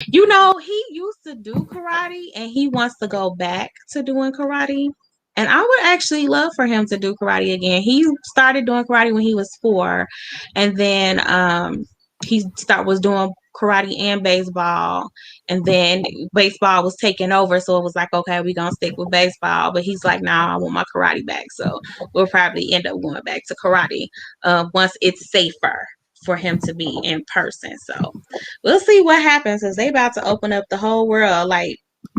He used to do karate and he wants to go back to doing karate. And I would actually love for him to do karate again. He started doing karate when he was 4, and then was doing karate and baseball, and then baseball was taking over, so it was like, okay, we're gonna stick with baseball. But he's like, nah, I want my karate back. So we'll probably end up going back to karate once it's safer for him to be in person. So we'll see what happens, because they about to open up the whole world. Like,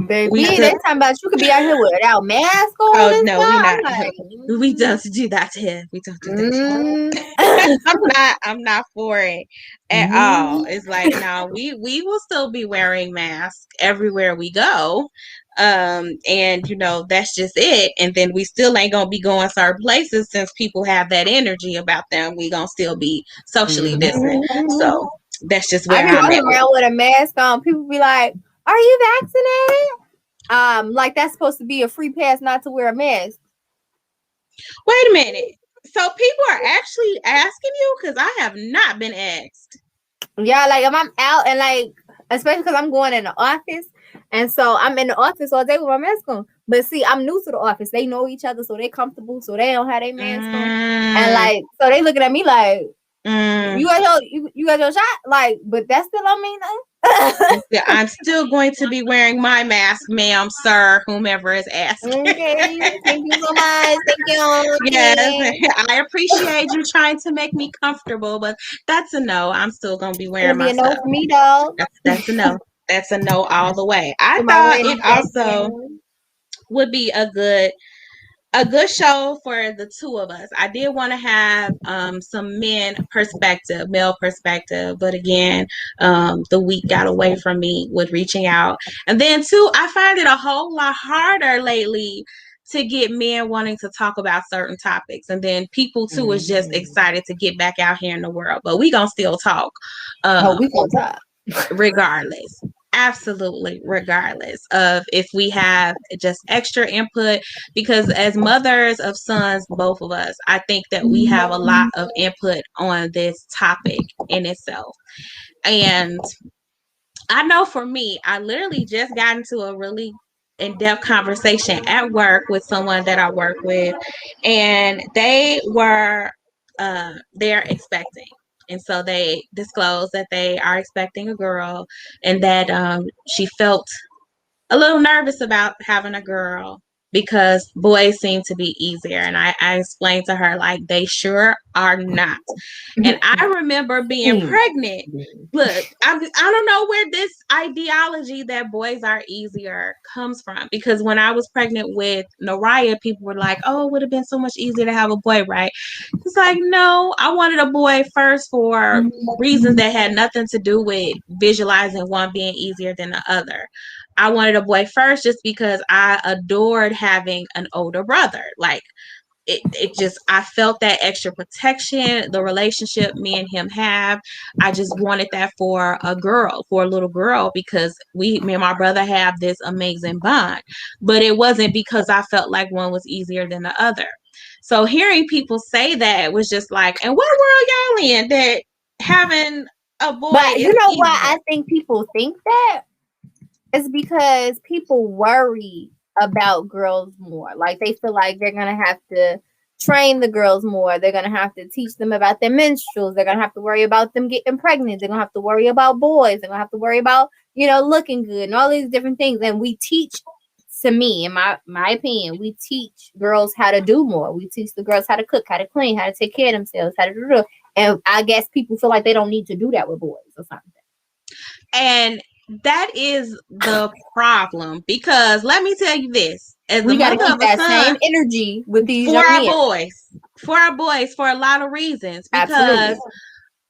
Baby, we they took. talking about you could be out here without mask on Oh and no, we stuff. not. I'm like, We don't do that to him. We don't do that to him. mm, I'm not for it at all. mm. It's like, no, we will still be wearing masks everywhere we go. And that's just it. And then we still ain't gonna be going certain places, since people have that energy about them. We gonna still be socially distant. Mhm. So that's just I where be I'm walking at with around with a mask on. People be like, "Are you vaccinated?" Like that's supposed to be a free pass not to wear a mask. it. Wait a minute. So people are actually asking you, because I have not been asked. Yeah, like if I'm out and like, especially because I'm going in the office, and so I'm in the office all day with my mask on. But see, I'm new to the office. They know each other, so they comfortable, so they don't have their mask on. And Mm, like, so they looking at me like, mm. you got your shot, like, but that still don't mean nothing. Yeah, I'm still going to be wearing my mask, ma'am, sir, whomever is asking. Okay, thank you so much. Thank you. Yes, Okay. I appreciate you trying to make me comfortable, but that's a no. I'm still gonna be It'll wearing be my a no stuff. for me, dog. That's a no. That's a no all the way. I For my thought it Randy also Jackson. would be a good show for the two of us. I did want to have some male perspective, but again, the week got away from me with reaching out. And then too, I find it a whole lot harder lately to get men wanting to talk about certain topics. And then people too is just excited to get back out here in the world. But we gonna still talk. Oh, Um, we gonna talk. Regardless, absolutely regardless of if we have just extra input, because as mothers of sons, both of us, I think that we have a lot of input on this topic in itself. And I know for me, I literally just got into a really in-depth conversation at work with someone that I work with, and they're expecting. And so they disclosed that they are expecting a girl, and that she felt a little nervous about having a girl because boys seem to be easier. And I explained to her, like, they sure are not. And I remember being pregnant. Look, I don't know where this ideology that boys are easier comes from. Because when I was pregnant with Naraya, people were like, oh, it would have been so much easier to have a boy, right? It's like, no, I wanted a boy first for reasons that had nothing to do with visualizing one being easier than the other. I wanted a boy first just because I adored having an older brother. Like, it just, I felt that extra protection, the relationship me and him have. I just wanted that for a little girl, because me and my brother have this amazing bond. But it wasn't because I felt like one was easier than the other. So hearing people say that was just like, and what world y'all in that having a boy But you is know why easier? I think people think that? It's because people worry about girls more. Like they feel like they're gonna have to train the girls more. They're gonna have to teach them about their menstruals. They're gonna have to worry about them getting pregnant. They're gonna have to worry about boys. They're gonna have to worry about, looking good and all these different things. And we teach, to me, in my opinion, we teach girls how to do more. We teach the girls how to cook, how to clean, how to take care of themselves, how to do. And I guess people feel like they don't need to do that with boys or something. And that is the problem, because let me tell you this, as the We got to mother keep of a that same son, energy with these for young our men. boys, for a lot of reasons, Absolutely. because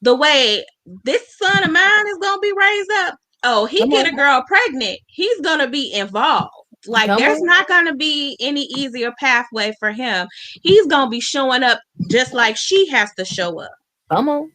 the way this son of mine is going to be raised up, oh, he Come get on. a girl pregnant, he's going to be involved. Like, Come there's on. not going to be any easier pathway for him. He's going to be showing up just like she has to show up. Come on.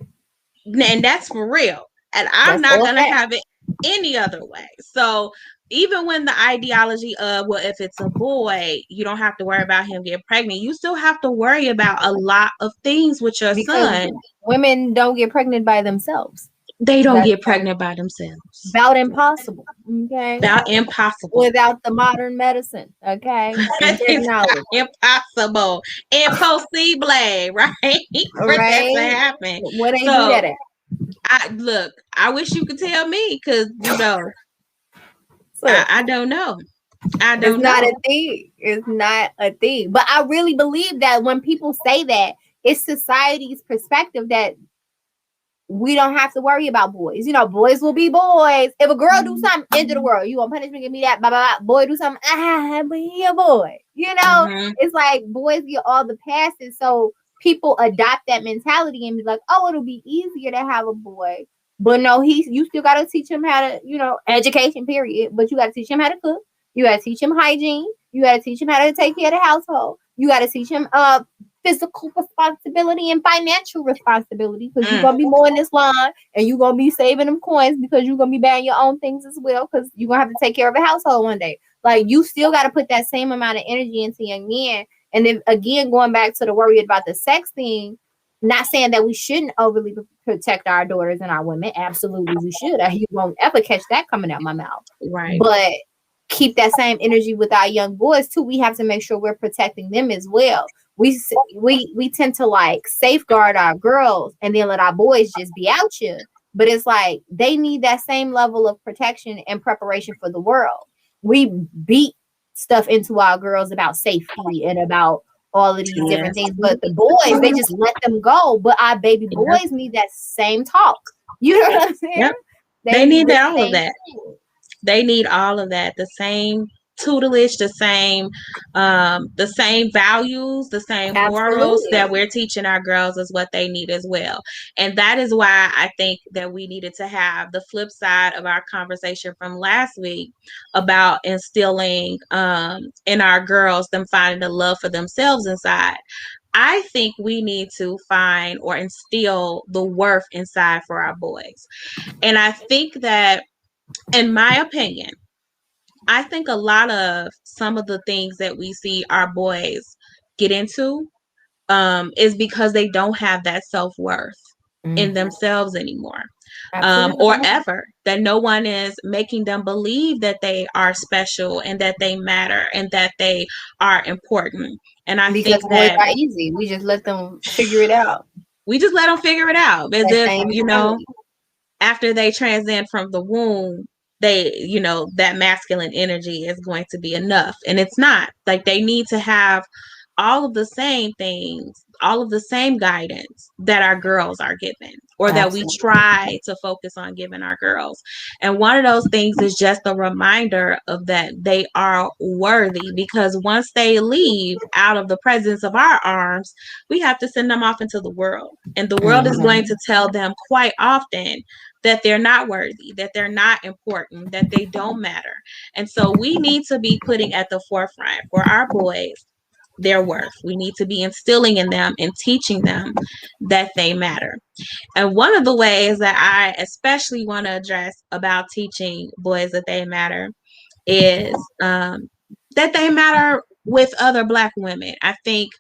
And that's for real. And I'm That's not all going to fact. have it any other way. So even when the ideology of, well, if it's a boy, you don't have to worry about him getting pregnant, you still have to worry about a lot of things with your Because son. women don't get pregnant by themselves. They don't That's get pregnant by themselves. about impossible. Okay. About impossible. Without the modern medicine, okay, and It's technology, impossible. Impossible, right? all For that to right? happen. Where they do So that at? I look, I wish you could tell me because So I don't know. I it's don't not know. a thing. It's not a thing. But I really believe that when people say that, it's society's perspective that we don't have to worry about boys. You know, boys will be boys. If a girl do something, end of the world. You gonna punish me, give me that, blah, blah, blah. Boy do something, but he a boy. You know, Mm-hmm. it's like boys get all the passes. So people adopt that mentality and be like, oh, it'll be easier to have a boy. But no, you still gotta teach him how to, education, period. But you gotta teach him how to cook. You gotta teach him hygiene. You gotta teach him how to take care of the household. You gotta teach him physical responsibility and financial responsibility because you're gonna be mowing this lawn and you're gonna be saving them coins because you're gonna be buying your own things as well because you're gonna have to take care of a household one day. Like you still gotta put that same amount of energy into young men. And then again, going back to the worry about the sex thing, not saying that we shouldn't overly protect our daughters and our women. Absolutely, we should. You won't ever catch that coming out my mouth. Right. But keep that same energy with our young boys too. We have to make sure we're protecting them as well. We tend to like safeguard our girls and then let our boys just be out here. But it's like they need that same level of protection and preparation for the world. We beat stuff into our girls about safety and about all of these different Yes. things. But the boys, they just let them go. But our baby Yep. boys need that same talk. You know what I'm saying? Yep. They They need need the all of same that. tool. They need all of that. The same tutelage, the same values, the same morals Absolutely. that we're teaching our girls is what they need as well. And that is why I think that we needed to have the flip side of our conversation from last week about instilling in our girls them finding the love for themselves inside. I think we need to find or instill the worth inside for our boys. And I think that, in my opinion, I think a lot of some of the things that we see our boys get into is because they don't have that self worth in Mm, themselves anymore, absolutely. or ever. That no one is making them believe that they are special and that they matter and that they are important. And I Because think boys that are easy. We just let them figure it out. we just let them figure it out as That if, same mentality. after they transcend from the womb, that masculine energy is going to be enough. And it's not. Like they need to have all of the same things, all of the same guidance that our girls are given, or that we Absolutely. try to focus on giving our girls. And one of those things is just a reminder of that they are worthy, because once they leave out of the presence of our arms, we have to send them off into the world. And the world is going Mhm. to tell them quite often that they're not worthy, that they're not important, that they don't matter. And so we need to be putting at the forefront for our boys their worth. We need to be instilling in them and teaching them that they matter. And one of the ways that I especially want to address about teaching boys that they matter is that they matter with other Black women. I think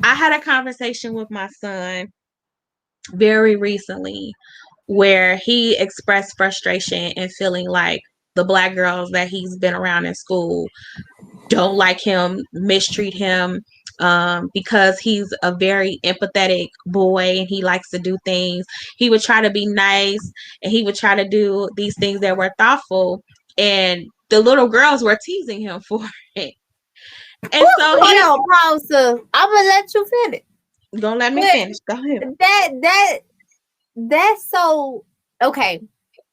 I had a conversation with my son very recently where he expressed frustration and feeling like the Black girls that he's been around in school don't like him, mistreat him, because he's a very empathetic boy and he likes to do things. He would try to be nice and he would try to do these things that were thoughtful, and the little girls were teasing him for it. And so Hold he's on, pause. I'm gonna let you finish. gonna let me But finish. Go ahead. that's so okay.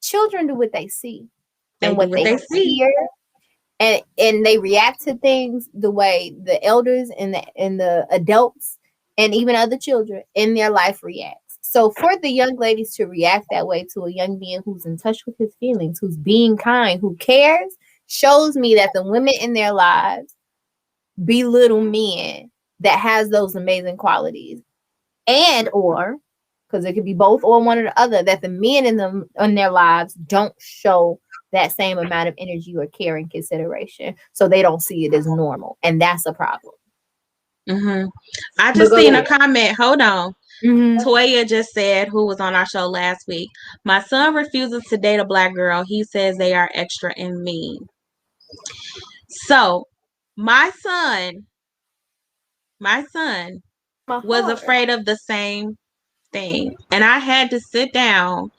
Children do what they see They and do what what they they see. hear, and they react to things the way the elders and the adults and even other children in their life reacts. So for the young ladies to react that way to a young man who's in touch with his feelings, who's being kind, who cares, shows me that the women in their lives belittle men that has those amazing qualities, and or because it could be both or one or the other, that the men in their lives don't show that same amount of energy or care and consideration, so they don't see it as normal, and that's a problem. Hmm. I But just go seen a ahead. comment. Hold on. Mm-hmm. Toya just said, who was on our show last week, my son refuses to date a black girl. He says they are extra and mean. So my son, my son My was heart. afraid of the same thing. And I had to sit down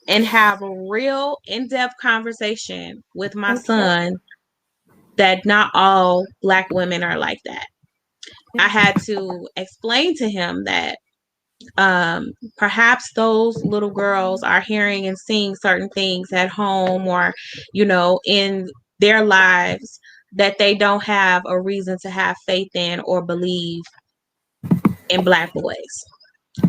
and have a real in-depth conversation with my Okay. son that not all black women are like that. I had to explain to him that perhaps those little girls are hearing and seeing certain things at home or, in their lives that they don't have a reason to have faith in or believe in black boys.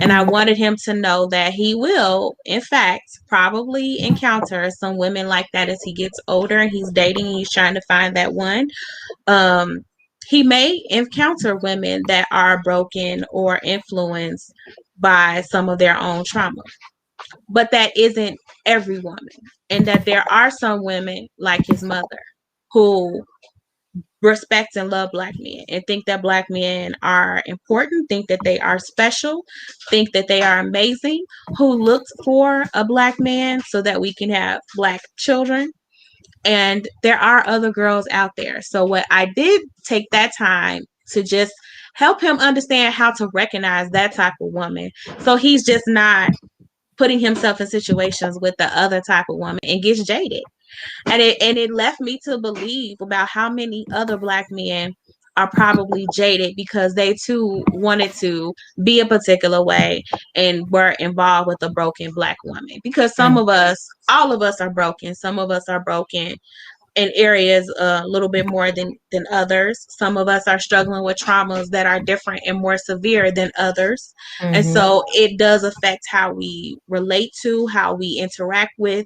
And I wanted him to know that he will, in fact, probably encounter some women like that as he gets older and he's dating and he's trying to find that one. Um, he may encounter women that are broken or influenced by some of their own trauma, but that isn't every woman. And that there are some women like his mother who respect and love black men and think that black men are important, think that they are special, think that they are amazing, who looked for a black man so that we can have black children. And there are other girls out there. So what I did take that time to just help him understand how to recognize that type of woman. So he's just not putting himself in situations with the other type of woman and gets jaded. And it left me to believe about how many other black men are probably jaded because they too wanted to be a particular way and were involved with a broken black woman. Because some of us, all of us are broken. Some of us are broken in areas a little bit more than others. Some of us are struggling with traumas that are different and more severe than others. And Mm-hmm. so it does affect how we relate to, how we interact with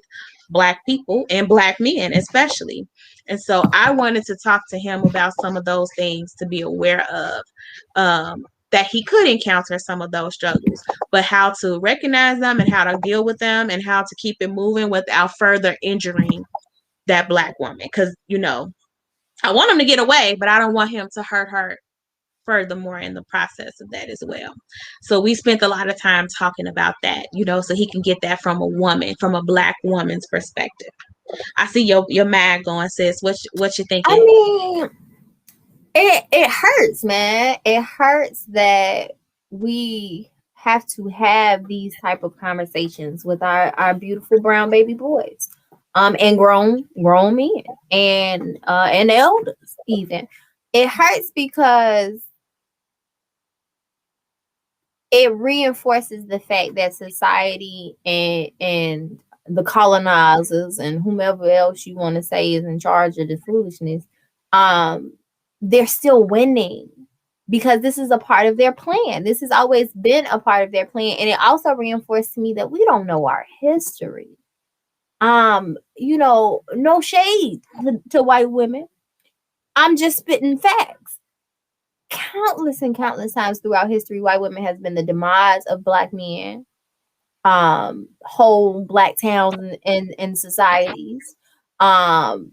black people and black men especially. And so I wanted to talk to him about some of those things to be aware of, that he could encounter some of those struggles, but how to recognize them and how to deal with them and how to keep it moving without further injuring that black woman. Because I want him to get away, but I don't want him to hurt her furthermore in the process of that as well. So we spent a lot of time talking about that, so he can get that from a woman, from a black woman's perspective. I see your mag going, sis. What you I thinking? mean, it hurts, man. It hurts that we have to have these type of conversations with our beautiful brown baby boys, and grown men, and elders even. It hurts because it reinforces the fact that society and the colonizers and whomever else you want to say is in charge of the foolishness, um they're still winning because this is a part of their plan. This has always been a part of their plan, and it also reinforced to me that we don't know our history. No shade to white women. I'm just spitting facts. Countless and countless times throughout history, white women has been the demise of black men, whole black towns and societies, um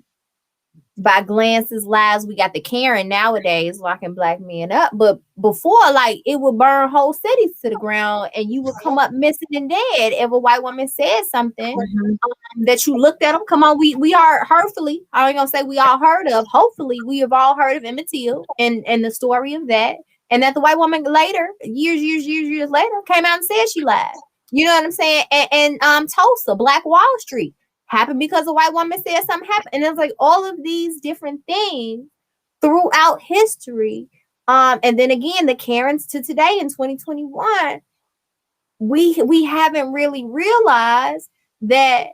by glances, lies. We got the Karen nowadays locking black men up, but before, like, it would burn whole cities to the ground, and you would come up missing and dead if a white woman said something, Mm-hmm. that you looked at them. Come on, we are, hopefully, I ain't gonna say we all heard of. Hopefully, we have all heard of Emmett Till and the story of that, and that the white woman later, years later, came out and said she lied. You know what I'm saying? And Tulsa, Black Wall Street happened because a white woman said something happened, and it's like all of these different things throughout history. And then again, the Karens to today in 2021, we haven't really realized that,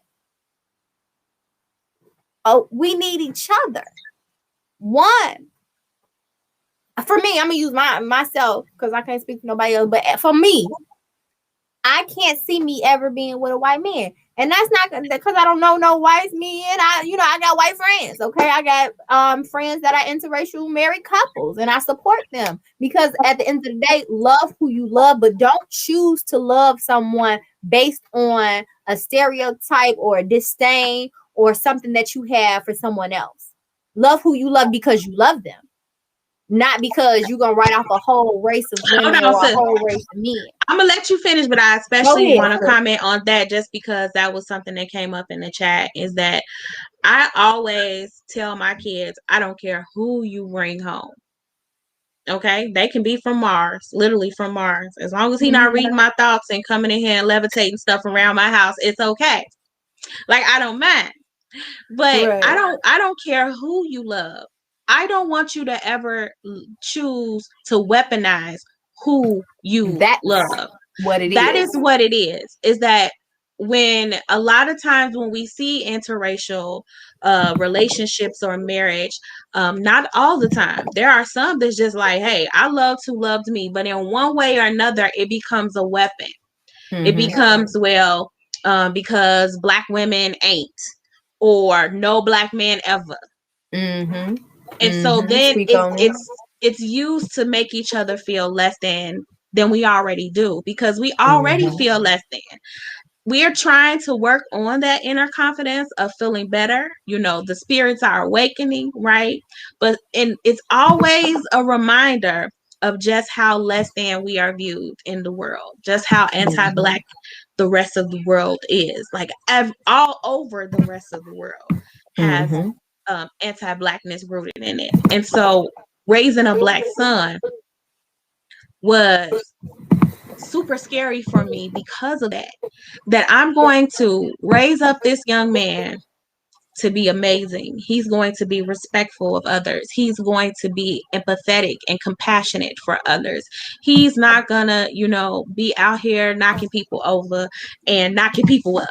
oh, we need each other. One, for me, I'm gonna use myself because I can't speak for nobody else. But for me, I can't see me ever being with a white man, and that's not because I don't know no white men. I got white friends. Okay, I got friends that are interracial married couples, and I support them because at the end of the day, love who you love, but don't choose to love someone based on a stereotype or a disdain or something that you have for someone else. Love who you love because you love them. not because you're gonna write off a whole race of Hold women on, or a sis. whole race of men. I'm gonna let you finish, but I Go especially ahead, want to sis. comment on that just because that was something that came up in the chat. Is that I always tell my kids, I don't care who you bring home. Okay, they can be from Mars, literally from Mars. As long as he not Mm-hmm. reading my thoughts and coming in here and levitating stuff around my house, it's okay. Like I don't mind. But Right. I don't care who you love. I don't want you to ever choose to weaponize who you That's love. what it That is is. what it is. Is that when a lot of times when we see interracial relationships or marriage, not all the time. There are some that's just like, hey, I loved who loved me, but in one way or another, it becomes a weapon. It Mm-hmm. becomes, well, because black women ain't, or no black man ever. Mm-hmm. And so Mm-hmm. then Speak on it. it's used to make each other feel less than we already do, because we already Mm-hmm. feel less than. We're trying to work on that inner confidence of feeling better. The spirits are awakening, right? But it's always a reminder of just how less than we are viewed in the world, just how Mm-hmm. anti-black the rest of the world is. Like all over the rest of the world has Mm-hmm. anti-blackness rooted in it. And so raising a black son was super scary for me because of that. That I'm going to raise up this young man to be amazing. He's going to be respectful of others. He's going to be empathetic and compassionate for others. He's not gonna, be out here knocking people over and knocking people up.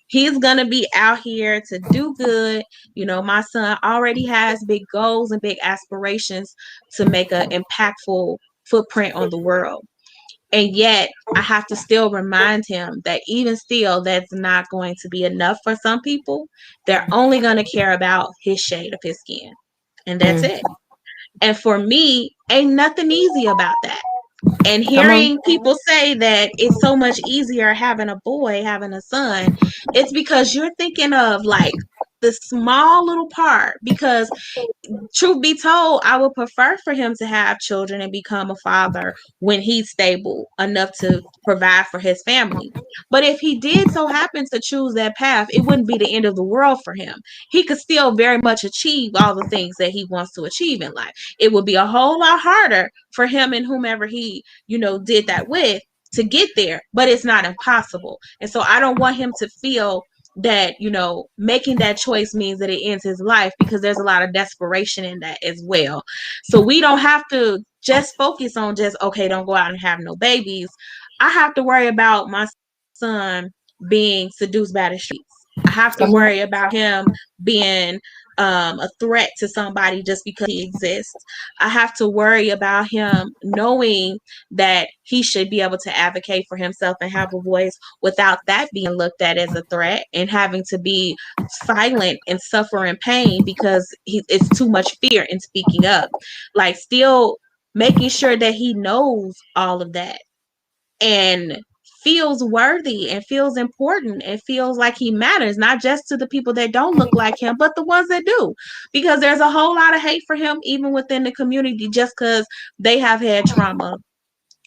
He's gonna be out here to do good. My son already has big goals and big aspirations to make an impactful footprint on the world. And yet, I have to still remind him that even still, that's not going to be enough for some people. They're only going to care about his shade of his skin. And that's Mm. it. And for me, ain't nothing easy about that. And Come on. hearing people say that it's so much easier having a boy, having a son, it's because you're thinking of like the small little part. Because truth be told, I would prefer for him to have children and become a father when he's stable enough to provide for his family. But if he did so happen to choose that path, it wouldn't be the end of the world for him. He could still very much achieve all the things that he wants to achieve in life. It would be a whole lot harder for him and whomever he, did that with to get there, but it's not impossible. And so I don't want him to feel that making that choice means that it ends his life, because there's a lot of desperation in that as well. So we don't have to just focus on just, okay, don't go out and have no babies. I have to worry about my son being seduced by the streets. I have to Come on. worry about him being a threat to somebody just because he exists. I have to worry about him knowing that he should be able to advocate for himself and have a voice without that being looked at as a threat and having to be silent and suffer in pain because it's too much fear in speaking up. Like, still making sure that he knows all of that and feels worthy and feels important and feels like he matters, not just to the people that don't look like him, but the ones that do. Because there's a whole lot of hate for him even within the community, just because they have had trauma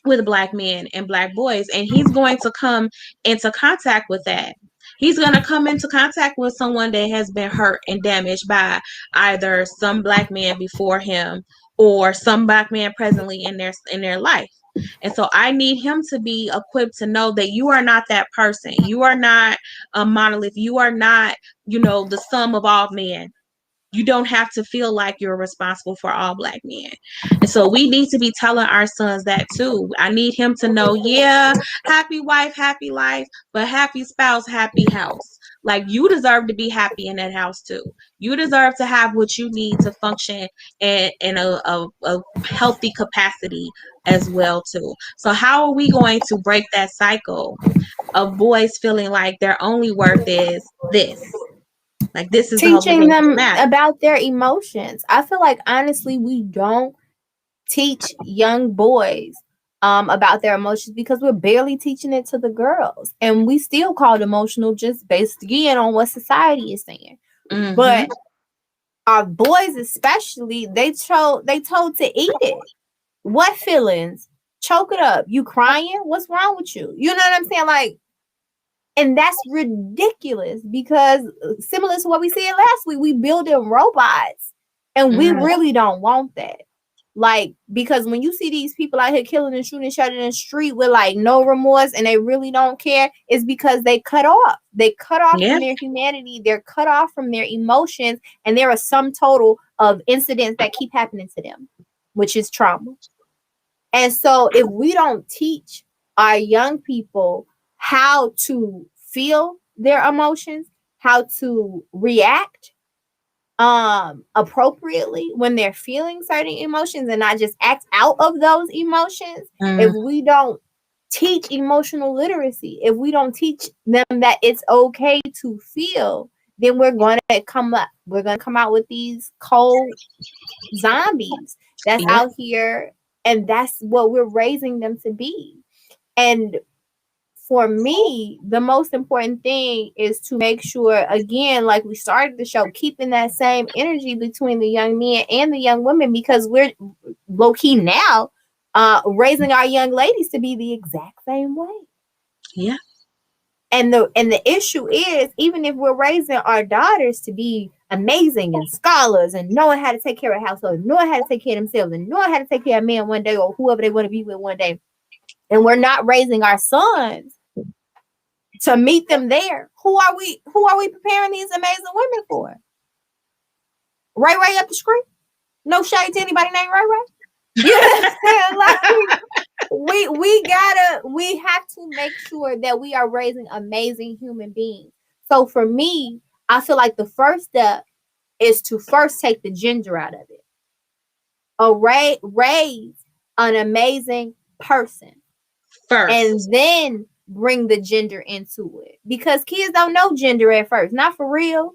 with black men and black boys. And he's going to come into contact with that. He's going to come into contact with someone that has been hurt and damaged by either some black man before him or some black man presently in their life. And so I need him to be equipped to know that you are not that person. You are not a monolith. You are not, the sum of all men. You don't have to feel like you're responsible for all black men. And so we need to be telling our sons that too. I need him to know, yeah, happy wife, happy life, but happy spouse, happy house. Like, you deserve to be happy in that house too. You deserve to have what you need to function in a healthy capacity as well too. So how are we going to break that cycle of boys feeling like their only worth is this? Like, this is the only Teaching thing that them matters. about their emotions. I feel like honestly we don't teach young boys about their emotions because we're barely teaching it to the girls. And we still call it emotional just based again on what society is saying. Mm-hmm. But our boys especially, they told to eat it. What feelings? Choke it up. You crying? What's wrong with you? You know what I'm saying? Like, and that's ridiculous because similar to what we said last week, we building robots and we really don't want that. Like, because when you see these people out here killing and shooting each other in the street with like no remorse and they really don't care, it's because they cut off. They cut off Yeah. from their humanity. They're cut off from their emotions. And there are some total of incidents that keep happening to them, which is trauma. And so if we don't teach our young people how to feel their emotions, how to react appropriately when they're feeling certain emotions and not just act out of those emotions, if we don't teach emotional literacy, if we don't teach them that it's okay to feel, then we're going to come out with these cold zombies that's out here, and that's what we're raising them to be. And for me, the most important thing is to make sure, again, like we started the show, keeping that same energy between the young men and the young women, because we're low key now raising our young ladies to be the exact same way. Yeah. And the issue is, even if we're raising our daughters to be amazing and scholars and knowing how to take care of household, knowing how to take care of themselves, and knowing how to take care of men one day or whoever they want to be with one day, and we're not raising our sons to meet them there, who are we preparing these amazing women for? Ray Ray up the street? No shade to anybody named Ray Ray. You know what I'm saying? Like, we have to make sure that we are raising amazing human beings. So for me, I feel like the first step is to first take the gender out of it. Raise an amazing person First. and then bring the gender into it, because kids don't know gender at first, not for real.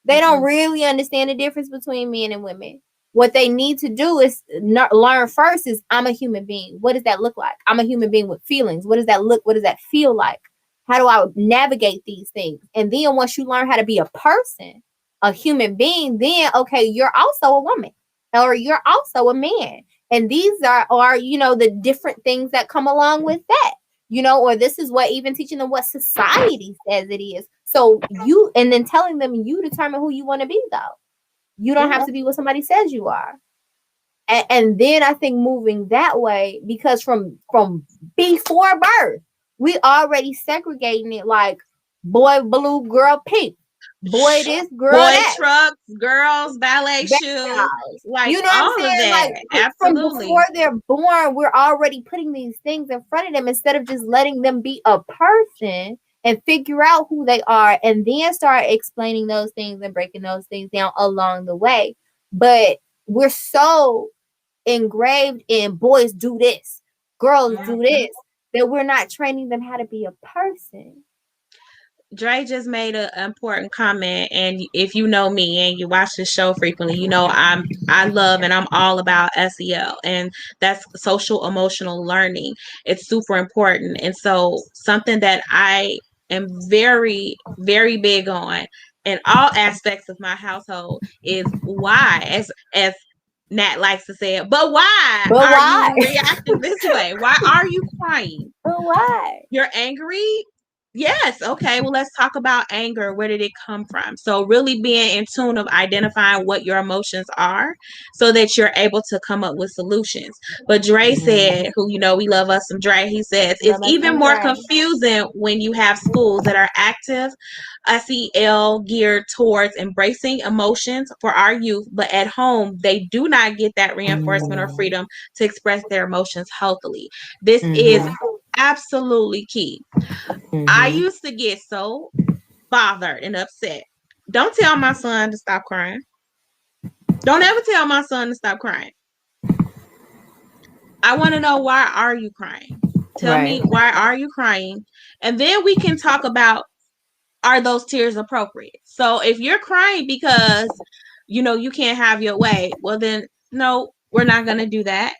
They don't really understand the difference between men and women. What they need to do is learn first is, I'm a human being. What does that look like? I'm a human being with feelings. What does that feel like? How do I navigate these things? And then once you learn how to be a person, a human being, then okay, you're also a woman or you're also a man. And these are the different things that come along with that. Or this is what, even teaching them what society says it is. So and then telling them you determine who you want to be, though. You don't have to be what somebody says you are. And then I think moving that way, because from before birth, we already segregating it like boy blue, girl pink. Boy this, girl boy that. trucks, girls, ballet shoes, like you know what all I'm saying? of that. Like, Absolutely. From before they're born, we're already putting these things in front of them instead of just letting them be a person and figure out who they are, and then start explaining those things and breaking those things down along the way. But we're so engraved in boys do this, girls do this, that we're not training them how to be a person. Dre just made an important comment, and if you know me and you watch this show frequently, I love and I'm all about SEL, and that's social emotional learning. It's super important, and so something that I am very very big on in all aspects of my household is why, as Nat likes to say it, but why are you reacting this way? Why are you crying? But why? You're angry? Yes. Okay. Well, let's talk about anger. Where did it come from? So really being in tune of identifying what your emotions are so that you're able to come up with solutions. But Dre said, who, we love us some Dre. He says, it's even more confusing when you have schools that are active SEL geared towards embracing emotions for our youth, but at home, they do not get that reinforcement or freedom to express their emotions healthily. This is absolutely key. I used to get so bothered and upset. Don't tell my son to stop crying. Don't ever tell my son to stop crying. I want to know, why are you crying? Tell me, why are you crying? And then we can talk about, are those tears appropriate? So if you're crying because you can't have your way, well then no, we're not going to do that.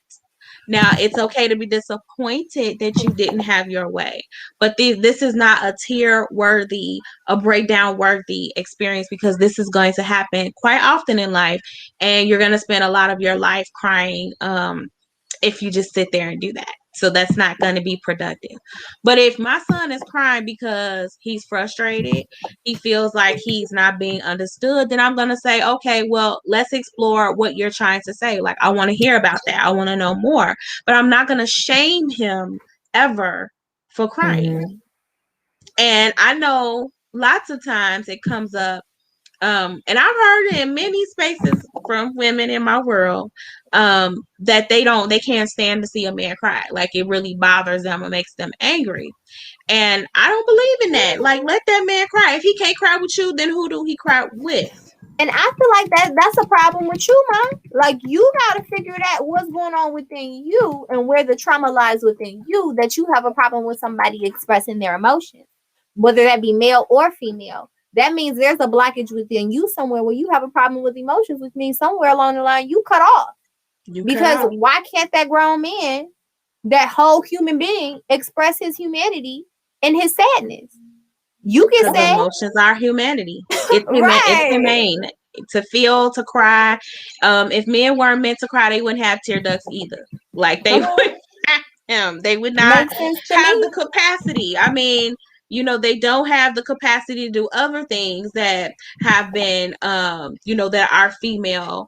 Now, it's okay to be disappointed that you didn't have your way, but this is not a tear worthy, a breakdown worthy experience, because this is going to happen quite often in life, and you're going to spend a lot of your life crying if you just sit there and do that. So that's not going to be productive. But if my son is crying because he's frustrated, he feels like he's not being understood, then I'm going to say, okay, well, let's explore what you're trying to say. Like, I want to hear about that. I want to know more. But I'm not going to shame him ever for crying. Mm-hmm. And I know lots of times it comes up, and I've heard it in many spaces from women in my world, that they can't stand to see a man cry. Like, it really bothers them or makes them angry. And I don't believe in that. Like, let that man cry. If he can't cry with you, then who do he cry with? And I feel like that's a problem with you, Mom. Like, you got to figure out what's going on within you and where the trauma lies within you, that you have a problem with somebody expressing their emotions, whether that be male or female. That means there's a blockage within you somewhere where you have a problem with emotions, which means somewhere along the line you cut off. Because why can't that grown man, that whole human being, express his humanity and his sadness? You can say emotions are humanity. It's right. It's humane to feel, to cry. If men weren't meant to cry, they wouldn't have tear ducts either. Like, they would have them. They would not have the capacity. I mean, they don't have the capacity to do other things that have been, that are female.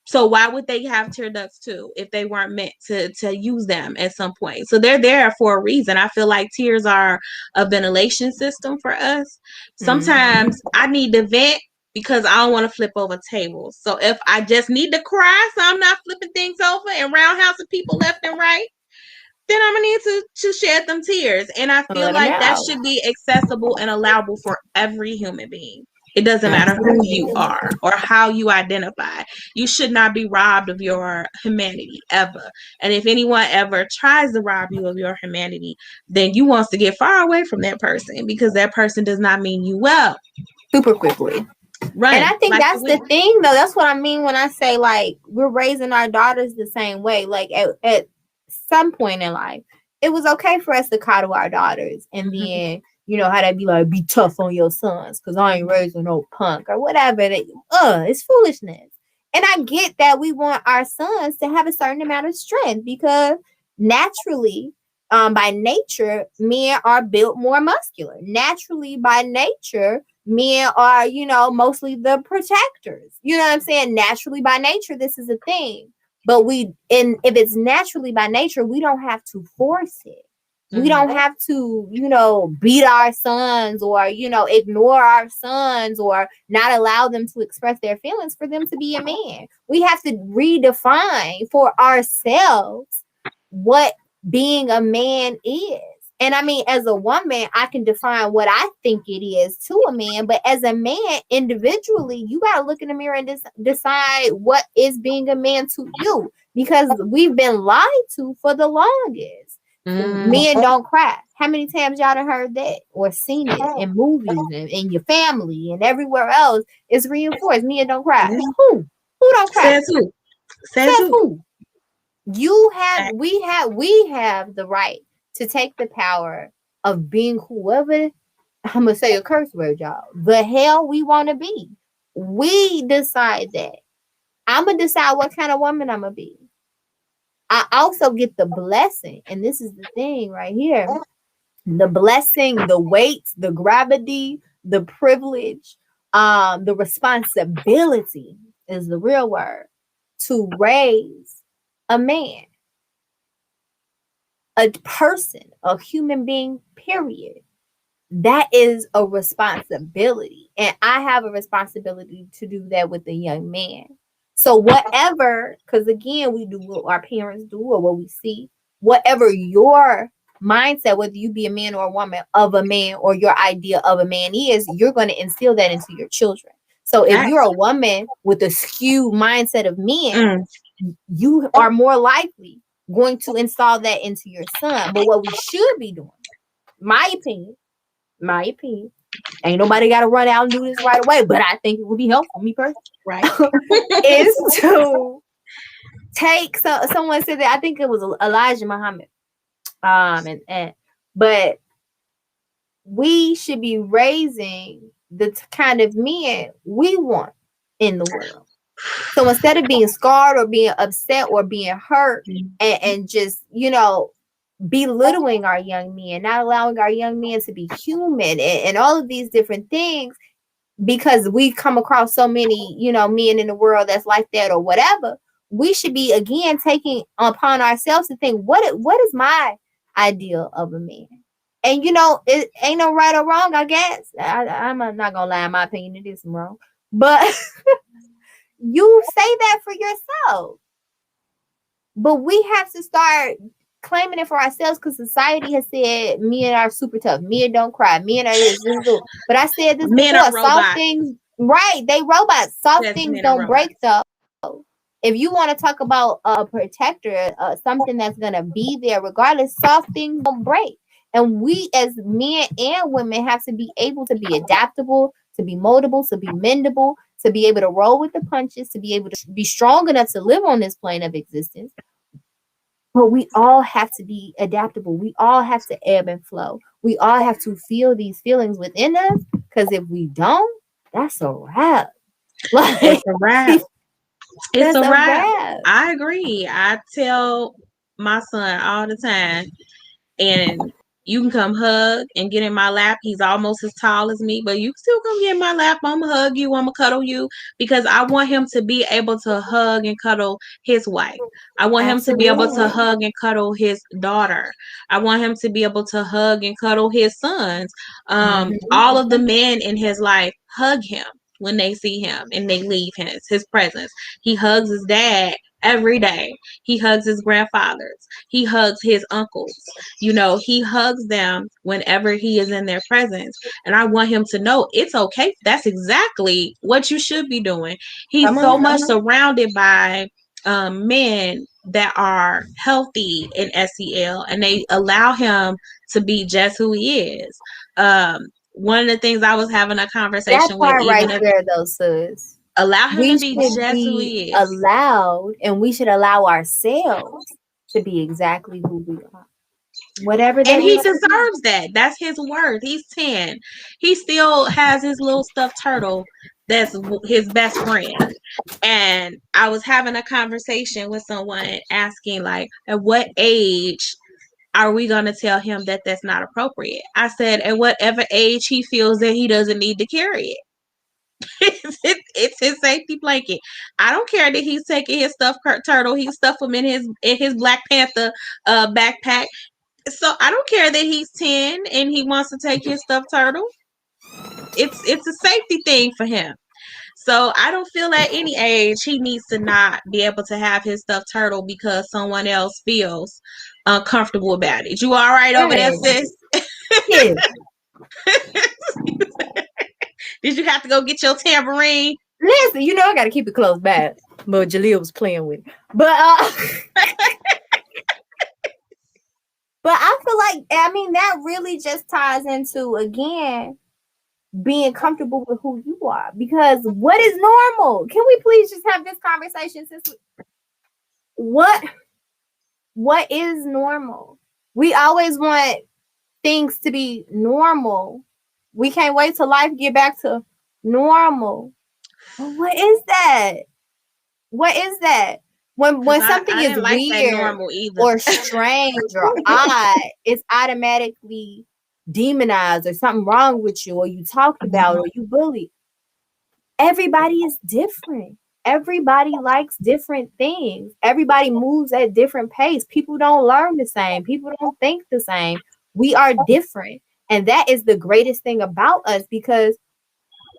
So why would they have tear ducts too if they weren't meant to use them at some point? So they're there for a reason. I feel like tears are a ventilation system for us. Sometimes I need to vent because I don't want to flip over tables. So if I just need to cry so I'm not flipping things over and roundhousing people left and right, then I'm gonna need to shed them tears. And I feel like that should be accessible and allowable for every human being. It doesn't matter who you are or how you identify. You should not be robbed of your humanity ever. And if anyone ever tries to rob you of your humanity, then you want to get far away from that person, because that person does not mean you well. Super quickly. Run, and I think like that's the thing, though. That's what I mean when I say, like, we're raising our daughters the same way. Like, at some point in life, it was okay for us to coddle our daughters, and then how they be like, be tough on your sons because I ain't raising no punk or whatever. It's foolishness. And I get that we want our sons to have a certain amount of strength, because naturally, by nature, men are built more muscular. Naturally, by nature, men are, mostly the protectors. You know what I'm saying? Naturally, by nature, this is a thing. But if it's naturally by nature, we don't have to force it. We don't have to, beat our sons or, ignore our sons or not allow them to express their feelings for them to be a man. We have to redefine for ourselves what being a man is. And I mean, as a woman, I can define what I think it is to a man. But as a man, individually, you got to look in the mirror and decide what is being a man to you. Because we've been lied to for the longest. Men don't cry. How many times y'all done heard that or seen it in movies and in your family and everywhere else? It's reinforced. Men don't cry. Who don't cry? Says who? We have the right to take the power of being whoever, I'm gonna say a curse word, y'all, the hell we want to be. We decide that. I'm gonna decide what kind of woman I'm gonna be. I also get the blessing, and this is the thing right here. The blessing, the weight, the gravity, the privilege, the responsibility is the real word, to raise a man, a person, a human being, period. That is a responsibility. And I have a responsibility to do that with a young man. So whatever, because again, we do what our parents do or what we see, whatever your mindset, whether you be a man or a woman of a man, or your idea of a man is, you're going to instill that into your children. So if you're a woman with a skewed mindset of men, you are more likely going to install that into your son. But what we should be doing, my opinion, ain't nobody got to run out and do this right away, but I think it would be helpful, me personally, right? is to take someone said that, I think it was Elijah Muhammad. And but we should be raising the kind of men we want in the world. So instead of being scarred or being upset or being hurt and just, belittling our young men, not allowing our young men to be human and all of these different things, because we come across so many, men in the world that's like that or whatever, we should be again taking upon ourselves to think, what is my ideal of a man? And it ain't no right or wrong, I guess. I'm not gonna lie, in my opinion, it is wrong. But you say that for yourself. But we have to start claiming it for ourselves, because society has said men are super tough. Men don't cry. Men are this. But I said this Men before. are Soft robots. things, right? They robots. Soft Yes, things men are don't break, robots. though. If you want to talk about a protector, something that's going to be there regardless, soft things don't break. And we as men and women have to be able to be adaptable, to be moldable, to be mendable, to be able to roll with the punches, to be able to be strong enough to live on this plane of existence. But we all have to be adaptable. We all have to ebb and flow. We all have to feel these feelings within us, because if we don't, that's a wrap. It's Like, a wrap. It's that's a a wrap. wrap. I agree. I tell my son all the time, and you can come hug and get in my lap. He's almost as tall as me, but you can still come get in my lap. I'm gonna hug you. I'm gonna cuddle you, because I want him to be able to hug and cuddle his wife. I want him to be able to Absolutely. hug and cuddle his daughter. I want him to be able to hug and cuddle his sons. Mhm. All of the men in his life hug him when they see him and they leave his presence. He hugs his dad every day. He hugs his grandfathers. He hugs his uncles. He hugs them whenever he is in their presence. And I want him to know it's okay. That's exactly what you should be doing. He's Come so on. much surrounded by men that are healthy in SEL, and they allow him to be just who he is. One of the things I was having a That conversation with, part right even if there, though, sis. allow him We to be should just who be he is. allowed, and we should allow ourselves to be exactly who we are. Whatever And that he is for you. deserves that. That's his worth. He's 10. He still has his little stuffed turtle that's his best friend. And I was having a conversation with someone asking, like, at what age are we going to tell him that that's not appropriate? I said, at whatever age he feels that he doesn't need to carry it. It's his safety blanket. I don't care that he's taking his stuffed turtle. He stuffed him in his Black Panther backpack. So I don't care that he's 10 and he wants to take his stuffed turtle. It's a safety thing for him. So I don't feel at any age he needs to not be able to have his stuffed turtle because someone else feels uncomfortable about it. You all right over there, Right. sis? Yeah. Did you have to go get your tambourine? Listen, I gotta keep it close by. But Jaleel was playing with it. But but I feel like, that really just ties into, again, being comfortable with who you are. Because what is normal? Can we please just have this conversation, what is normal? We always want things to be normal. We can't wait till life get back to normal. But what is that? What is that? Because When something I is didn't like that weird normal either. or strange or odd, it's automatically demonized, or something wrong with you, or you talked about, or you bullied. Everybody is different. Everybody likes different things. Everybody moves at different pace. People don't learn the same. People don't think the same. We are different. And that is the greatest thing about us, because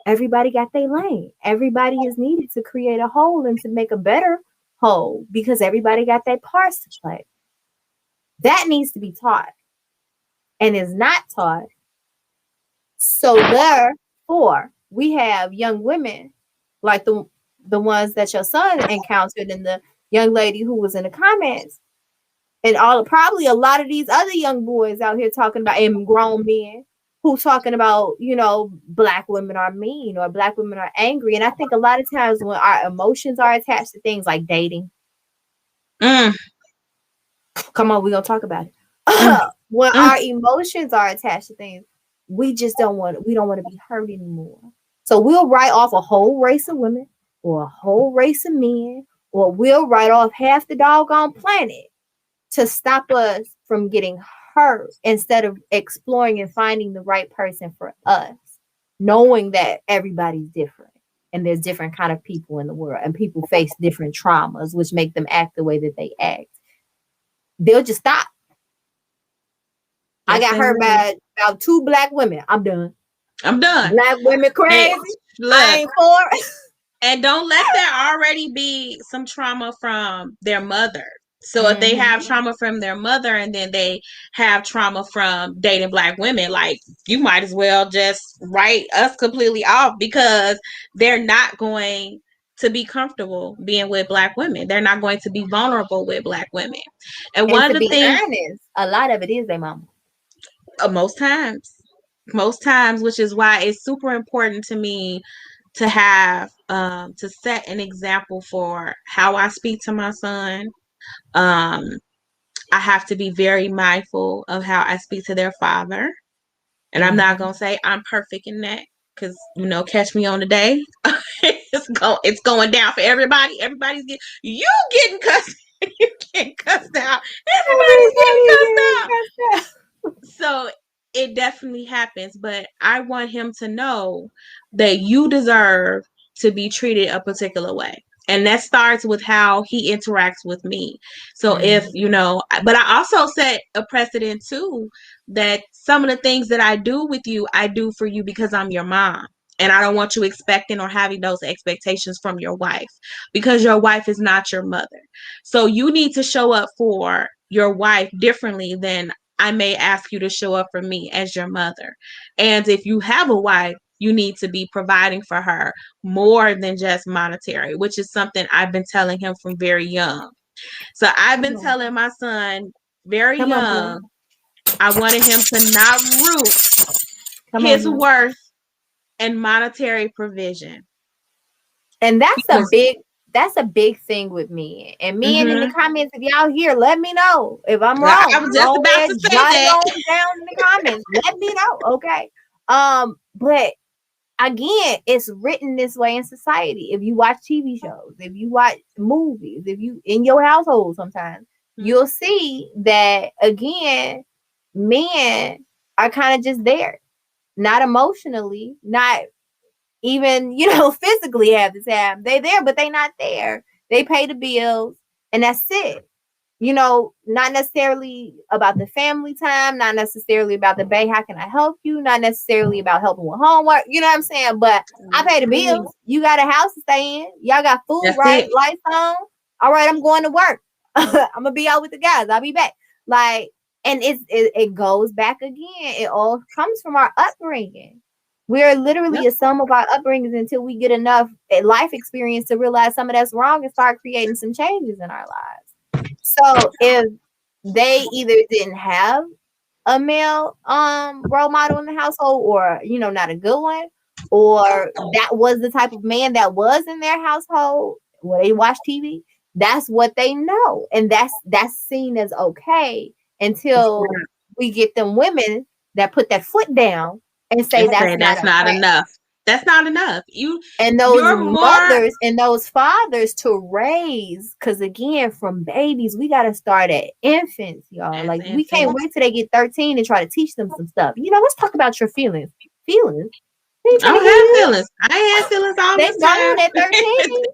everybody got their lane. Everybody is needed to create a whole and to make a better whole, because everybody got their parts to play. That needs to be taught and is not taught. So therefore, we have young women like the ones that your son encountered, and the young lady who was in the comments, and probably a lot of these other young boys out here talking about, and grown men who talking about, black women are mean or black women are angry. And I think a lot of times when our emotions are attached to things like dating, Mm, Come on, we're gonna talk about it. mm, When mm. our emotions are attached to things, we don't want to be hurt anymore. So we'll write off a whole race of women or a whole race of men, or we'll write off half the doggone planet to stop us from getting hurt instead of exploring and finding the right person for us, knowing that everybody's different and there's different kind of people in the world and people face different traumas which make them act the way that they act. They'll just stop. I Yes, got they hurt will. by about 2 black women. I'm done. I'm done. Black women Hey, crazy. I look, ain't for it. and don't let there already be some trauma from their mother. So if they Mm-hmm. have trauma from their mother and then they have trauma from dating black women, like you might as well just write us completely off because they're not going to be comfortable being with black women. They're not going to be vulnerable with black women. And And one to of the be things, honest, a lot of it is their mama. most times, which is why it's super important to me to have to set an example for how I speak to my son. um I have to be very mindful of how I speak to their father, and I'm not Mm-hmm. gonna say I'm perfect in that because catch me on the day. It's going down for everybody. Everybody's getting cussed. You getting cussed out. Everybody's getting Everybody cussed getting out. cussed out. So it definitely happens, but I want him to know that you deserve to be treated a particular way. And that starts with how he interacts with me. So if, Mm-hmm. but I also set a precedent too that some of the things that I do with you, I do for you because I'm your mom. And I don't want you expecting or having those expectations from your wife because your wife is not your mother. So you need to show up for your wife differently than I may ask you to show up for me as your mother. And if you have a wife, you need to be providing for her more than just monetary, which is something I've been telling him from very young. So I've Come been on. telling my son very Come on, boy. young, I wanted him to not root Come on, his boy. worth in monetary provision. And Because, that's a big thing with men. And men in the mm-hmm, comments, if y'all here, let me know if I'm I wrong. was just Go about ahead, to say jot it that. on down in the comments. Let me know. Okay. But again, it's written this way in society. If you watch TV shows, if you watch movies, if you in your household sometimes, you'll see that again, men are kind of just there. Not emotionally, not even, physically have the time. They there, but they not there. They pay the bills and that's it. Not necessarily about the family time, not necessarily about the bay, how can I help you? Not necessarily about helping with homework, you know what I'm saying? But I pay the Mm-hmm. bills. You got a house to stay in. Y'all got food, That's right? it. Lights on. All right, I'm going to work. I'm gonna be out with the guys. I'll be back. Like, and it goes back again. It all comes from our upbringing. We're literally Yep. a sum of our upbringings until we get enough life experience to realize some of that's wrong and start creating some changes in our lives. So if they either didn't have a male role model in the household, or not a good one, or that was the type of man that was in their household where they watch TV, that's what they know, and that's seen as okay until we get them women that put that foot down and say And that's say not that's not okay, enough. That's not enough. and those You're more. mothers and those fathers to raise, because again, from babies we got to start at infants, y'all. As Like, we can't infants. wait till they get 13 and try to teach them some stuff. Let's talk about your feelings. They ain't I trying to don't hear have you. feelings. I ain't had feelings all They this gone time. at 13.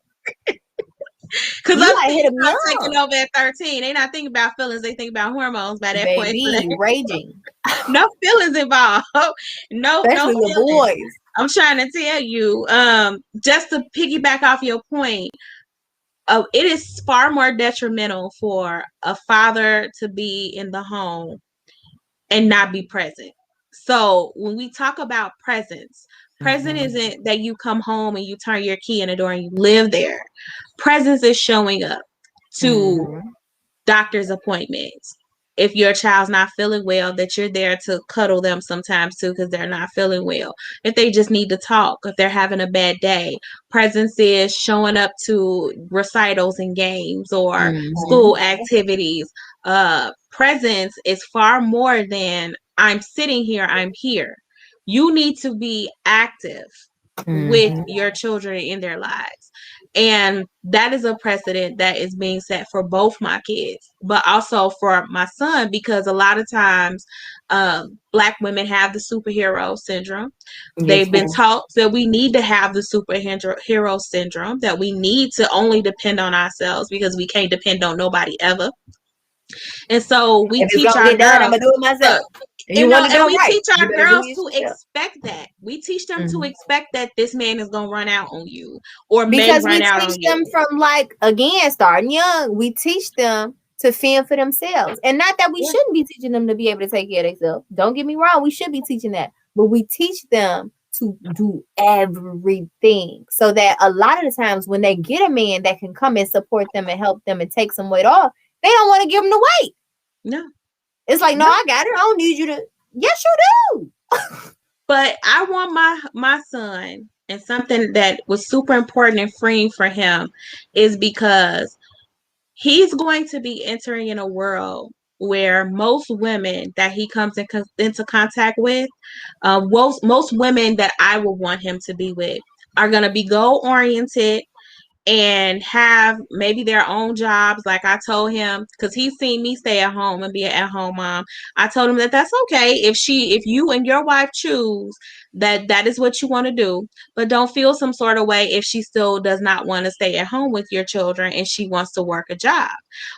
Because You those gotta hit things them start taking young, over at 13. They not thinking about feelings. They think about hormones by that point. So baby, raging, no feelings involved. No especially little feelings. boys. I'm trying to tell you, just to piggyback off your point, it is far more detrimental for a father to be in the home and not be present. So when we talk about presence, present Mm-hmm. isn't that you come home and you turn your key in the door and you live there. Presence is showing up to Mm-hmm. doctor's appointments, if your child's not feeling well, that you're there to cuddle them sometimes too because they're not feeling well. If they just need to talk, if they're having a bad day. Presence is showing up to recitals and games or Mm-hmm. school activities. Presence is far more than I'm sitting here, I'm here. You need to be active with Mm-hmm. your children in their lives. And that is a precedent that is being set for both my kids, but also for my son, because a lot of times Black women have the superhero syndrome. Yes, They've been ma'am. taught that we need to have the superhero syndrome, that we need to only depend on ourselves because we can't depend on nobody ever. And so we If it's teach gonna our get done, I'm girls, gonna do it look, myself. And you want to do and it we right, teach you our better do girls it to yourself. expect that. We teach them to Mhm. expect that this man is going to run out on you or may Because run we out teach on them you. from, like, again, starting young, we teach them to fend for themselves. And not that we Yeah. shouldn't be teaching them to be able to take care of themselves. Don't get me wrong, we should be teaching that. But we teach them to do everything. So that a lot of the times when they get a man that can come and support them and help them and take some weight off, they don't want to give them the weight. No, It's like, no, no. I got it. I don't need you to. Yes, you do. But I want my son, and something that was super important and freeing for him is because he's going to be entering in a world where most women that he comes into contact with, most women that I would want him to be with, are going to be goal oriented and have maybe their own jobs. Like I told him, because he's seen me stay at home and be an at-home mom. I told him that that's okay if you and your wife choose that is what you want to do, but don't feel some sort of way if she still does not want to stay at home with your children and she wants to work a job.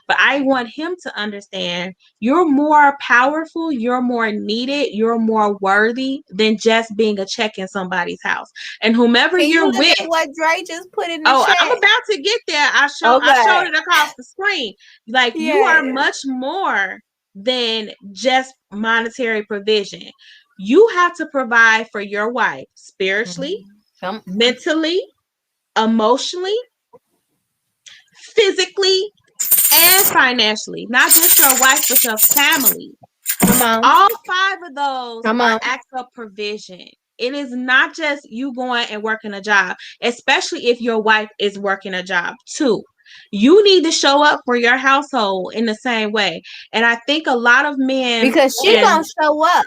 But I want him to understand you're more powerful, you're more needed, you're more worthy than just being a check in somebody's house. And whomever Can you you're look with, at what Dre just put in the oh, I'm chat? about to get there. I showed Okay. it across the screen. Like you are Yeah. much more than just monetary provision. You have to provide for your wife spiritually, Mhm. Come, mentally, emotionally, physically, and financially. Not just your wife, but your family. come on. All five of those Come are on. acts of provision. It is not just you going and working a job, especially if your wife is working a job too. You need to show up for your household in the same way. And I think a lot of men Because she and gonna show up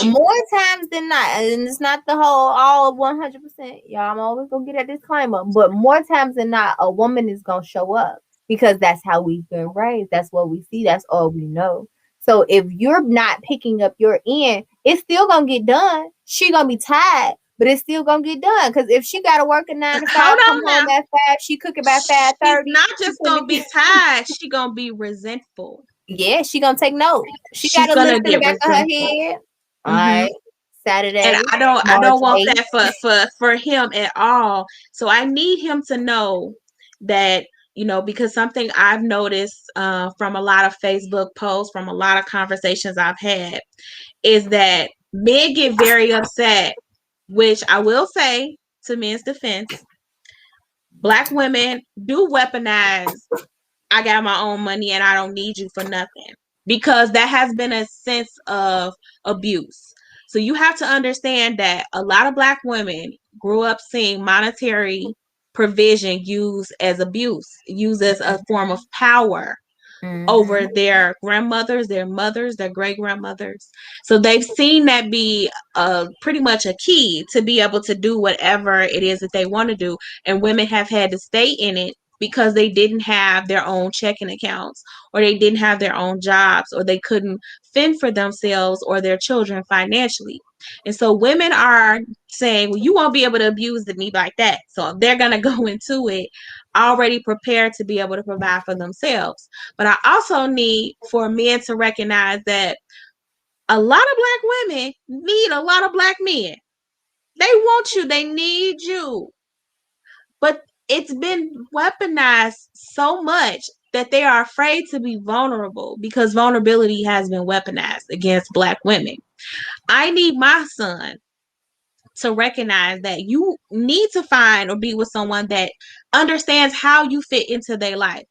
more times than not. And it's not the whole all of 100%. Y'all, I'm always gonna get a disclaimer. But more times than not, a woman is gonna show up because that's how we've been raised. That's what we see. That's all we know. So if you're not picking up your end, it's still gonna get done. She gonna be tired, but it's still gonna get done. Because if she gotta work a 9 to 5, hold come on home now. at 5, she cooking by five She's thirty. not She just gonna putting be it. tired, she gonna be resentful. Yeah, she gonna take notes. She She's got a gonna list in the get back of her resentful. head. All Hmm. right, And Saturday, I don't March want 8th. that for him at all. So I need him to know that, because something I've noticed from a lot of Facebook posts, from a lot of conversations I've had, is that men get very upset, which I will say, to men's defense, Black women do weaponize, I got my own money and I don't need you for nothing, because that has been a sense of abuse. So you have to understand that a lot of Black women grew up seeing monetary provision used as abuse, used as a form of power over Mm-hmm. their grandmothers, their mothers, their great grandmothers. So they've seen that be pretty much a key to be able to do whatever it is that they want to do. And women have had to stay in it because they didn't have their own checking accounts, or they didn't have their own jobs, or they couldn't fend for themselves or their children financially. And so women are saying, well, you won't be able to abuse me like that. So they're going to go into it already prepared to be able to provide for themselves. But I also need for men to recognize that a lot of Black women need a lot of Black men. They want you, they need you. But it's been weaponized so much that they are afraid to be vulnerable because vulnerability has been weaponized against Black women. I need my son to recognize that you need to find or be with someone that understands how you fit into their life.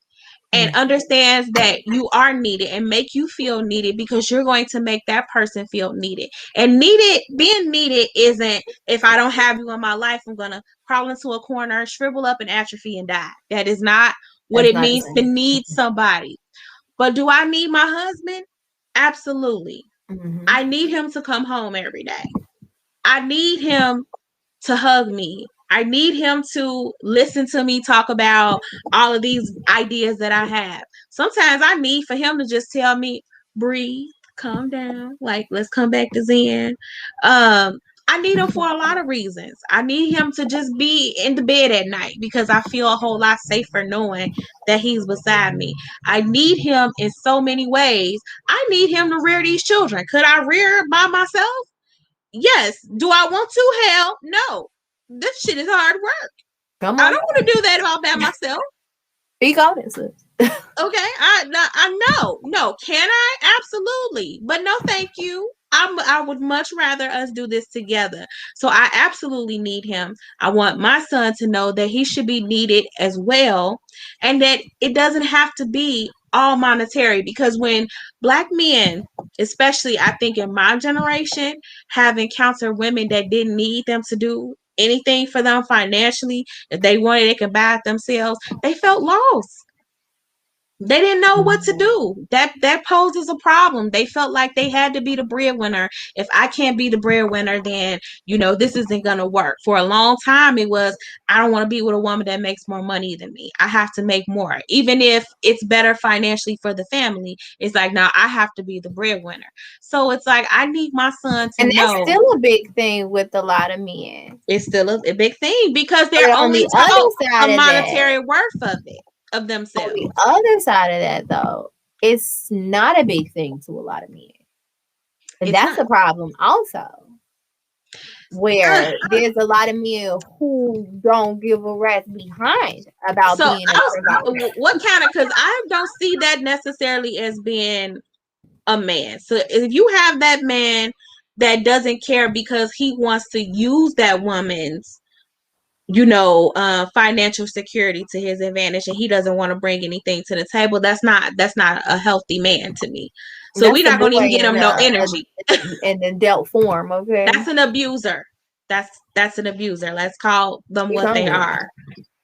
and understands that you are needed and make you feel needed, because you're going to make that person feel needed. And being needed isn't, if I don't have you in my life, I'm going to crawl into a corner, shrivel up and atrophy and die. That is not what That's it not the means to same. need somebody. But do I need my husband? Absolutely. Mm-hmm. I need him to come home every day. I need him to hug me. I need him to listen to me talk about all of these ideas that I have. Sometimes I need for him to just tell me, breathe, calm down, like let's come back to Zen. I need him for a lot of reasons. I need him to just be in the bed at night because I feel a whole lot safer knowing that he's beside me. I need him in so many ways. I need him to rear these children. Could I rear by myself? Yes. Do I want to? Hell, no. This shit is hard work. Come I on. don't want to do that all by myself. Speak on it, sis. Okay, I know, no. Can I? Absolutely, but no, thank you. I would much rather us do this together. So I absolutely need him. I want my son to know that he should be needed as well, and that it doesn't have to be all monetary. Because when Black men, especially I think in my generation, have encountered women that didn't need them to do anything for them financially, if they wanted, they could buy it themselves. They felt lost. They didn't know what to do. That poses a problem. They felt like they had to be the breadwinner. If I can't be the breadwinner, then this isn't gonna work. For a long time, it was, I don't want to be with a woman that makes more money than me. I have to make more, even if it's better financially for the family. It's like, now I have to be the breadwinner. So it's like, I need my son to And that's know still a big thing with a lot of men. it's still a big thing, because But they're on only the other told a side of that, monetary worth of it, of on the themselves. other side of that though, it's not a big thing to a lot of men. And It's that's not. a problem also. Where there's a lot of men who don't give a rat's behind about So, being a provider. what kind of? Because I don't see that necessarily as being a man. So, if you have that man that doesn't care because he wants to use that woman's, financial security to his advantage, and he doesn't want to bring anything to the table, that's not a healthy man to me. So, we're That's a not gonna boy even get him no energy. in adult form, okay? That's an abuser. That's an abuser. Let's call them Speak what on they it. are.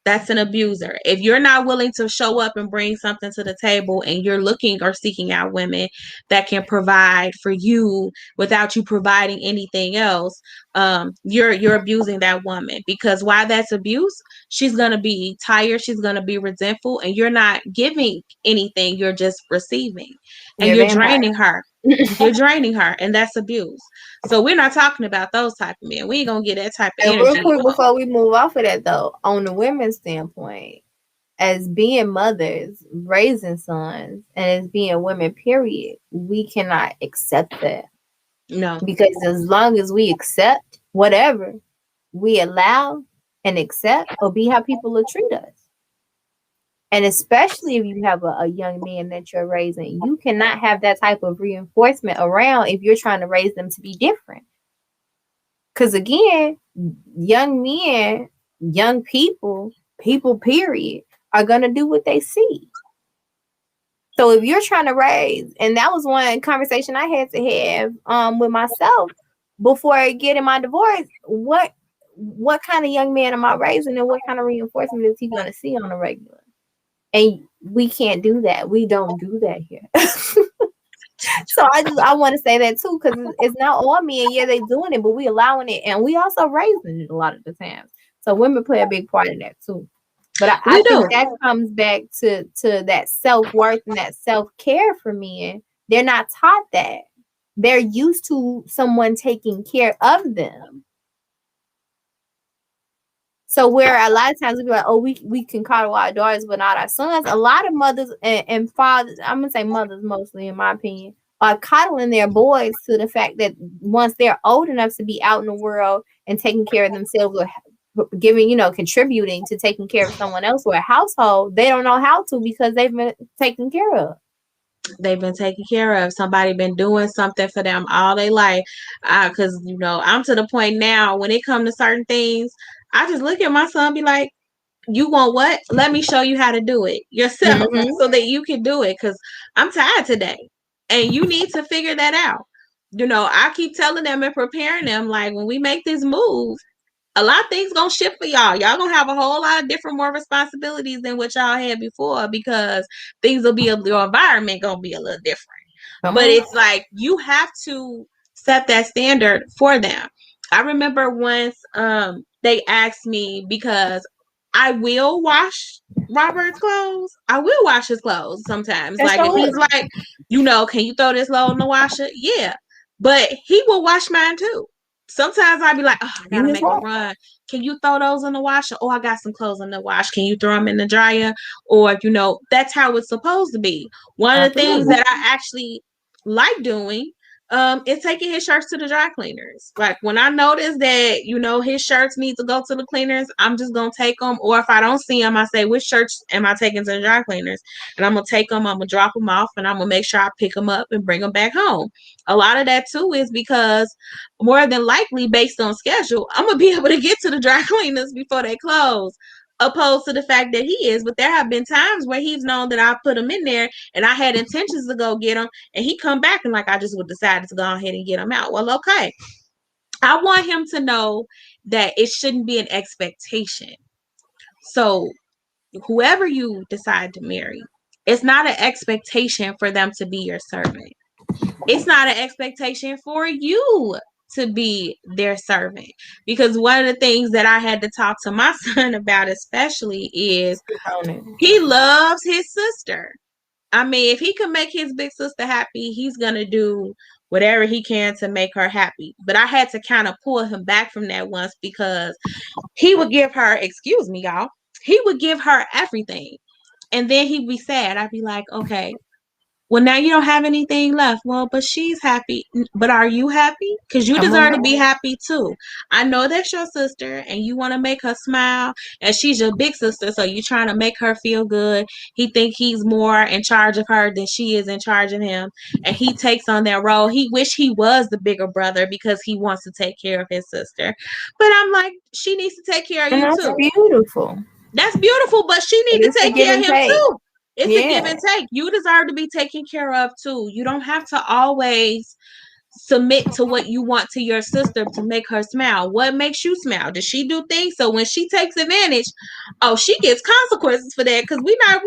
That's an abuser. If you're not willing to show up and bring something to the table, and you're looking or seeking out women that can provide for you without you providing anything else, you're abusing that woman. Because why that's abuse, she's gonna be tired, she's gonna be resentful, and you're not giving anything, you're just receiving. And You're a you're vampire. draining her. You're draining her, and that's abuse. So we're not talking about those type of men. We ain't gonna get that type of And real energy. quick before we move off of that though, on the women's standpoint, as being mothers, raising sons, and as being women, period, we cannot accept that. No. Because as long as we accept whatever, we allow and accept or be how people will treat us. And especially if you have a young man that you're raising, you cannot have that type of reinforcement around if you're trying to raise them to be different. Because again, young men, young people, period, are going to do what they see. So if you're trying to raise, and that was one conversation I had to have with myself before getting my divorce, what kind of young man am I raising, and what kind of reinforcement is he going to see on a regular? And we can't do that. We don't do that here. So I want to say that too, because it's not all men. Yeah, they doing it, but we allowing it, and we also raising it a lot of the times. So women play a big part in that too. But I think that comes back to that self-worth and that self-care for men. They're not taught that. They're used to someone taking care of them. So where a lot of times we be like, oh, we can coddle our daughters but not our sons. A lot of mothers and fathers, I'm gonna say mothers mostly in my opinion, are coddling their boys to the fact that once they're old enough to be out in the world and taking care of themselves or giving, contributing to taking care of someone else or a household, they don't know how to because they've been taken care of. They've been taken care of. Somebody been doing something for them all their life. Because I'm to the point now when it comes to certain things, I just look at my son and be like, You want what? Let me show you how to do it yourself Mm-hmm. so that you can do it. Because I'm tired today. And you need to figure that out. I keep telling them and preparing them, like, when we make this move, a lot of things gonna shift for y'all. Y'all gonna have a whole lot of different more responsibilities than what y'all had before because things will be your environment gonna be a little different. Come But on. it's like you have to set that standard for them. I remember once they asked me because I will wash Robert's clothes. I will wash his clothes sometimes. That's Like if so he's it. like, can you throw this load in the washer? Yeah. But he will wash mine too. Sometimes I'd be like, oh, I You gotta his make a wife. run. Can you throw those in the washer? Oh, I got some clothes in the wash. Can you throw them in the dryer? Or, that's how it's supposed to be. One of the things Absolutely. that I actually like doing is taking his shirts to the dry cleaners. Like when I notice that, his shirts need to go to the cleaners, I'm just going to take them. Or if I don't see them, I say, which shirts am I taking to the dry cleaners? And I'm going to take them, I'm going to drop them off, and I'm going to make sure I pick them up and bring them back home. A lot of that too is because more than likely, based on schedule, I'm going to be able to get to the dry cleaners before they close. Opposed to the fact that he is, but there have been times where he's known that I put him in there and I had intentions to go get him, and he come back and like I just would decided to go ahead and get him out. Well, okay. I want him to know that it shouldn't be an expectation. So whoever you decide to marry, it's not an expectation for them to be your servant. It's not an expectation for you to be their servant. Because one of the things that I had to talk to my son about, especially, is Speak on it. he loves his sister. I mean, if he can make his big sister happy, he's going to do whatever he can to make her happy. But I had to kind of pull him back from that once because he would give her, excuse me, y'all, he would give her everything. And then he'd be sad. I'd be like, okay, well, now you don't have anything left. Well, but she's happy. But are you happy? Because you Come deserve to on. be happy too. I know that's your sister and you want to make her smile. And she's your big sister. So you're trying to make her feel good. He think he's more in charge of her than she is in charge of him. And he takes on that role. He wish he was the bigger brother because he wants to take care of his sister. But I'm like, she needs to take care of And you that's too. beautiful. That's beautiful, but she But need to it's a take give care of and him take. too. It's a give Yeah. and take. You deserve to be taken care of too. You don't have to always submit to what you want to your sister to make her smile. What makes you smile? Does she do things? So when she takes advantage, oh, she gets consequences for that because we not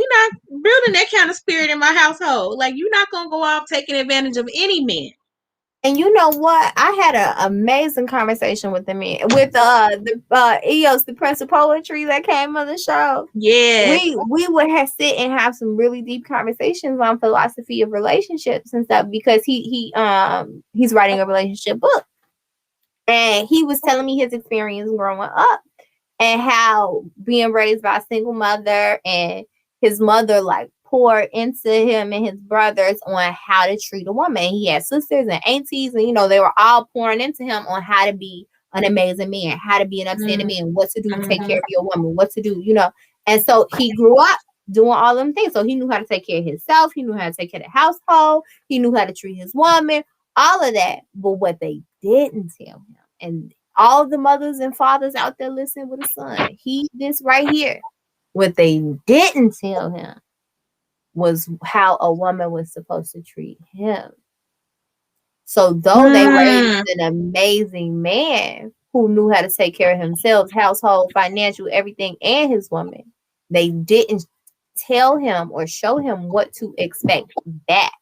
building that kind of spirit in my household. Like you're not gonna go off taking advantage of any man. And you know what? I had an amazing conversation with the man, with the EOS, the Prince of Poetry that came on the show. Yes. We would have sit and have some really deep conversations on philosophy of relationships and stuff because he's writing a relationship book. And he was telling me his experience growing up and how being raised by a single mother and his mother like poured into him and his brothers on how to treat a woman. He had sisters and aunties, and they were all pouring into him on how to be an amazing man, how to be an upstanding man, what to do to take care of your woman, what to do. And so he grew up doing all them things. So he knew how to take care of himself, he knew how to take care of the household, he knew how to treat his woman, all of that. But what they didn't tell him, and all the mothers and fathers out there listening with a son, this right here. What they didn't tell him was how a woman was supposed to treat him. So though they raised Mm. an amazing man who knew how to take care of himself, household, financial, everything, and his woman, they didn't tell him or show him what to expect back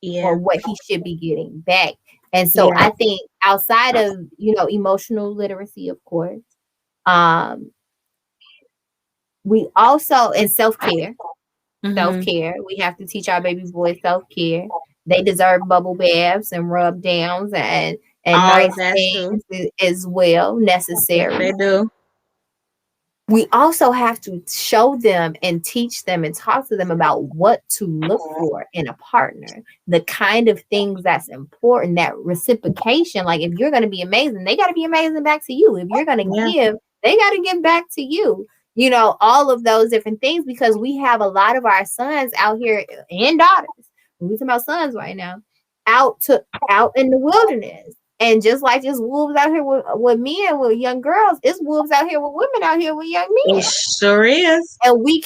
or Yeah. what he should be getting back. And so Yeah. I think outside of, emotional literacy, of course, we also, in self-care, Mm-hmm. self-care, we have to teach our baby boys self-care. They deserve bubble baths and rub downs and All of nice that too. things as well, Yes, necessary. they do. We also have to show them and teach them and talk to them about what to look for in a partner, the kind of things that's important, that reciprocation. Like if you're going to be amazing, they got to be amazing back to you. If you're going to Yeah. give, they got to give back to you. All of those different things, because we have a lot of our sons out here and daughters. We're talking about sons right now, out in the wilderness, And just like there's wolves out here with men, with young girls, it's wolves out here with women out here with young It men. sure is. And we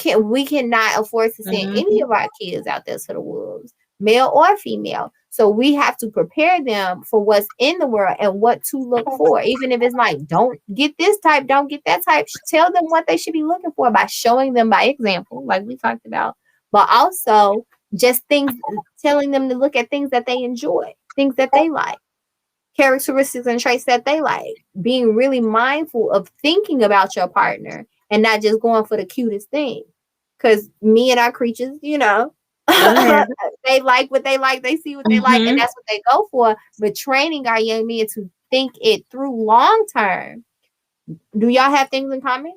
cannot afford to send any Mm-hmm. of our kids out there to the wolves, male or female. So we have to prepare them for what's in the world and what to look for. Even if it's like, don't get this type, don't get that type. Tell them what they should be looking for by showing them by example, like we talked about. But also just things, telling them to look at things that they enjoy, things that they like, characteristics and traits that they like, being really mindful of thinking about your partner and not just going for the cutest thing. Because me and our creatures, Go ahead. they like what they like, they see what they like, and Mm-hmm. that's what they go for. But training our young men to think it through long term. Do y'all have things in common?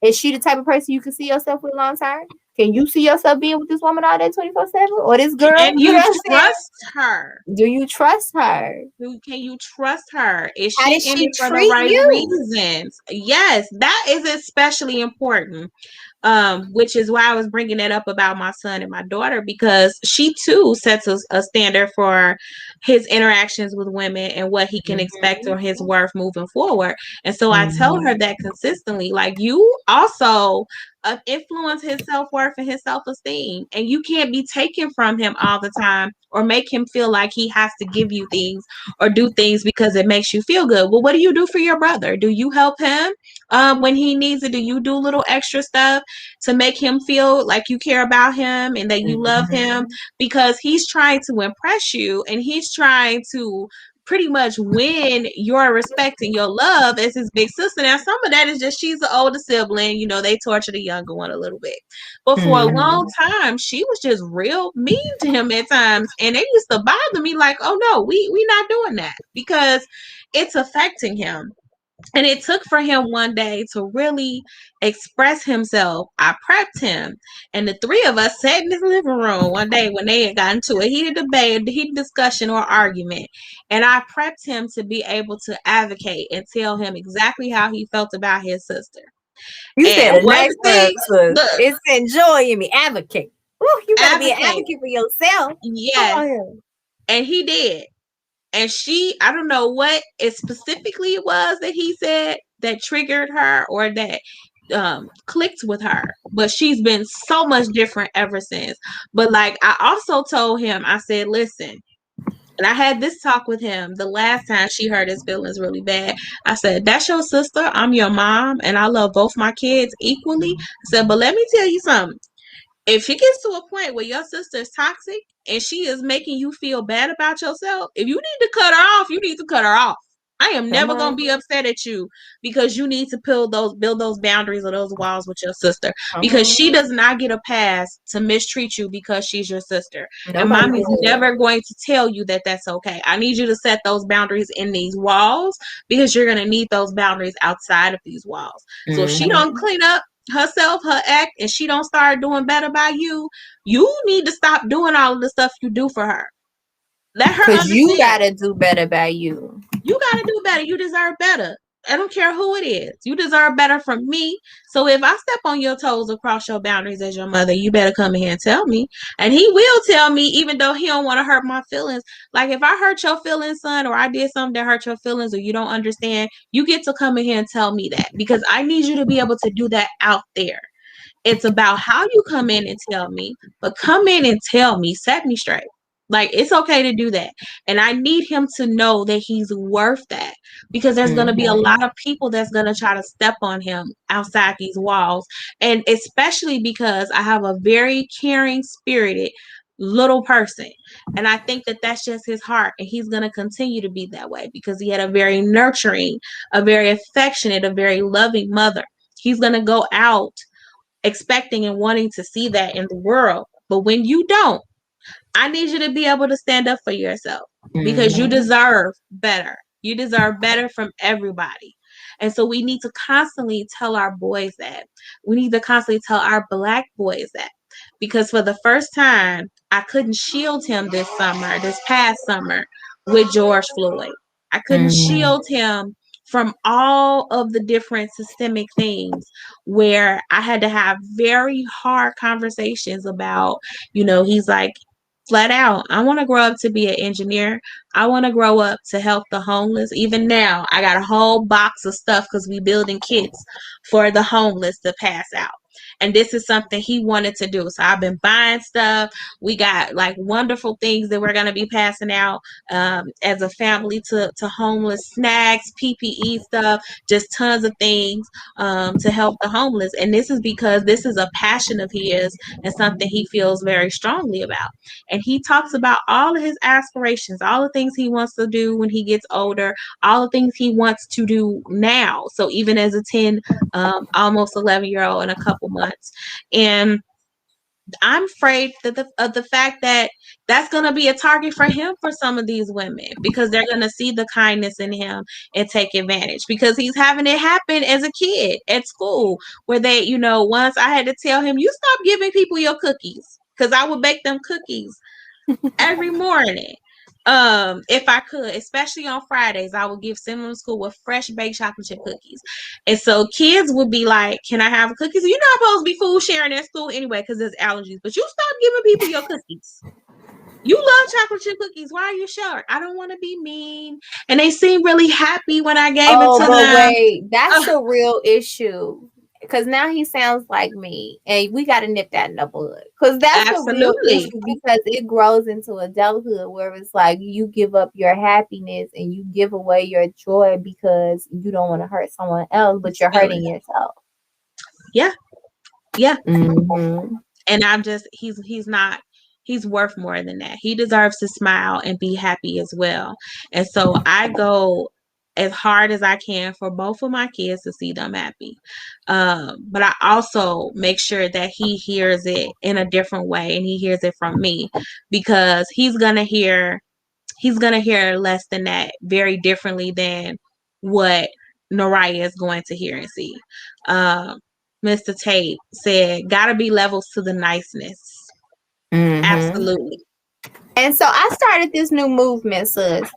Is she the type of person you can see yourself with long term? Can you see yourself being with this woman all day 24/7? Or this girl? Can You know you what I'm saying? trust her? Do you trust her? Can you trust her? Is How she does in she it for the treat right you? reasons? Yes, that is especially important. Which is why I was bringing that up about my son and my daughter, because she too sets a standard for his interactions with women and what he can expect or his worth moving forward. And so I tell her that consistently, like, you also influence his self-worth and his self-esteem, and you can't be taken from him all the time or make him feel like he has to give you things or do things because it makes you feel good. Well, what do you do for your brother? Do you help him when he needs it? Do you do little extra stuff to make him feel like you care about him and that you love him? Because he's trying to impress you, and he's trying to pretty much win your respect and your love as his big sister. Now, some of that is just she's the older sibling, they torture the younger one a little bit. But for a long time, she was just real mean to him at times. And it used to bother me like, oh no, we not doing that, because it's affecting him. And it took for him one day to really express himself. I prepped him, and the three of us sat in his living room one day when they had gotten into a heated debate, a heated discussion, or argument. And I prepped him to be able to advocate and tell him exactly how he felt about his sister. You And said a one nice word, thing, sis. look, It's enjoy in me. Advocate. Ooh, you better be an advocate. advocate for yourself. Come Yes. on here. And he did. And I don't know what it specifically it was that he said that triggered her or that clicked with her, but she's been so much different ever since. But like, I also told him, I said, listen, and I had this talk with him the last time she hurt his feelings really bad. I said, that's your sister, I'm your mom, and I love both my kids equally. I said, but let me tell you something. If it gets to a point where your sister is toxic and she is making you feel bad about yourself, if you need to cut her off, you need to cut her off. I am Come never gonna on. be upset at you because you need to build those boundaries or those walls with your sister, Come because on. she does not get a pass to mistreat you because she's your sister. And Nobody mommy's does. never going to tell you that that's okay. I need you to set those boundaries in these walls, because you're gonna need those boundaries outside of these walls. So if she don't clean up herself, her act, and she don't start doing better by you, you need to stop doing all of the stuff you do for her. Let her Because you understand. got to do better by you. You got to do better. You deserve better. I don't care who it is. You deserve better from me. So if I step on your toes across your boundaries as your mother, you better come in here and tell me. And he will tell me, even though he don't want to hurt my feelings. Like, if I hurt your feelings, son, or I did something that hurt your feelings, or you don't understand, you get to come in here and tell me that, because I need you to be able to do that out there. It's about how you come in and tell me, but come in and tell me, set me straight. Like, it's okay to do that. And I need him to know that he's worth that, because there's going to be a lot of people that's going to try to step on him outside these walls. And especially because I have a very caring, spirited little person. And I think that that's just his heart. And he's going to continue to be that way because he had a very nurturing, a very affectionate, a very loving mother. He's going to go out expecting and wanting to see that in the world. But when you don't, I need you to be able to stand up for yourself, because you deserve better. You deserve better from everybody. And so we need to constantly tell our boys that. We need to constantly tell our Black boys that. Because for the first time, I couldn't shield him this past summer, with George Floyd. I couldn't shield him from all of the different systemic things, where I had to have very hard conversations about, he's like, flat out. I want to grow up to be an engineer. I want to grow up to help the homeless. Even now, I got a whole box of stuff because we building kits for the homeless to pass out. And this is something he wanted to do. So I've been buying stuff. We got like wonderful things that we're going to be passing out as a family to homeless, snacks, PPE stuff, just tons of things to help the homeless. And this is because this is a passion of his and something he feels very strongly about. And he talks about all of his aspirations, all the things he wants to do when he gets older, all the things he wants to do now. So even as a 10, almost 11-year-old in a couple months. And I'm afraid that of the fact that that's going to be a target for him for some of these women because they're going to see the kindness in him and take advantage because he's having it happen as a kid at school where they, once I had to tell him, you stop giving people your cookies because I would bake them cookies every morning. If I could, especially on Fridays, I would send them to school with fresh baked chocolate chip cookies. And so kids would be like, can I have cookies? You're not supposed to be food sharing at school anyway because there's allergies, but you stop giving people your cookies. You love chocolate chip cookies. Why are you short? I don't want to be mean. And they seemed really happy when I gave it Oh, to but them. wait, that's a real issue. Because now he sounds like me, and we got to nip that in the bud. Because that's a real Absolutely. issue. Because it grows into adulthood where it's like you give up your happiness and you give away your joy because you don't want to hurt someone else, but you're hurting yourself. Yeah. Yeah. Mm-hmm. And I'm just he's worth more than that. He deserves to smile and be happy as well. And so I go as hard as I can for both of my kids to see them happy. But I also make sure that he hears it in a different way and he hears it from me because he's gonna hear less than that very differently than what Noraya is going to hear and see. Um, Mr. Tate said, "Gotta be levels to the niceness." Mm-hmm. Absolutely, And so I started this new movement, sis.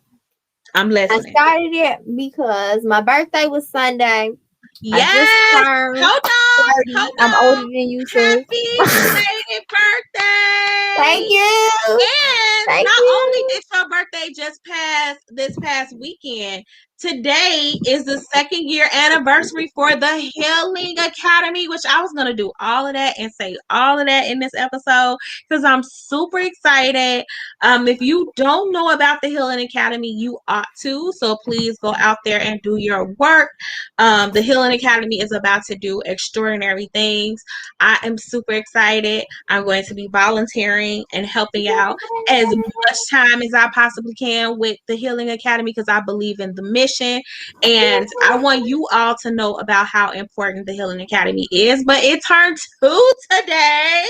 I'm I listening. started it because my birthday was Sunday. I just Yes, turned hold on, 30. hold I'm older on. than you, sis. Happy belated Thank birthday! you. And Thank not only you. did your birthday just pass this past weekend, today is the 2nd year anniversary for the Healing Academy, which I was going to do all of that and say all of that in this episode because I'm super excited. If you don't know about the Healing Academy, you ought to. So please go out there and do your work. The Healing Academy is about to do extraordinary things. I am super excited. I'm going to be volunteering and helping out as much time as I possibly can with the Healing Academy because I believe in the mission. And I want you all to know about how important the Healing Academy is. But it turned 2 today.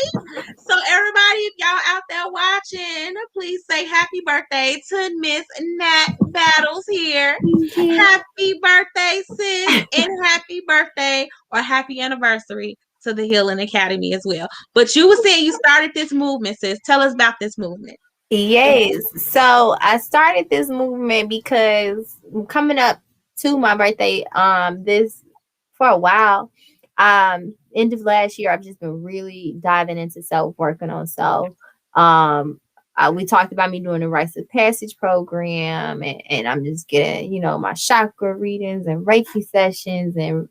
So everybody, if y'all out there watching, please say happy birthday to Miss Nat Battles here. Thank you. Happy birthday, sis, and happy birthday or happy anniversary to the Healing Academy as well. But you were saying you started this movement, sis. Tell us about this movement. Yes. So I started this movement because coming up to my birthday, this for a while, end of last year, I've just been really diving into self, working on self. We talked about me doing the rites of passage program, and I'm just getting, my chakra readings and Reiki sessions, and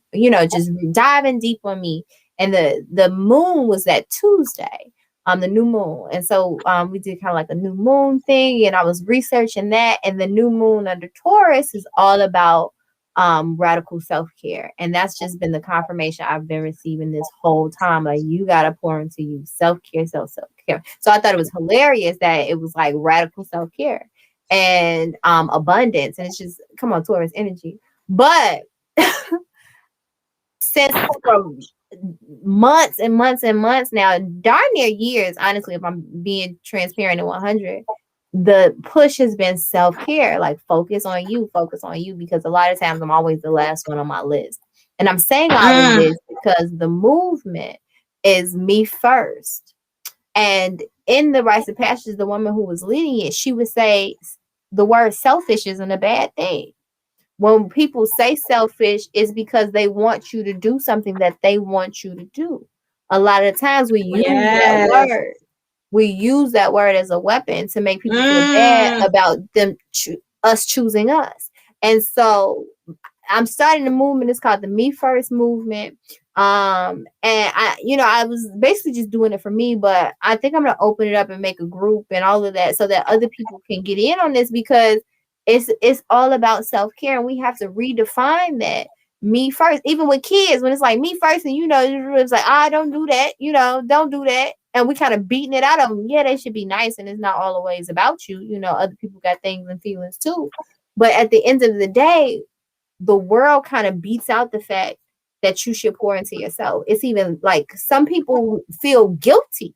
just diving deep on me. And the moon was that Tuesday, the new moon, and so we did kind of like a new moon thing, and I was researching that. And the new moon under Taurus is all about radical self-care, and that's just been the confirmation I've been receiving this whole time. Like, you gotta pour into you, self-care, self-care. So I thought it was hilarious that it was like radical self-care and abundance, and it's just, come on, Taurus energy. But since for months and months and months now, darn near years, honestly, if I'm being transparent and 100, the push has been self-care, like focus on you, because a lot of times I'm always the last one on my list. And I'm saying all of this because the movement is me first. And in the rites of passage, the woman who was leading it, she would say the word selfish isn't a bad thing. When people say selfish, it's because they want you to do something that they want you to do. A lot of times we use that Yes. word. we use that word as a weapon to make people feel bad Mm. about us choosing us. And so I'm starting a movement. It's called the Me First movement. And I was basically just doing it for me, but I think I'm gonna open it up and make a group and all of that so that other people can get in on this, because it's all about self-care, and we have to redefine that me first. Even with kids, when it's like me first, and it's like, don't do that, don't do that. And we kind of beating it out of them. Yeah, they should be nice, and it's not always about you. Other people got things and feelings too. But at the end of the day, the world kind of beats out the fact that you should pour into yourself. It's even like some people feel guilty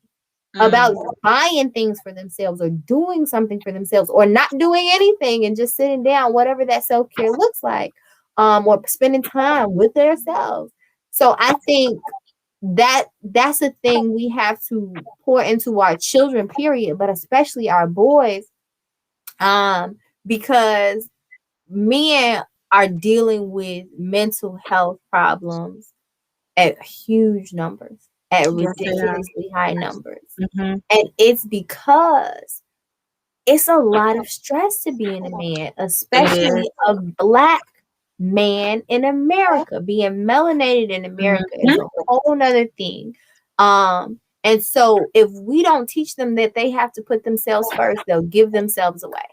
Mm. about buying things for themselves or doing something for themselves or not doing anything and just sitting down, whatever that self-care looks like, or spending time with themselves. So I think that's a thing we have to pour into our children, period, but especially our boys, because men are dealing with mental health problems at huge numbers, at Yes, they are. ridiculously high numbers. Mm-hmm. And it's because it's a lot of stress to being a man, It is. especially a black man in America. Being melanated in America is Mm-hmm. a whole nother thing. And so if we don't teach them that they have to put themselves first, they'll give themselves away.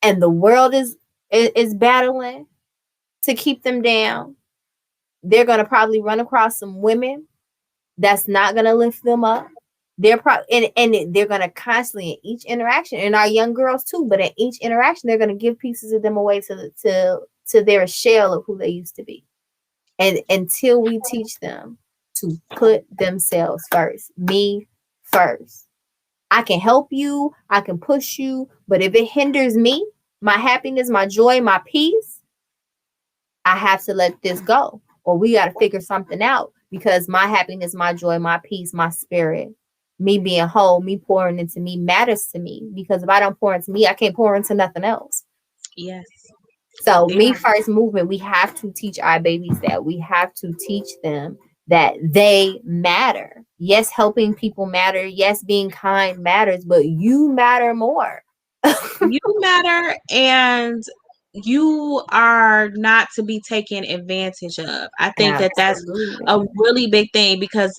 And the world is battling to keep them down. They're gonna probably run across some women that's not gonna lift them up. They're probably and they're gonna constantly in each interaction, and our young girls too. But in each interaction, they're gonna give pieces of them away to their shell of who they used to be. And until we teach them to put themselves first, me first. I can help you, I can push you, but if it hinders me, my happiness, my joy, my peace, I have to let this go. Or we got to figure something out, because my happiness, my joy, my peace, my spirit, me being whole, me pouring into me matters to me. Because if I don't pour into me, I can't pour into nothing else. Yes. So, me Yeah. first movement, we have to teach our babies that. We have to teach them that they matter. Yes, helping people matter. Yes, being kind matters, but you matter more. You matter, and you are not to be taken advantage of. I think that that's Absolutely. a really big thing, because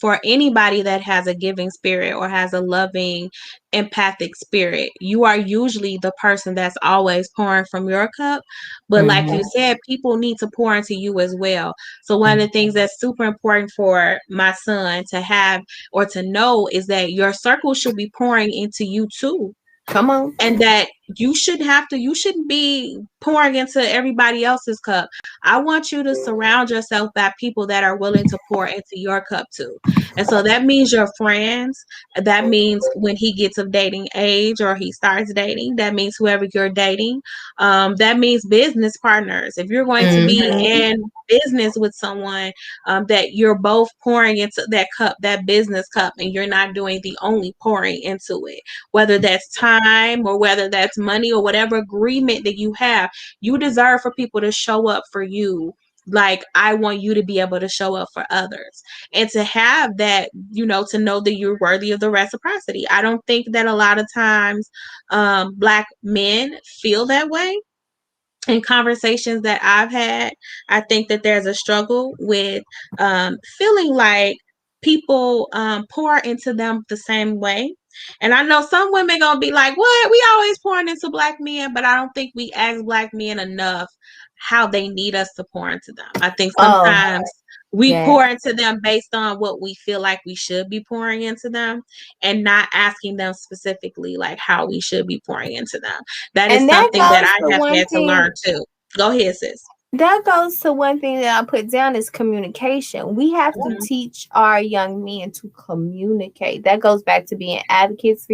for anybody that has a giving spirit or has a loving, empathic spirit, you are usually the person that's always pouring from your cup. But like you Mm-hmm. said, people need to pour into you as well. So one of the things that's super important for my son to have or to know is that your circle should be pouring into you too, Come on. and that you shouldn't be pouring into everybody else's cup. I want you to surround yourself by people that are willing to pour into your cup too. And so that means your friends, that means when he gets of dating age or he starts dating, that means whoever you're dating, that means business partners. If you're going to be Mm-hmm. in business with someone, that you're both pouring into that cup, that business cup, and you're not doing the only pouring into it, whether that's time or whether that's money or whatever agreement that you have. You deserve for people to show up for you like I want you to be able to show up for others, and to have that, to know that you're worthy of the reciprocity. I don't think that a lot of times black men feel that way. In conversations that I've had, I think that there's a struggle with feeling like people pour into them the same way. And I know some women gonna be like, "What? We always pouring into black men," but I don't think we ask black men enough how they need us to pour into them. I think Oh, sometimes we yeah. pour into them based on what we feel like we should be pouring into them, and not asking them specifically like how we should be pouring into them. That is And that something that goes I to have one had to learn thing. too. Go ahead, sis. That goes to one thing that I put down is communication. We have to Mhm. teach our young men to communicate. That goes back to being advocates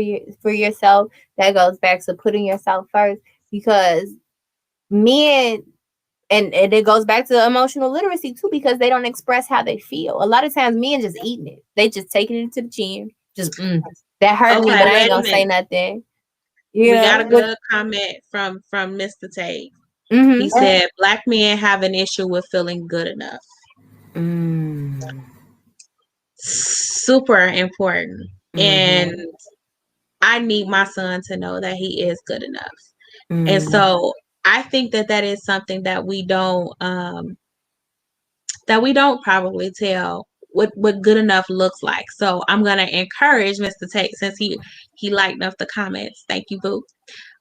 for yourself. That goes back to putting yourself first, because men, and it goes back to emotional literacy too, because they don't express how they feel. A lot of times men just eating it. They just taking it to the chin. Just that hurt me, Okay, but I ain't wait a gonna say minute. nothing. We got a What? good comment from Mr. Tate. He Mm-hmm. said black men have an issue with feeling good enough. Mm. super important. And Mm-hmm. I need my son to know that he is good enough. And Mm-hmm. so I think that that is something that we don't probably tell what good enough looks like. So I'm gonna encourage Mr. Tate, since he liked enough the comments. Thank you, boo.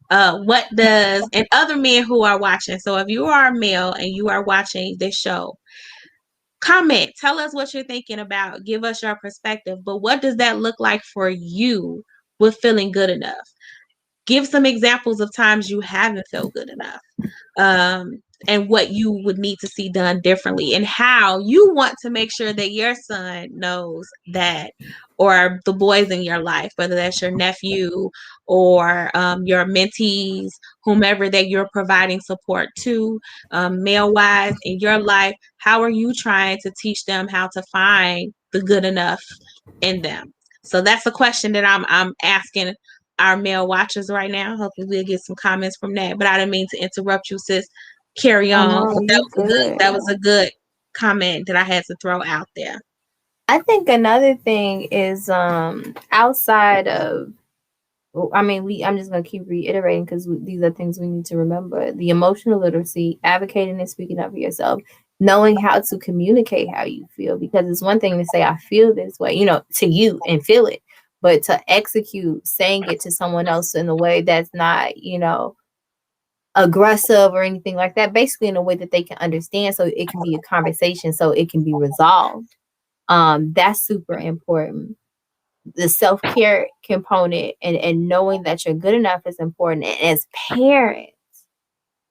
What does, and other men who are watching, so if you are a male and you are watching this show, comment, tell us what you're thinking about, give us your perspective. But what does that look like for you with feeling good enough? Give some examples of times you haven't felt good enough, and what you would need to see done differently, and how you want to make sure that your son knows that, or the boys in your life, whether that's your nephew or your mentees, whomever that you're providing support to, male wise in your life. How are you trying to teach them how to find the good enough in them? So that's a question that I'm asking our male watchers right now. Hopefully we'll get some comments from that. But I didn't mean to interrupt you, sis. Carry Oh on. no, you good. That was a good comment that I had to throw out there. I think another thing is outside of, well, I mean, I'm just gonna keep reiterating because these are things we need to remember: the emotional literacy, advocating and speaking up for yourself, knowing how to communicate how you feel. Because it's one thing to say I feel this way, to you and feel it, but to execute saying it to someone else in a way that's not, aggressive or anything like that. Basically, in a way that they can understand, so it can be a conversation, so it can be resolved. That's super important. The self-care component and knowing that you're good enough is important. And as parents,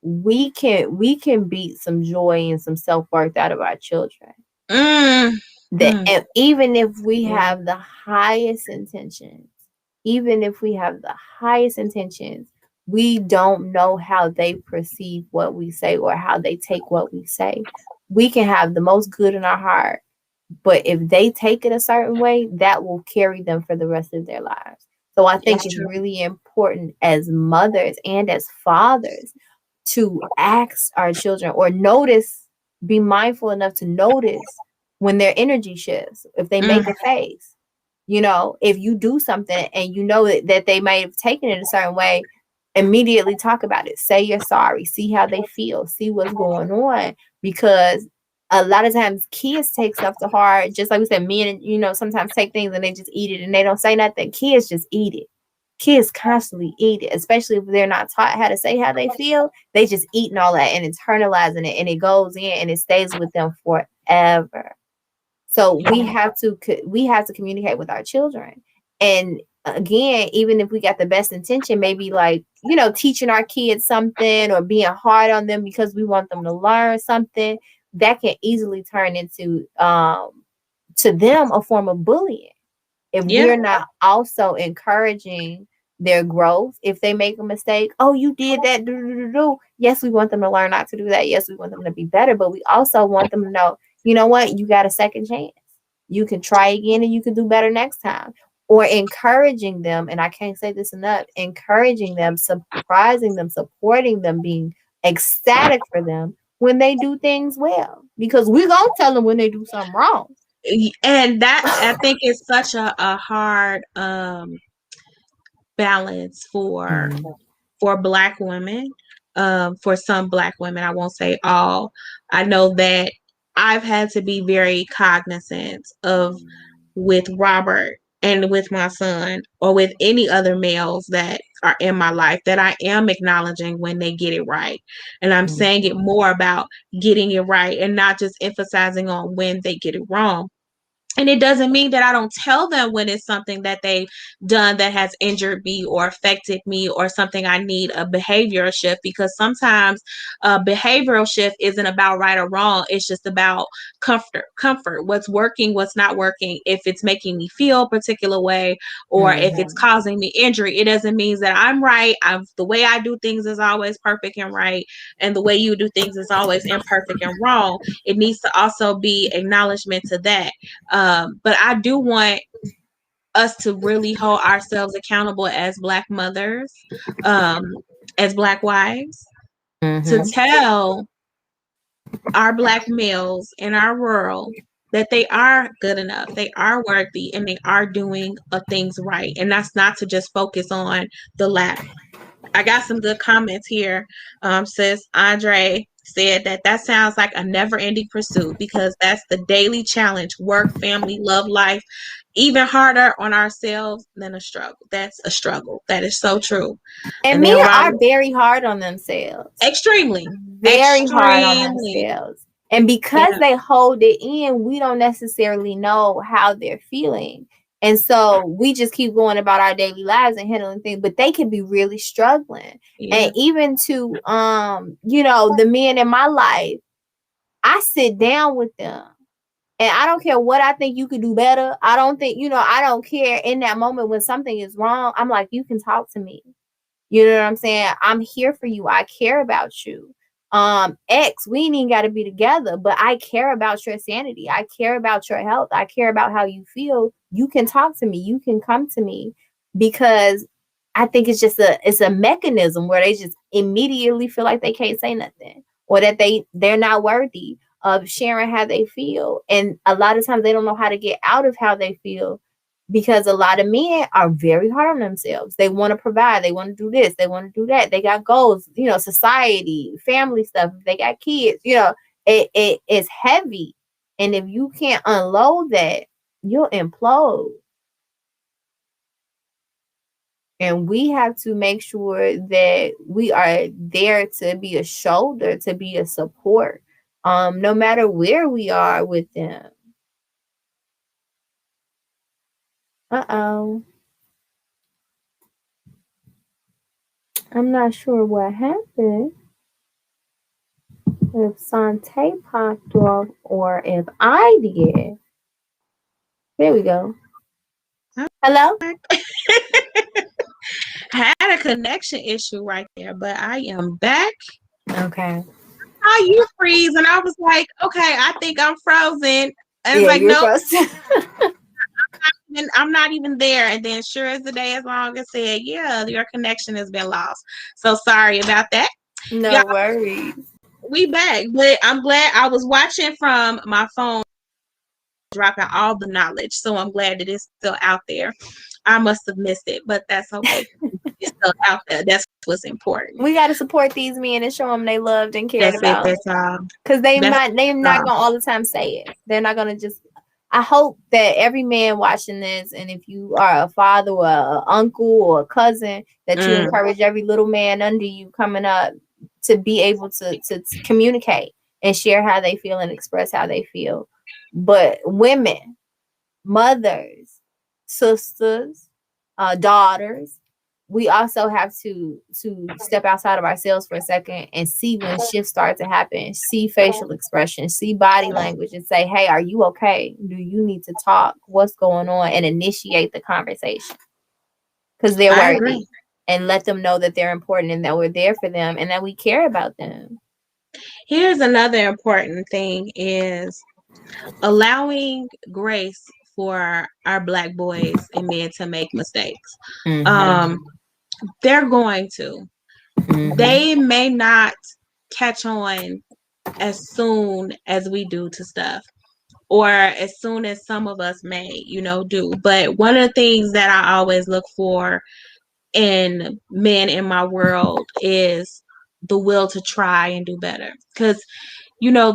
we can beat some joy and some self-worth out of our children. Mm, That, mm, and even if we yeah. have the highest intentions, even if we have the highest intentions, we don't know how they perceive what we say or how they take what we say. We can have the most good in our heart, but if they take it a certain way, that will carry them for the rest of their lives. So I think It's it's true. really important as mothers and as fathers to ask our children or notice, be mindful enough to notice when their energy shifts, if they Mm, make a face. If you do something and you know that they might have taken it a certain way, immediately talk about it. Say you're sorry. See how they feel. See what's going on. Because a lot of times kids take stuff to heart. Just like we said, men, sometimes take things and they just eat it and they don't say nothing. Kids just eat it. Kids constantly eat it, especially if they're not taught how to say how they feel. They just eating all that and internalizing it, and it goes in and it stays with them forever. So we have to communicate with our children. And again, even if we got the best intention, maybe like, teaching our kids something or being hard on them because we want them to learn something, that can easily turn into to them a form of bullying if yeah. we're not also encouraging their growth. If they make a mistake, oh, you did that, yes, we want them to learn not to do that. Yes, we want them to be better, but we also want them to know, you know what, you got a second chance. You can try again and you can do better next time. Or encouraging them, and I can't say this enough, encouraging them, surprising them, supporting them, being ecstatic for them when they do things well, because we're gonna tell them when they do something wrong. And that, I think, is such a hard balance Mm. for black women, for some black women. I won't say all. I know that I've had to be very cognizant of, with Robert and with my son, or with any other males that are in my life, that I am acknowledging when they get it right. And I'm Mm. saying it more about getting it right and not just emphasizing on when they get it wrong. And it doesn't mean that I don't tell them when it's something that they've done that has injured me or affected me, or something I need a behavioral shift, because sometimes a behavioral shift isn't about right or wrong. It's just about comfort, what's working, what's not working, if it's making me feel a particular way, or if it's Mhm. causing me injury. It doesn't mean that I'm right. The way I do things is always perfect and right, and the way you do things is always imperfect and wrong. It needs to also be acknowledgement to that. But I do want us to really hold ourselves accountable as Black mothers, um, as Black wives, to Mhm. tell our Black males in our world that they are good enough, they are worthy, and they are doing things right. And that's not to just focus on the lack. I got some good comments here. Says Andre said that sounds like a never ending pursuit because that's the daily challenge: work, family, love, life, even harder on ourselves than a struggle. That's a struggle. That is so true. And And men then Rob, are very hard on themselves. extremely, Very hard on extremely, themselves. And because yeah, they hold it in, we don't necessarily know how they're feeling. And so we just keep going about our daily lives and handling things, but they can be really struggling. yeah, And even to the men in my life, I sit down with them. And I don't care what I think you could do better. I don't think, I don't care in that moment when something is wrong. I'm like, you can talk to me. You know what I'm saying? I'm here for you. I care about you. X, we ain't even got to be together, but I care about your sanity. I care about your health. I care about how you feel. You can talk to me. You can come to me because I think it's a mechanism where they just immediately feel like they can't say nothing or that they're not worthy of sharing how they feel. And a lot of times they don't know how to get out of how they feel because a lot of men are very hard on themselves. They want to provide, they want to do this, they want to do that. They got goals, society, family stuff. If they got kids, it is heavy. And if you can't unload that, you'll implode. And we have to make sure that we are there to be a shoulder, to be a support, no matter where we are with them. Uh-oh. I'm not sure what happened. If Sante popped off or if I did. There we go. Hello? I had a connection issue right there, but I am back. Okay. How you freeze? And I was like, okay, I think I'm frozen. And it's Yeah, like, you're nope, supposed to. and I'm not even there. And then sure as the day as long as said, yeah, your connection has been lost. So sorry about that. Y'all, No worries. we back. But I'm glad I was watching from my phone, dropping all the knowledge. So I'm glad that it's still out there. I must have missed it, but that's okay. It's still out there. That's what's important. We got to support these men and show them they loved and cared That's it. about. That's all. Because they're That's not all. gonna all the time say it. They're not gonna just. I hope that every man watching this, and if you are a father or an uncle or a cousin, that you encourage every little man under you coming up to be able to communicate and share how they feel and express how they feel. But women, mothers, sisters, daughters, we also have to step outside of ourselves for a second and see when shifts start to happen, see facial expression, see body language, and say, hey, are you okay? Do you need to talk? What's going on? And initiate the conversation because they're I worthy, agree. and let them know that they're important and that we're there for them and that we care about them. Here's another important thing is allowing grace for our black boys and men to make mistakes. Um, they're going to. They may not catch on as soon as we do to stuff, or as soon as some of us may, do. But one of the things that I always look for in men in my world is the will to try and do better. Because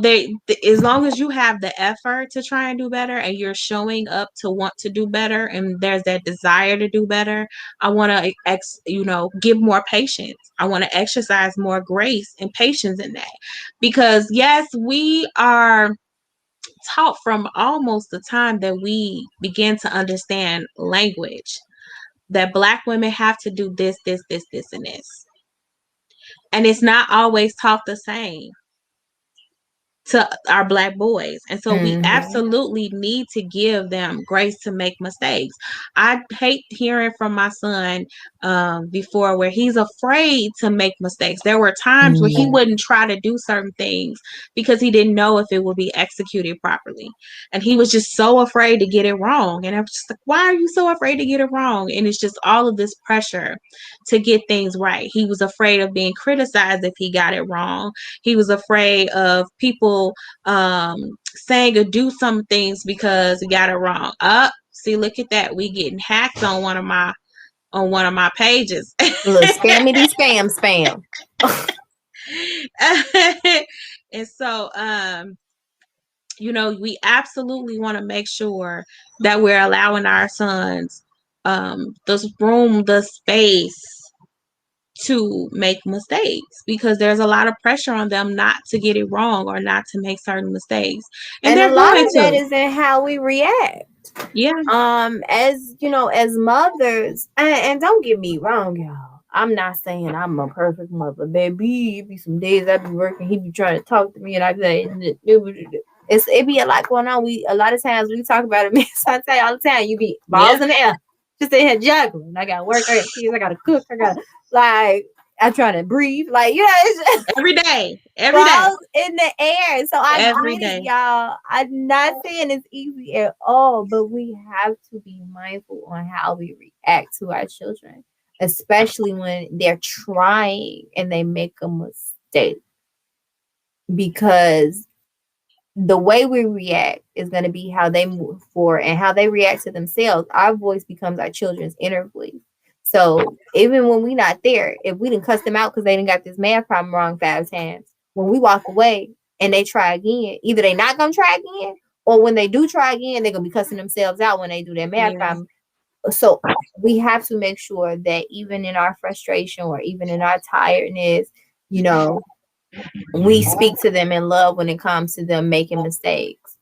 they as long as you have the effort to try and do better and you're showing up to want to do better and there's that desire to do better, I want to give more patience. I want to exercise more grace and patience in that, because yes, we are taught from almost the time that we begin to understand language that black women have to do this and this, and it's not always taught the same to our black boys. And so we absolutely need to give them grace to make mistakes. I hate hearing from my son before where he's afraid to make mistakes. There were times where he wouldn't try to do certain things because he didn't know if it would be executed properly. And he was just so afraid to get it wrong. And I was just like, why are you so afraid to get it wrong? And it's just all of this pressure to get things right. He was afraid of being criticized if he got it wrong. He was afraid of people people saying or do some things because we got it wrong. See, look at that. We getting hacked on one of my pages. Little scammity spam. And so we absolutely want to make sure that we're allowing our sons the space to make mistakes, because there's a lot of pressure on them not to get it wrong or not to make certain mistakes, and And a they're lot going of that to. is in how we react. Yeah. As you know, as mothers, and don't get me wrong, y'all. I'm not saying I'm a perfect mother, baby. It be some days I be working, he be trying to talk to me, and I be like, it be a lot going on. A lot of times we talk about it, man. So I tell you all the time, you be balls Yeah. in the air, just in here juggling. I gotta work, I got kids, I gotta cook, I gotta I'm trying to breathe, it's just Every day. Every day. balls in the air. So I Every get it, day. y'all. I'm not saying it's easy at all, but we have to be mindful on how we react to our children, especially when they're trying and they make a mistake. Because the way we react is going to be how they move forward and how they react to themselves. Our voice becomes our children's inner voice. So even when we're not there, if we didn't cuss them out because they didn't got this math problem wrong 5 times, when we walk away and they try again, either they not gonna try again, or when they do try again, they're gonna be cussing themselves out when they do their math Yeah. problem. So we have to make sure that even in our frustration or even in our tiredness, you know, we speak to them in love when it comes to them making mistakes.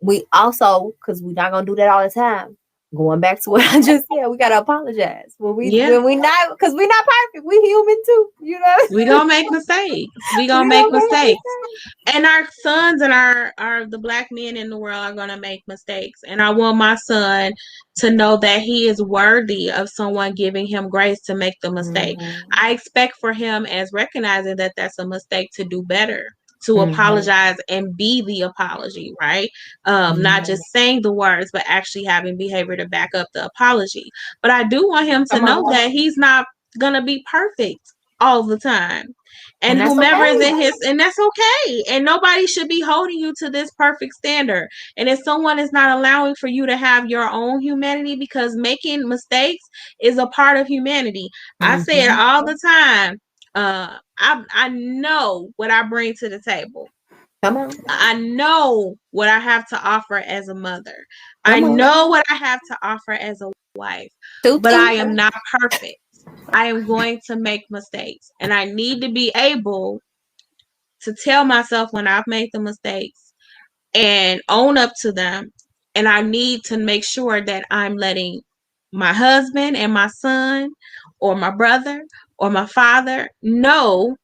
We also, because we're not gonna do that all the time. Going back to what I just said, we gotta apologize Yeah. when we not, because we're not perfect. We human too, We gonna make mistakes. We gonna We make gonna make mistakes. mistakes. And our sons and our the black men in the world are gonna make mistakes. And I want my son to know that he is worthy of someone giving him grace to make the mistake. Mm-hmm. I expect for him, as recognizing that that's a mistake, to do better, to Mm-hmm. apologize and be the apology, right? Not Mm-hmm. just saying the words, but actually having behavior to back up the apology. But I do want him to Come know on, that he's not gonna be perfect all the time. And and that's whomever is in okay. his, and that's okay. And nobody should be holding you to this perfect standard. And if someone is not allowing for you to have your own humanity, because making mistakes is a part of humanity. I say it Mm-hmm. all the time. I know what I bring to the table. Come on, I know what I have to offer as a mother. I come on. know what I have to offer as a wife. Toot But I toot. am not perfect. I am going to make mistakes. And I need to be able to tell myself when I've made the mistakes and own up to them. And I need to make sure that I'm letting my husband and my son or my brother or my father know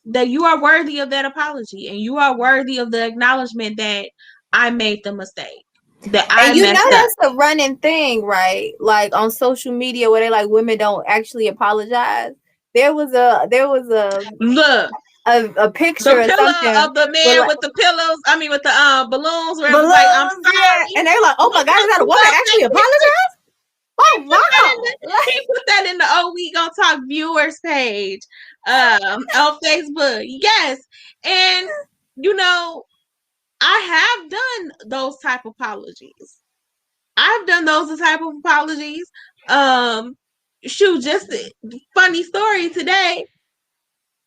that you are worthy of that apology and you are worthy of the acknowledgement that I made the mistake, that I And messed up. that's the running thing, right? Like on social media where they like women don't actually apologize. There was Look, a the picture or pillow something of the with man like with the pillows, I mean with the balloons, where it was like, I'm balloons, yeah. sorry. And they're like, oh my God, is that a woman actually apologize? He Oh put that in wow. the he put that in the We Gonna Talk viewers page on Facebook. Yes. And I have done those type of apologies. I've done those type of apologies. Um just a funny story today.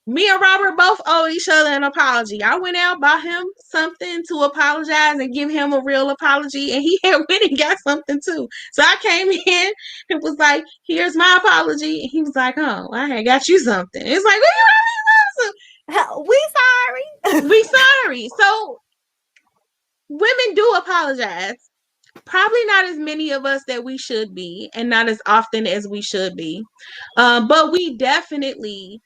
Me and Robert both owe each other an apology. I went out, bought him something to apologize and give him a real apology, and he had went and got something too. So I came in and was like, "Here's my apology," and he was like, "Oh, I had got you something." It's like, We sorry. "We sorry." So women do apologize. Probably not as many of us that we should be, and not as often as we should be, but we definitely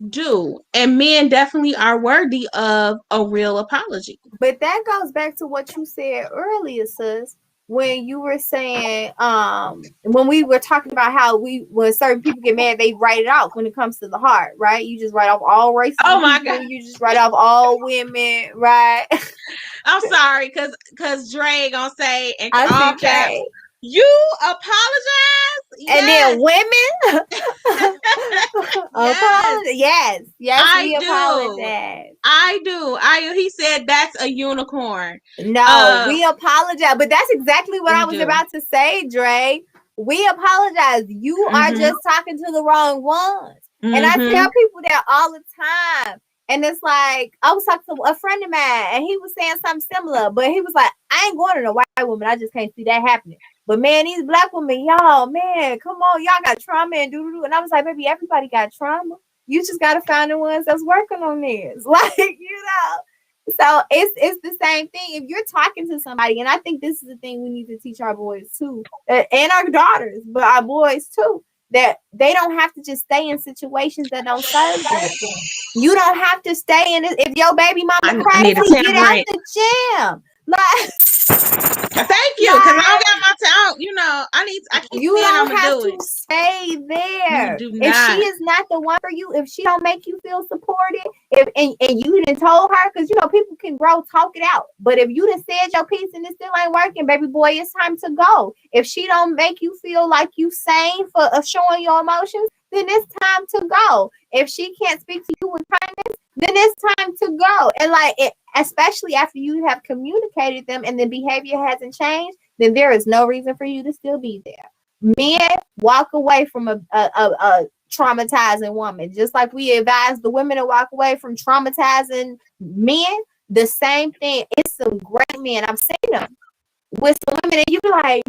do, and men definitely are worthy of a real apology. But that goes back to what you said earlier, sis. When you were saying, when we were talking about how when certain people get mad, they write it off when it comes to the heart, right? You just write off all races Oh of my people. god, You just write off all women, right? I'm sorry, cause Dre gonna say in I all see caps, Trey. you apologize. And then Yes. women Yes. apologize. Yes, yes, I we do. apologize. I do. He said that's a unicorn. No, Uh we apologize. But that's exactly what I we was do. about to say, Dre. We apologize. You are Mhm. just talking to the wrong ones. And I tell Mhm. people that all the time. And it's like, I was talking to a friend of mine and he was saying something similar, but he was like, I ain't going to a white woman. I just can't see that happening. But man, these black women, y'all, man, come on, y'all got trauma and do. And I was like, baby, everybody got trauma. You just gotta find the ones that's working on this. Like, So it's the same thing. If you're talking to somebody, and I think this is the thing we need to teach our boys too, and our daughters, but our boys too, that they don't have to just stay in situations that don't serve them. You don't have to stay in it. If your baby mama I need a crazy, get out tambourine. the gym. Like, Thank you, because I don't like got my time. I keep you saying I'm don't gonna have do to it. stay You there. do If she not. is not the one for you, if she don't make you feel supported, if and you didn't told her, because people can grow, talk it out. But if you done said your piece and it still ain't working, baby boy, it's time to go. If she don't make you feel like you sane for showing your emotions, then it's time to go. If she can't speak to you with kindness, then it's time to go. And especially after you have communicated them and the behavior hasn't changed, then there is no reason for you to still be there. Men walk away from a traumatizing woman, just like we advise the women to walk away from traumatizing men. The same thing. It's some great men. I've seen them with some women, and you be like,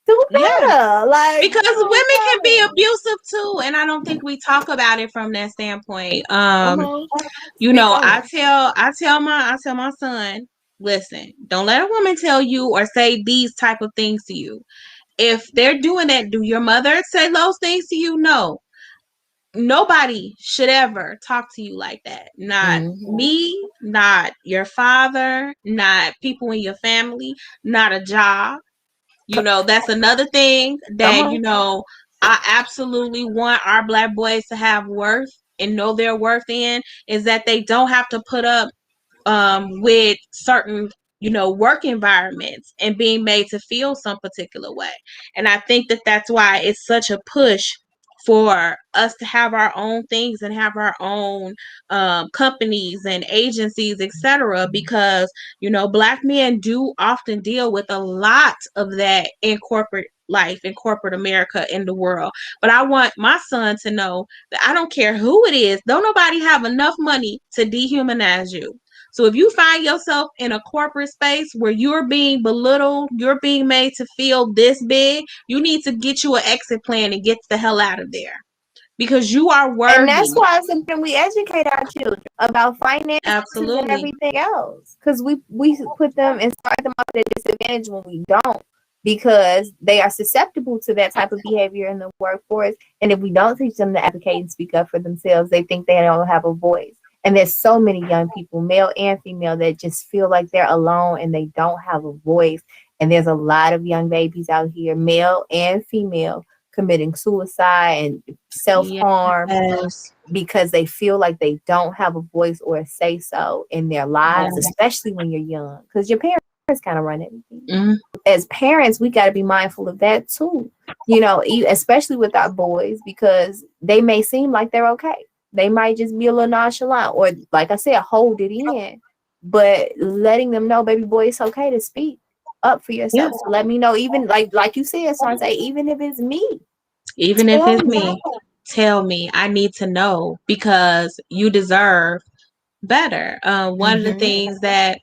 do Yeah. better. Like, Because do women can be better. abusive too, and I don't think we talk about it from that standpoint. Uh-huh. Speak on it. I tell my son, listen, don't let a woman tell you or say these type of things to you. If they're doing that, do your mother say those things to you? No. Nobody should ever talk to you like that. Not Mm-hmm. me, not your father, not people in your family, not a job. That's another thing that, Uh-huh. I absolutely want our black boys to have worth and know their worth in, is that they don't have to put up with certain work environments and being made to feel some particular way. And I think that that's why it's such a push for us to have our own things and have our own companies and agencies, etc., because black men do often deal with a lot of that in corporate life, in corporate America, in the world. But I want my son to know that I don't care who it is, don't nobody have enough money to dehumanize you. So if you find yourself in a corporate space where you're being belittled, you're being made to feel this big, you need to get you an exit plan and get the hell out of there, because you are And that's worthy. why it's important we educate our children about finances and Absolutely. everything else. Because we put them and start them off at a disadvantage when we don't, because they are susceptible to that type of behavior in the workforce. And if we don't teach them to advocate and speak up for themselves, they think they don't have a voice. And there's so many young people, male and female, that just feel like they're alone and they don't have a voice. And there's a lot of young babies out here, male and female, committing suicide and self-harm Yes. because they feel like they don't have a voice or a say so in their lives, Yes. especially when you're young, because your parents kind of run everything. Mm, As parents, we got to be mindful of that too, especially with our boys, because they may seem like they're okay. They might just be a little nonchalant, or like I said, hold it in, but letting them know, baby boy, it's okay to speak up for yeah. yourself. So let me know, even like you said, Sante, even if it's me, Even if tell it's me. me, tell me. I need to know, because you deserve better. One of the Mm-hmm. things that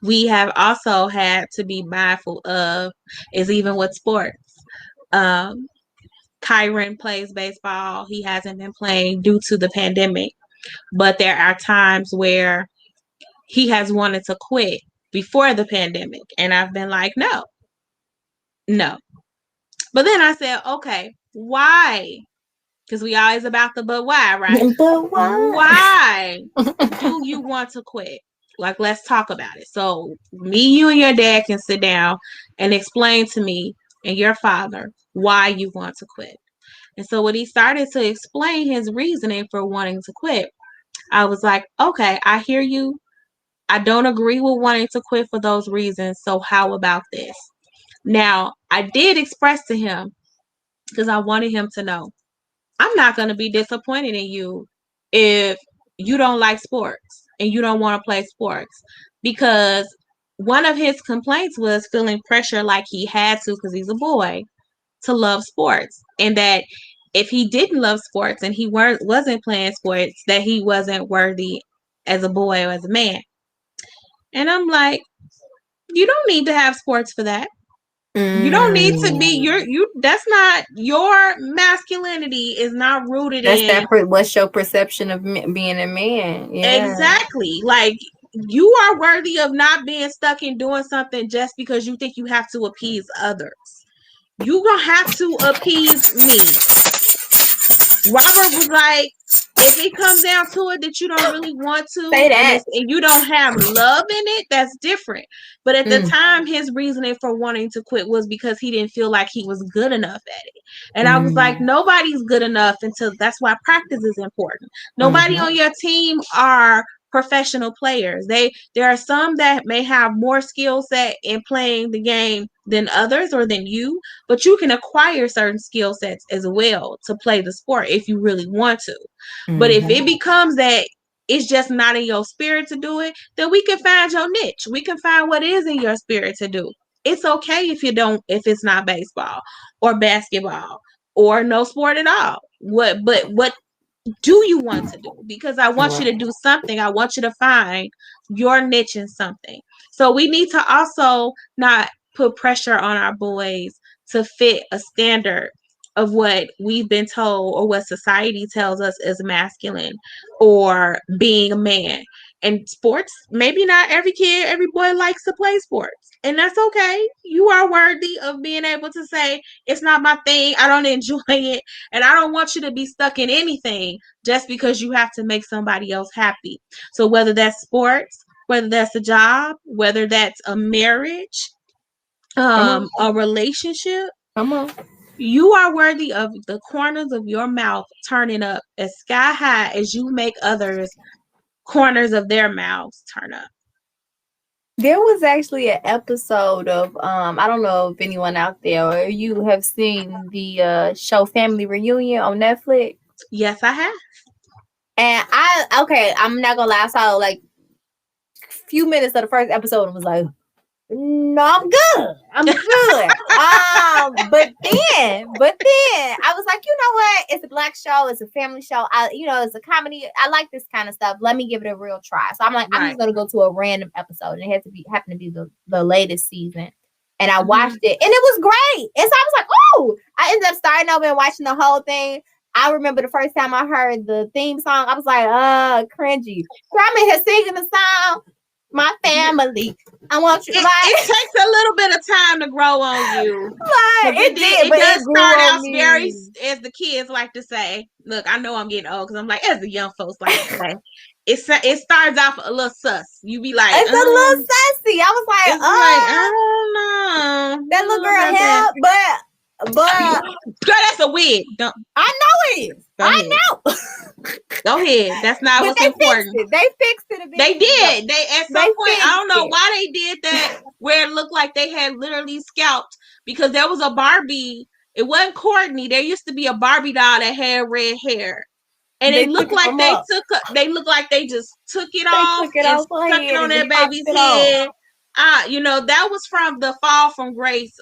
we have also had to be mindful of is even with sports. Um, Kyron plays baseball. He hasn't been playing due to the pandemic, but there are times where he has wanted to quit before the pandemic. And I've been like, no, no. But then I said, okay, why? Because we always about the but why, right? But why? Why do you want to quit? Like, let's talk about it. So, me, you, and your dad can sit down and explain to me and your father why you want to quit. And so, when he started to explain his reasoning for wanting to quit, I was like, okay, I hear you. I don't agree with wanting to quit for those reasons. So, how about this? Now, I did express to him because I wanted him to know I'm not going to be disappointed in you if you don't like sports and you don't want to play sports, because one of his complaints was feeling pressure like he had to because he's a boy to love sports, and that if he didn't love sports and he wasn't playing sports, that he wasn't worthy as a boy or as a man. And I'm like, you don't need to have sports for that. You don't need to be you that's not your masculinity is not rooted That's in what's your perception of being a man? Yeah. exactly like you are worthy of not being stuck in doing something just because you think you have to appease others. You gonna have to appease me. Robert was like, if it comes down to it that you don't really want to Say that. and you don't have love in it, that's different. But at the time, his reasoning for wanting to quit was because he didn't feel like he was good enough at it. And I was like, nobody's good enough until that's why practice is important. Nobody on your team are professional players. There are some that may have more skill set in playing the game than others or than you, but you can acquire certain skill sets as well to play the sport if you really want to. But if it becomes that it's just not in your spirit to do it, then we can find your niche. We can find what is in your spirit to do. It's okay if if it's not baseball or basketball or no sport at all. What do you want to do? Because I want you to do something. I want you to find your niche in something. So we need to also not put pressure on our boys to fit a standard of what we've been told or what society tells us is masculine or being a man. And sports, maybe not every boy likes to play sports. And that's okay. You are worthy of being able to say, it's not my thing. I don't enjoy it. And I don't want you to be stuck in anything just because you have to make somebody else happy. So whether that's sports, whether that's a job, whether that's a marriage, a relationship, you are worthy of the corners of your mouth turning up as sky high as you make others corners of their mouths turn up. There was actually an episode of I don't know if anyone out there or you have seen the show Family Reunion on Netflix. Yes, I have. And I'm not gonna lie, I saw like a few minutes of the first episode and was like, no, I'm good. But then I was like, you know what? It's a black show. It's a family show. It's a comedy. I like this kind of stuff. Let me give it a real try. So I'm like, I'm just gonna go to a random episode, and it happened to be the latest season. And I watched it, and it was great. And so I was like, oh, I ended up starting over and watching the whole thing. I remember the first time I heard the theme song, I was like, cringy. So I'm in here singing the song. My family. I want you. It takes a little bit of time to grow on you. It does start out very, as the kids like to say. Look, I know I'm getting old because I'm like, as the young folks like to say, it starts off a little sus. You be like, it's a little sassy. I was like, I don't know. That little girl help, but girl, that's a wig. I know it is. I know. Go ahead. That's not what's important. They fixed it. They did. They at some point, I don't know why they did that, where it looked like they had literally scalped, because there was a Barbie. It wasn't Courtney. There used to be a Barbie doll that had red hair, and it looked like they looked like they just took it off and stuck it on their baby's head. That was from the Fall from Grace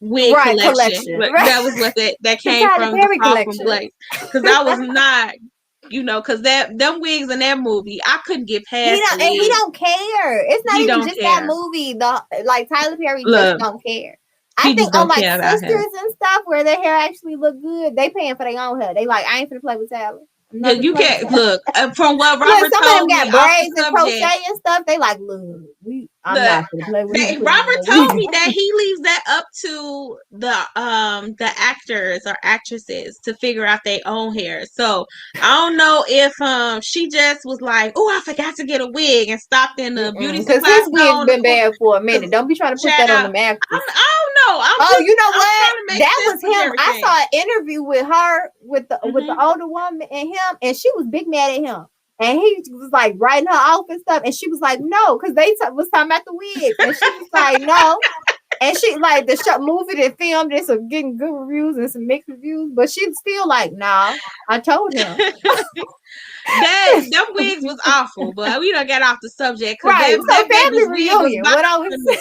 wig collection. Right. That was what that came from the Fall from Grace, because that was not. Because them wigs in that movie, I couldn't get past. And he don't care. It's not even just that movie. Like Tyler Perry just don't care. I think on like sisters and stuff where their hair actually look good, they paying for their own hair. They like, I ain't finna play with Tyler. You can't look from what Robert some told of them got braids and crochet and stuff. They like, I'm not gonna play with you. Robert told me that he leaves that up to the actors or actresses to figure out their own hair. So I don't know if she just was like, oh, I forgot to get a wig and stopped in the beauty supply. Because his wig's been bad for a minute. Don't be trying to put that on the actress. I don't know. You know what? That was him. I saw an interview with her with the older woman and him, and she was big mad at him. And he was like writing her off and stuff. And she was like, no, because they was talking about the wig. And she was like, no. And she like the show movie and filmed this of getting good reviews and some mixed reviews, but she's still like, nah, I told him. That them wigs was awful, but we don't get off the subject because Right. So that baby's family wig was reunion. What I was bothering me.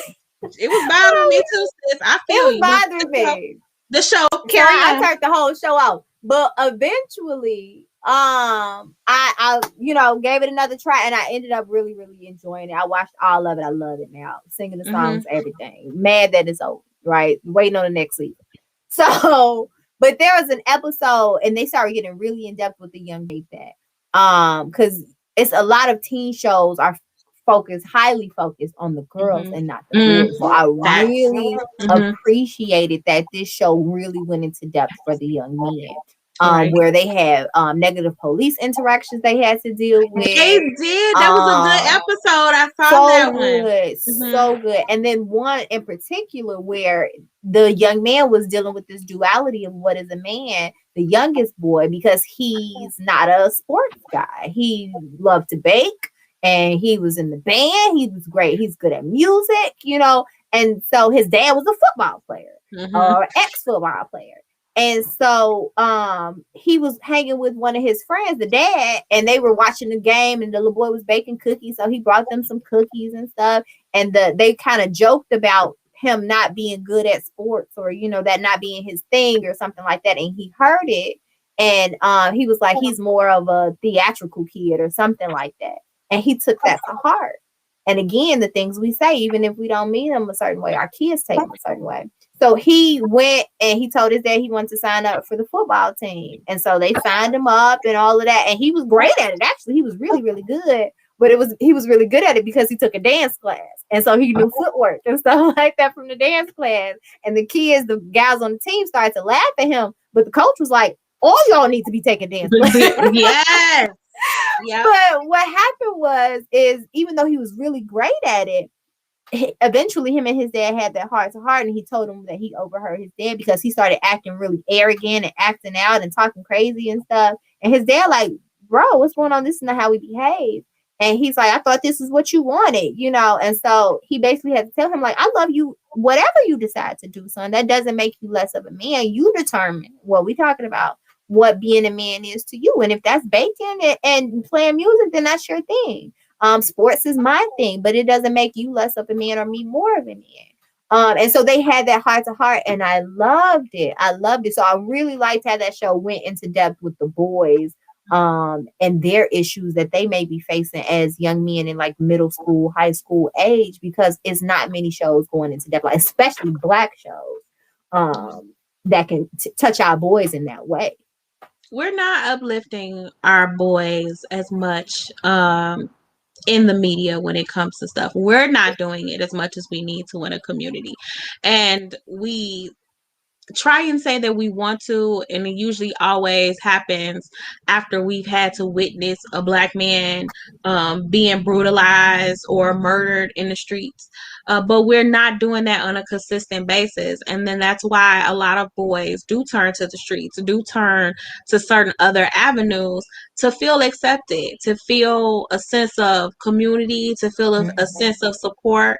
It was bothering me too, sis. I it feel was you, but bothering me. the show So carry I on. turned the whole show off. But eventually, I gave it another try and I ended up really, really enjoying it. I watched all of it. I love it now. Singing the songs, everything. Mad that it's over, right? Waiting on the next season. So, but there was an episode and they started getting really in depth with the young that. Because it's a lot of teen shows are highly focused on the girls and not the boys. So I really appreciated that this show really went into depth for the young men. Where they had negative police interactions they had to deal with. They did. That was a good episode. I saw that one. So good. And then one in particular where the young man was dealing with this duality of what is a man, the youngest boy, because he's not a sports guy. He loved to bake and he was in the band. He was great. He's good at music, and so his dad was a football player or ex-football player. And so he was hanging with one of his friends, the dad, and they were watching the game and the little boy was baking cookies. So he brought them some cookies and stuff. And they kind of joked about him not being good at sports or, that not being his thing or something like that. And he heard it. And he was like, he's more of a theatrical kid or something like that. And he took that to heart. And again, the things we say, even if we don't mean them a certain way, our kids take them a certain way. So he went and he told his dad he wanted to sign up for the football team. And so they signed him up and all of that. And he was great at it. Actually, he was really, really good. But he was really good at it because he took a dance class. And so he knew footwork and stuff like that from the dance class. And the guys on the team started to laugh at him. But the coach was like, all y'all need to be taking dance classes. Yes. Yeah. But what happened is even though he was really great at it, eventually him and his dad had that heart to heart, and he told him that he overheard his dad because he started acting really arrogant and acting out and talking crazy and stuff. And his dad like, bro, what's going on? This is not how we behave. And he's like, I thought this is what you wanted, And so he basically had to tell him like, I love you, whatever you decide to do, son. That doesn't make you less of a man. You determine what we talking about, what being a man is to you. And if that's baking and playing music, then that's your thing. Sports is my thing, but it doesn't make you less of a man or me more of a man. And so they had that heart to heart, and I loved it. So I really liked how that show went into depth with the boys, and their issues that they may be facing as young men in like middle school, high school age, because it's not many shows going into depth, like especially Black shows, that can touch our boys in that way. We're not uplifting our boys as much in the media when it comes to stuff. We're not doing it as much as we need to in a community. And we try and say that we want to, and it usually always happens after we've had to witness a Black man being brutalized or murdered in the streets. But we're not doing that on a consistent basis. And then that's why a lot of boys do turn to the streets, do turn to certain other avenues to feel accepted, to feel a sense of community, to feel a sense of support.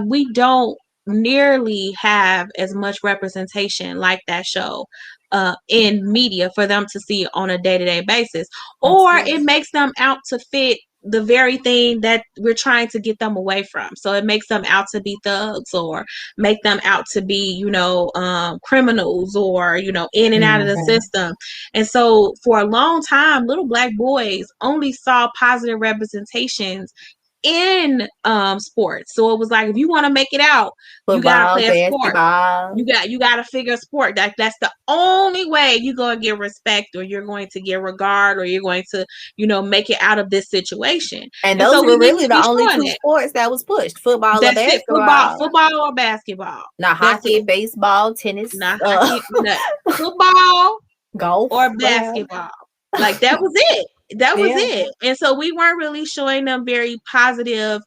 We don't nearly have as much representation like that show in media for them to see on a day-to-day basis, or it makes them out to fit the very thing that we're trying to get them away from. So it makes them out to be thugs or make them out to be, criminals or, in and out of the system. And so for a long time, little Black boys only saw positive representations in sports. So it was like, if you want to make it out, football, you gotta play a sport. Basketball. You gotta figure a sport. That's the only way you're gonna get respect, or you're going to get regard, or you're going to, make it out of this situation. And those so were really the only two sports that was pushed: football or basketball. Football or basketball. Not hockey, baseball, tennis. Not hockey, football, golf, or basketball. Like that was it. That was it. And so we weren't really showing them very positive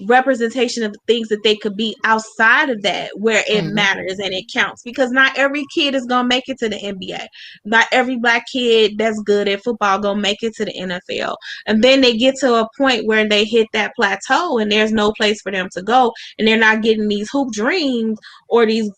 representation of the things that they could be outside of that, where it Mhm. matters and it counts, because not every kid is gonna make it to the NBA. Not every black kid that's good at football gonna make it to the NFL. And then they get to a point where they hit that plateau and there's no place for them to go, and they're not getting these hoop dreams or these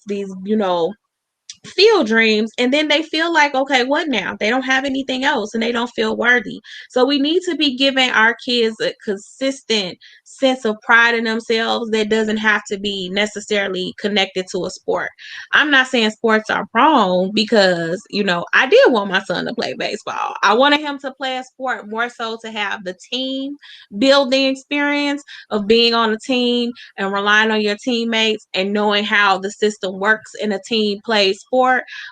field dreams, and then they feel like, okay, what now? They don't have anything else and they don't feel worthy. So we need to be giving our kids a consistent sense of pride in themselves that doesn't have to be necessarily connected to a sport. I'm not saying sports are wrong, because I did want my son to play baseball. I wanted him to play a sport more so to have the team building experience of being on a team and relying on your teammates and knowing how the system works in a team play sport.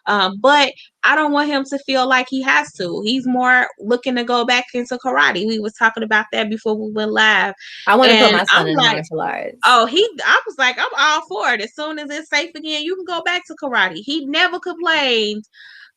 But I don't want him to feel like he has to. He's more looking to go back into karate. We was talking about that before we went live. I want to put And my I'm son in like, martial arts. oh, I was like, I'm all for it. As soon as it's safe again, you can go back to karate. He never complained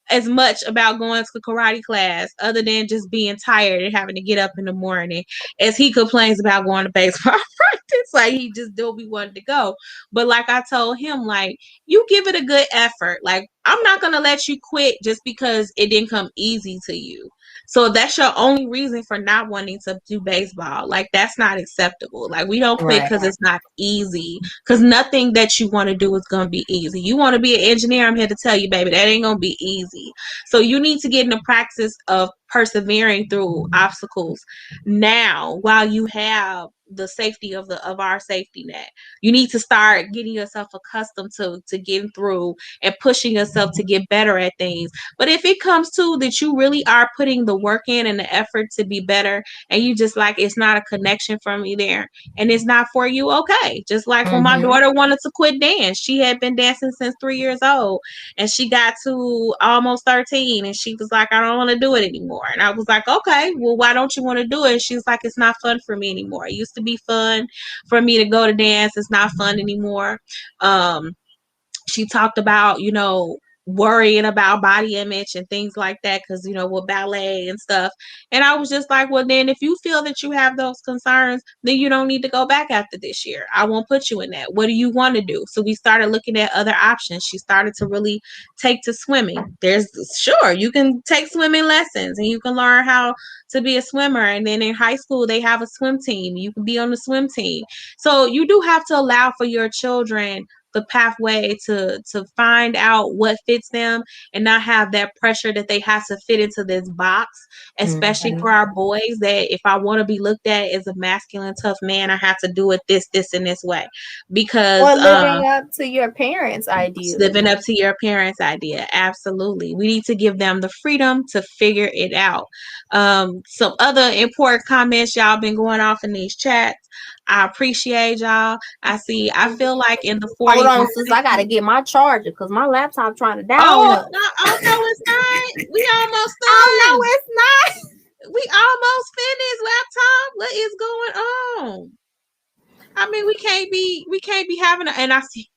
as much about going to karate class, other than just being tired and having to get up in the morning, as he complains about going to baseball practice. Like, he just don't be wanting to go. But like I told him, like, you give it a good effort. Like, I'm not gonna let you quit just because it didn't come easy to you. So if that's your only reason for not wanting to do baseball, like, that's not acceptable. Like, we don't quit Right. because it's not easy, because nothing that you want to do is going to be easy. You want to be an engineer, I'm here to tell you, baby, that ain't going to be easy. So you need to get in the practice of persevering through obstacles now, while you have the safety of our safety net. You need to start getting yourself accustomed to getting through and pushing yourself to get better at things. But if it comes to that, you really are putting the work in and the effort to be better, and you just like, it's not a connection for me there, and it's not for you, okay. Just like when my Mhm. daughter wanted to quit dance. She had been dancing since 3 years old, and she got to almost 13, and she was like, I don't want to do it anymore. And I was like, okay, well, why don't you want to do it? And she was like, it's not fun for me anymore. It used to be fun for me to go to dance. It's not fun anymore. She talked about, worrying about body image and things like that, because, with ballet and stuff. And I was just like, well, then if you feel that you have those concerns, then you don't need to go back after this year. I won't put you in that. What do you want to do? So we started looking at other options. She started to really take to swimming. Sure, you can take swimming lessons and you can learn how to be a swimmer. And then in high school, they have a swim team. You can be on the swim team. So you do have to allow for your children the pathway to find out what fits them, and not have that pressure that they have to fit into this box, especially for Mhm. our boys, that if I want to be looked at as a masculine tough man, I have to do it this and this way, because Or living up to your parents' ideals. living up to your parents' idea. Absolutely. We need to give them the freedom to figure it out. Some other important comments y'all been going off in these chats. I appreciate y'all. I feel like in the Hold 40s and on, sis. I gotta 50s. get my charger because my laptop trying to Oh, download. no, oh no, it's not. We almost Oh no, done. it's not. We almost finished, laptop. What is going on? I mean, we can't be having and I see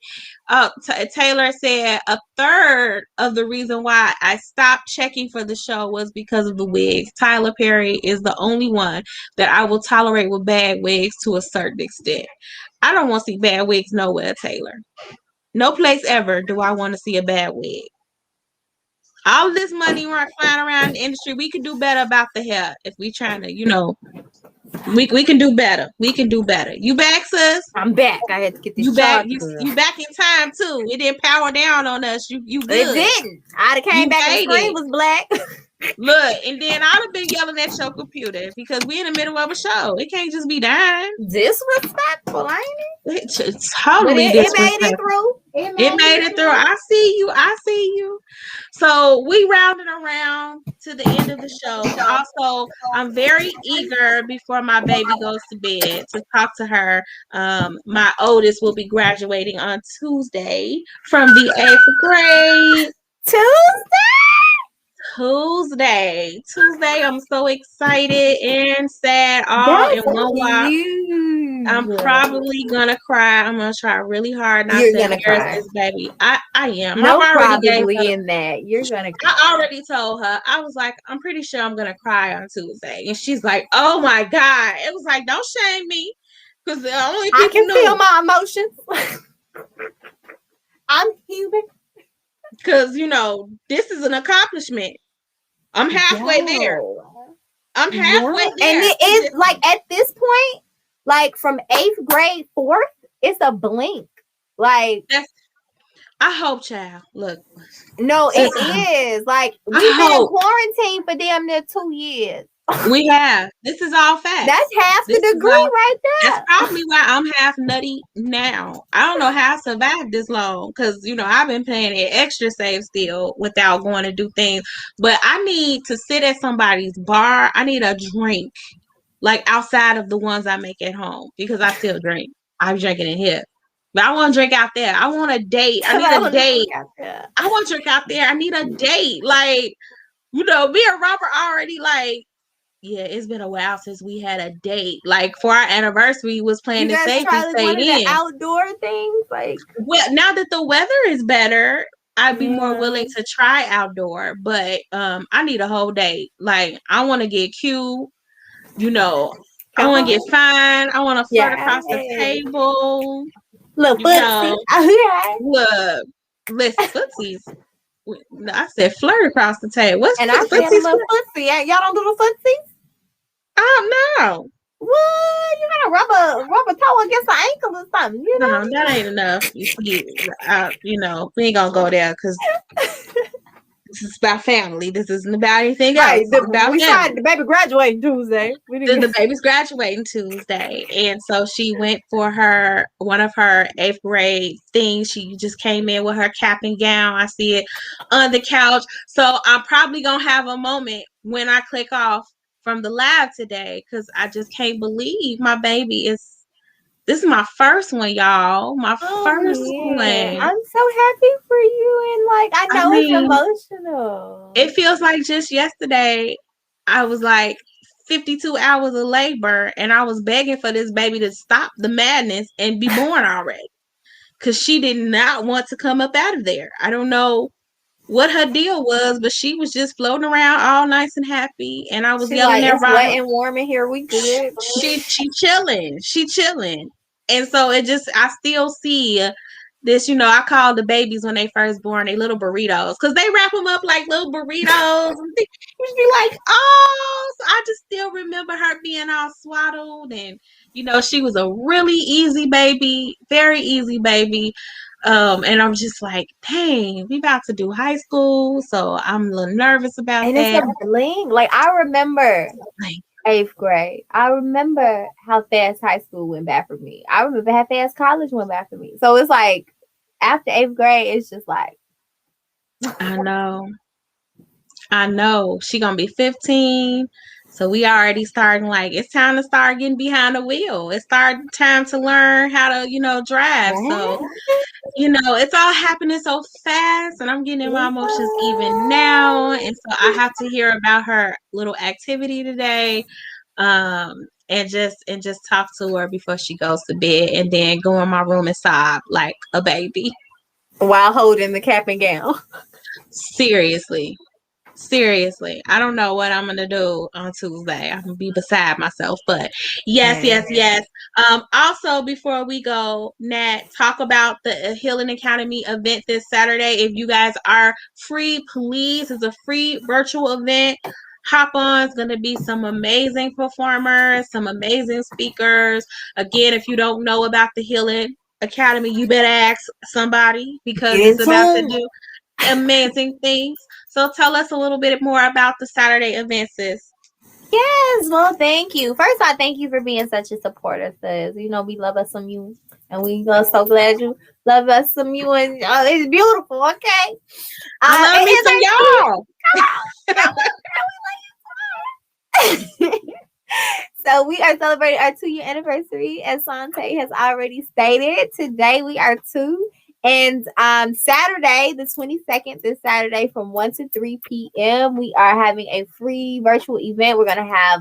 Taylor said a third of the reason why I stopped checking for the show was because of the wigs. Tyler Perry is the only one that I will tolerate with bad wigs to a certain extent. I don't want to see bad wigs nowhere, Taylor. No place ever do I want to see a bad wig. All this money flying around the industry, we could do better about the hair if we trying to, we can do better. We can do better. You back, sis? I'm back. I had to get this You back? charger, You girl. you back in time too. It didn't power down on us. You It good. didn't. I'd have came You back and the made screen it. was black. Look, and then I'd have been yelling at your computer because we in the middle of a show. It can't just be dying. Disrespectful, ain't it? It's But totally it made it disrespectful. through. It made it through. I see you. I see you. So we rounding around to the end of the show. Also, I'm very eager before my baby goes to bed to talk to her. My oldest will be graduating on Tuesday from the 8th grade. Tuesday. Tuesday. I'm so excited and sad all in That's one walk. I'm huge. probably gonna cry. I'm gonna try really hard not You're to gonna embarrass cry. this baby. I am. No, probably in that. You're gonna I cry. already told her. I was like, I'm pretty sure I'm gonna cry on Tuesday. And she's like, oh my God. It was like, don't shame me. Because the only I people can feel knew. my emotions. I'm human. Because, this is an accomplishment. I'm halfway there. Yo. I'm Yeah. halfway And there. it is like at this point, like from 8th grade, 4th, it's a blink. Like, That's, I hope, child. Look, no, it since is. Like, I we've been in hope quarantine for damn near 2 years. we have. This is all That's facts. half the This is degree all. right That's there. probably why I'm half nutty now. I don't know how I survived this long because, I've been playing it extra safe still without going to do things. But I need to sit at somebody's bar. I need a drink, like outside of the ones I make at home because I still drink. I'm drinking in here. But I want to drink out there. I want a date. I need Somebody a want to date. drink out there. I want to drink out there. I need a date. Like, me and Robert already like, yeah, it's been a while since we had a date. Like for our anniversary, we was You playing it guys safe try and like one stayed of the in. outdoor things? Like, Well, now that the weather is better, I'd be more yeah. willing to try outdoor. But I need a whole date. Like I want to get cute. You know, I Come want to get on. fine. I want to flirt Yeah. across the table. Little You footsie. know, Okay. look, let's footsies. No, I said flirt across the table. What's And I said a footsies? little footsie. Y'all don't do the footsie? I don't know. What? You gotta rub a toe against the ankle or something, you No, know? that ain't enough. You see, we ain't gonna go there because this is about family. This isn't about anything else. Right. It's about We family. tried the baby graduating Tuesday. We didn't The baby's graduating Tuesday, and so she went for one of her 8th grade things. She just came in with her cap and gown. I see it on the couch. So I'm probably gonna have a moment when I click off from the live today because I just can't believe my baby is. This is my first one, y'all. My Oh first yeah. one. I'm so happy for you, and like I I know it's mean, it emotional. feels like just yesterday I was like 52 hours of labor and I was begging for this baby to stop the madness and be born already because she did not want to come up out of there. I don't know what her deal was, but she was just floating around all nice and happy. And I was She yelling like, at it's wet Robert, and warm in here. We good. she chilling. And so it just, I still see this, I call the babies when they first born, they little burritos, because they wrap them up like little burritos. And you be like, oh, so I just still remember her being all swaddled. And, she was a really easy baby, very easy baby. And I'm just like, dang, we about to do high school. So I'm a little nervous about And it's a that. bling. Like I remember Like, 8th grade. I remember how fast high school went back for me. I remember how fast college went back for me. So it's like after 8th grade, it's just like I know. I know she gonna be 15, so we already starting like it's time to start getting behind the wheel. It's time to learn how to drive. So it's all happening so fast, and I'm getting in my emotions even now. And so I have to hear about her little activity today, and just talk to her before she goes to bed, and then go in my room and sob like a baby. while holding the cap and gown. Seriously. Seriously, I don't know what I'm gonna do on Tuesday. I'm gonna be beside myself, but yes, yes, yes. Also, before we go, Nat, talk about the Healing Academy event this Saturday. If you guys are free, please. It's a free virtual event. Hop on. It's gonna be some amazing performers, some amazing speakers. Again, if you don't know about the Healing Academy, you better ask somebody because Get it's in about to tune. do amazing things. So tell us a little bit more about the Saturday event, sis. Yes, well, thank you. First, I thank you for being such a supporter, sis. We love us some you, and we are so glad you love us some you, and it's beautiful. Okay, I love it me is some actually. y'all. So we are celebrating our 2-year anniversary, as Sante has already stated. Today we are 2. And Saturday, the 22nd, this Saturday from 1 to 3 p.m., we are having a free virtual event. We're going to have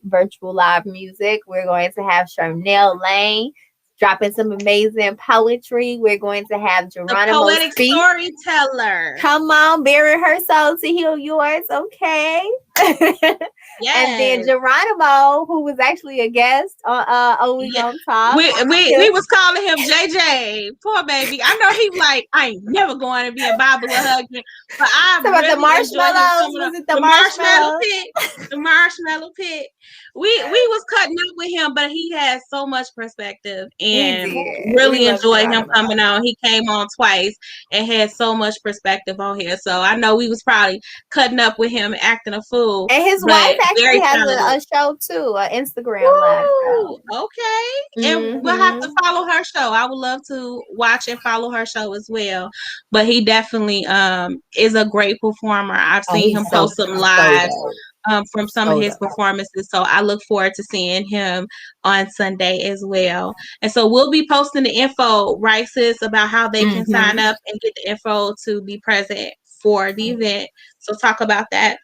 virtual live music. We're going to have Charnel Lane dropping some amazing poetry. We're going to have The Geronimo poetic speak. storyteller. Come on, bury her soul to heal yours, okay? And then Yes. Geronimo, who was actually a guest on We Yeah. Gonna Talk. We was calling him JJ. Poor baby. I know he like, I ain't never going to be a Bible or hugging, but I So about the really enjoy him marshmallows. coming Was up. it the The marshmallow marshmallows? pit. The marshmallow pit. We was cutting up with him, but he had so much perspective He and did. We really love enjoyed him Geronimo. coming on. He came on twice and had so much perspective on here. So I know we was probably cutting up with him, acting a fool, And his wife but actually very has talented. a show too, an Instagram live Woo! show. Okay. And we'll have to Mm-hmm. follow her show. I would love to watch and follow her show as well. But he definitely is a great performer. I've Oh, seen him he's post some so lives dope. from some of So his dope. performances. So I look forward to seeing him on Sunday as well. And so we'll be posting the info, right, sis, about how they can sign Mm-hmm. up and get the info to be present for the event. So talk about that.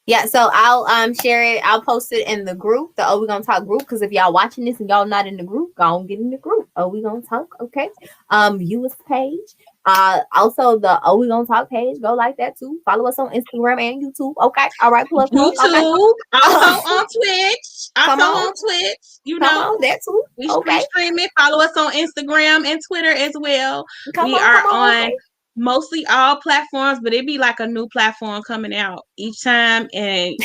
Yeah, so I'll share it. I'll post it in the group, the Oh We Gonna Talk group. Because if y'all watching this and y'all not in the group, go on get in the group. Oh We Gonna Talk, okay? View us page. Also the Oh We Gonna Talk page. Go like that too. Follow us on Instagram and YouTube. Okay, all right, plug. Okay, YouTube, also on Twitch, come also on, on Twitch, you come know. on, that too. We Okay, stream it. Follow us on Instagram and Twitter as well. We come are on. on Okay, mostly all platforms, but it'd be like a new platform coming out each time. And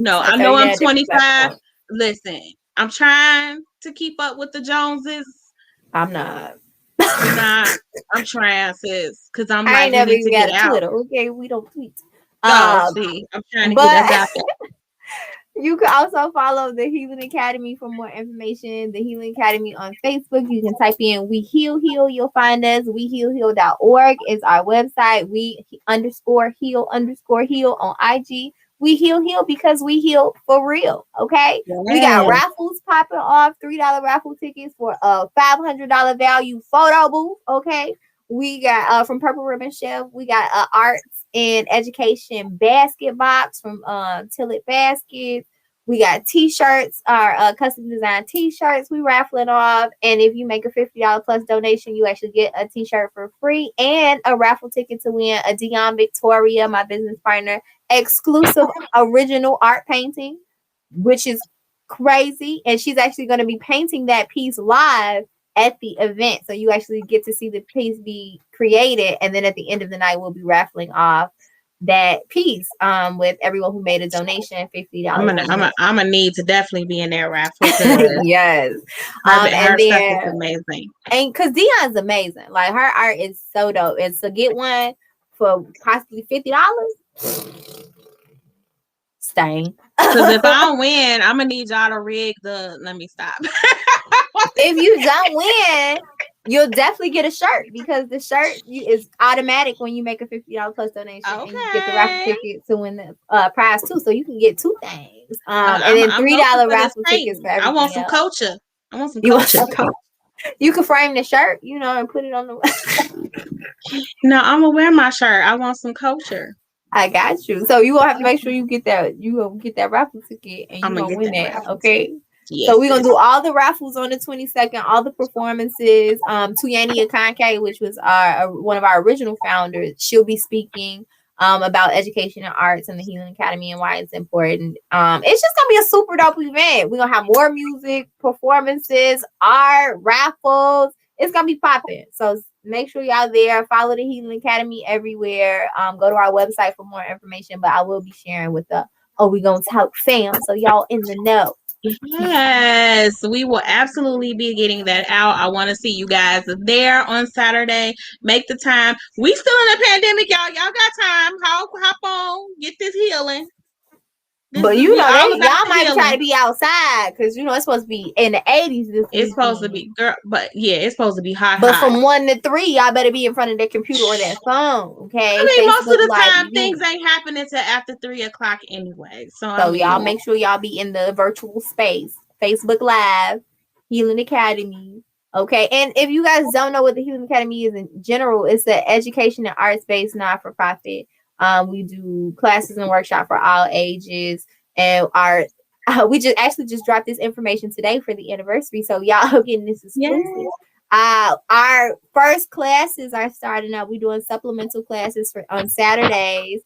so I know I'm 39 different 25. platforms. Listen, I'm trying to keep up with the Joneses. I'm not. I'm not. I'm trying, sis, because I'm I like, ain't we never need even to got get a out. Twitter. Okay, we don't tweet. Oh, Um, see, I'm trying to get but us out there. you can also follow the Healing Academy for more information. The Healing Academy on Facebook. You can type in We Heal Heal. You'll find us. WeHealHeal.org is our website. We_heal_heal on IG. We heal because we heal for real. Okay. We got Yes. raffles popping off. $3 raffle tickets for a $500 value photo booth. Okay. We got from Purple Ribbon Chef. We got arts and education basket box from Tillet Baskets. We got t-shirts, our custom design t-shirts we raffling off. And if you make a $50 plus donation, you actually get a t-shirt for free and a raffle ticket to win a Dion Victoria, my business partner, exclusive original art painting, which is crazy. And she's actually going to be painting that piece live at the event. So you actually get to see the piece be created. And then at the end of the night, we'll be raffling off that piece with everyone who made a donation, $50 or more. I'm gonna need to definitely be in that raffle because Yes. her And stuff is then amazing. and because Dion's amazing. Like her art is so dope. And so get one for possibly $50. Stain. Because if I don't win, I'm gonna need y'all to rig the. Let me stop. If you don't win, you'll definitely get a shirt because the shirt is automatic when you make a $50 plus donation, and you get the raffle Okay. ticket to win the prize too. So you can get two things, and then I'm $3 looking for this raffle tickets painting. for I want everything some else. culture. I want some You want culture. some culture? You can frame the shirt, and put it on the. No, I'm gonna wear my shirt. I want some culture. I got you. So you gonna have to make sure you get that. You gonna get that raffle ticket, and I'm you gonna gonna get win that that. raffle. Okay. Yes, So we're gonna sis. do all the raffles on the 22nd, all the performances. Tuyani Akanke, which was our one of our original founders, she'll be speaking about education and arts and the Healing Academy and why it's important. It's just gonna be a super dope event. We're gonna have more music, performances, art, raffles. It's gonna be popping. So make sure y'all there. Follow the Healing Academy everywhere. Go to our website for more information. But I will be sharing with the Oh We Gonna Talk fam, so y'all in the know. Yes, we will absolutely be getting that out. I want to see you guys there on Saturday. Make the time. We still in a pandemic, y'all. Y'all got time. Hop on. Get this healing. This But is we all about y'all the might try healing. to be outside because it's supposed to be in the 80s this It's supposed to weekend. be girl, but yeah, it's supposed to be hot. But from 1 to 3, y'all better be in front of their computer or their phone. Okay, I mean, most of Facebook the Live time things event. ain't happening until after 3 o'clock anyway. So I So y'all mean, make sure y'all be in the virtual space, Facebook Live, Healing Academy. Okay, and if you guys don't know what the Healing Academy is in general, it's an education and arts based not for profit. We do classes and workshops for all ages, and we just dropped this information today for the anniversary, so y'all getting this exclusive. Our first classes are starting up. We're doing supplemental classes on Saturdays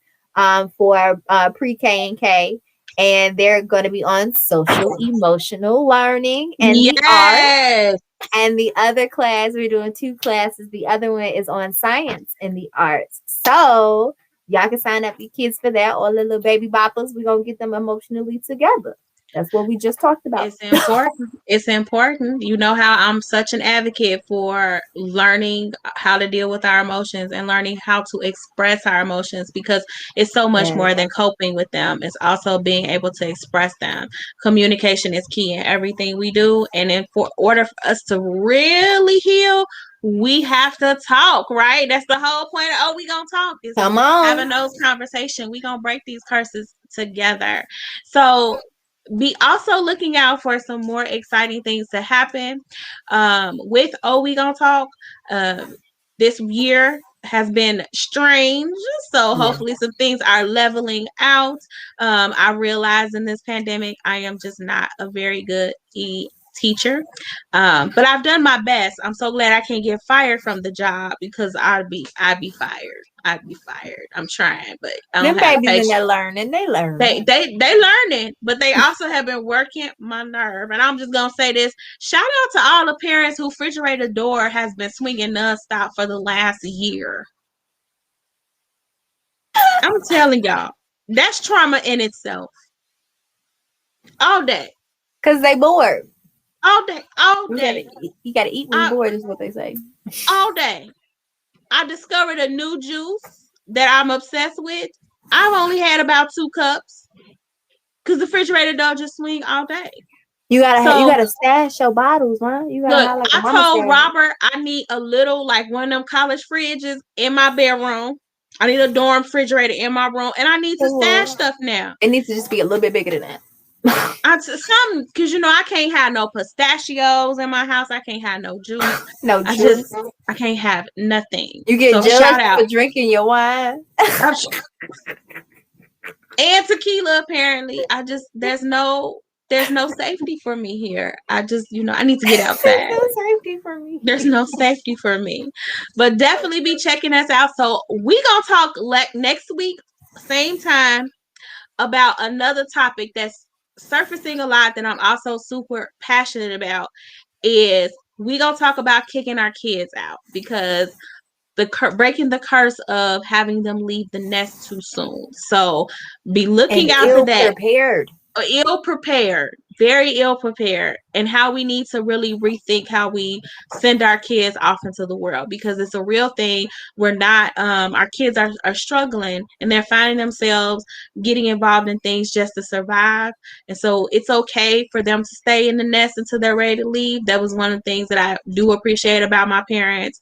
for pre-K and K. and they're going to be on social emotional learning and the arts. Yes. And the other class, we're doing two classes. The other one is on science and the arts. So y'all can sign up your kids for that. All the little baby boppers, we're going to get them emotionally together. That's what we just talked about. It's important. It's important. You know how I'm such an advocate for learning how to deal with our emotions and learning how to express our emotions, because it's so much Yes. more than coping with them. It's also being able to express them. Communication is key in everything we do. And in for order for us to really heal, we have to talk, right? That's the whole point of, oh, we gonna talk, is Come on. having those conversations. We gonna break these curses together. So be also looking out for some more exciting things to happen with Oh We Gonna Talk. This year has been strange, so Yeah. hopefully some things are leveling out. I realize in this pandemic I am just not a very good teacher, but I've done my best. I'm so glad I can't get fired from the job, because I'd be fired. I'd be fired. I'm trying, but I don't Them have the babies in patience. there learning, they they learning. they they learning, but they also have been working my nerve. And I'm just gonna say this: shout out to all the parents whose refrigerator door has been swinging nonstop for the last year. I'm telling y'all, that's trauma in itself. All day, Because they bored. all day, all day, You gotta eat when you're I, bored, is what they say. all day. I discovered a new juice that I'm obsessed with. I've only had about 2 cups because the refrigerator door just swing all day. You So gotta stash your bottles, man. You gotta look, have like a I mama told stash. Robert I need a little, like one of them college fridges in my bedroom. I need a dorm refrigerator in my room, and I need to stash Oh, stuff now. it needs to just be a little bit bigger than that. Some, because I can't have no pistachios in my house. I can't have no juice. No I just juice. I can't have nothing. You get So shout judged out. for drinking your wine. I'm and tequila, apparently. I just there's no safety for me here. I just I need to get There's outside. no safety for me. There's no safety for me. But definitely be checking us out. So we gonna talk next week, same time, about another topic that's surfacing a lot that I'm also super passionate about. Is we gonna talk about kicking our kids out, because breaking the curse of having them leave the nest too soon. So be And looking out for ill that. prepared. Ill prepared, very ill prepared, and how we need to really rethink how we send our kids off into the world, because it's a real thing. We're not our kids are struggling, and they're finding themselves getting involved in things just to survive. And so it's okay for them to stay in the nest until they're ready to leave. That was one of the things that I do appreciate about my parents.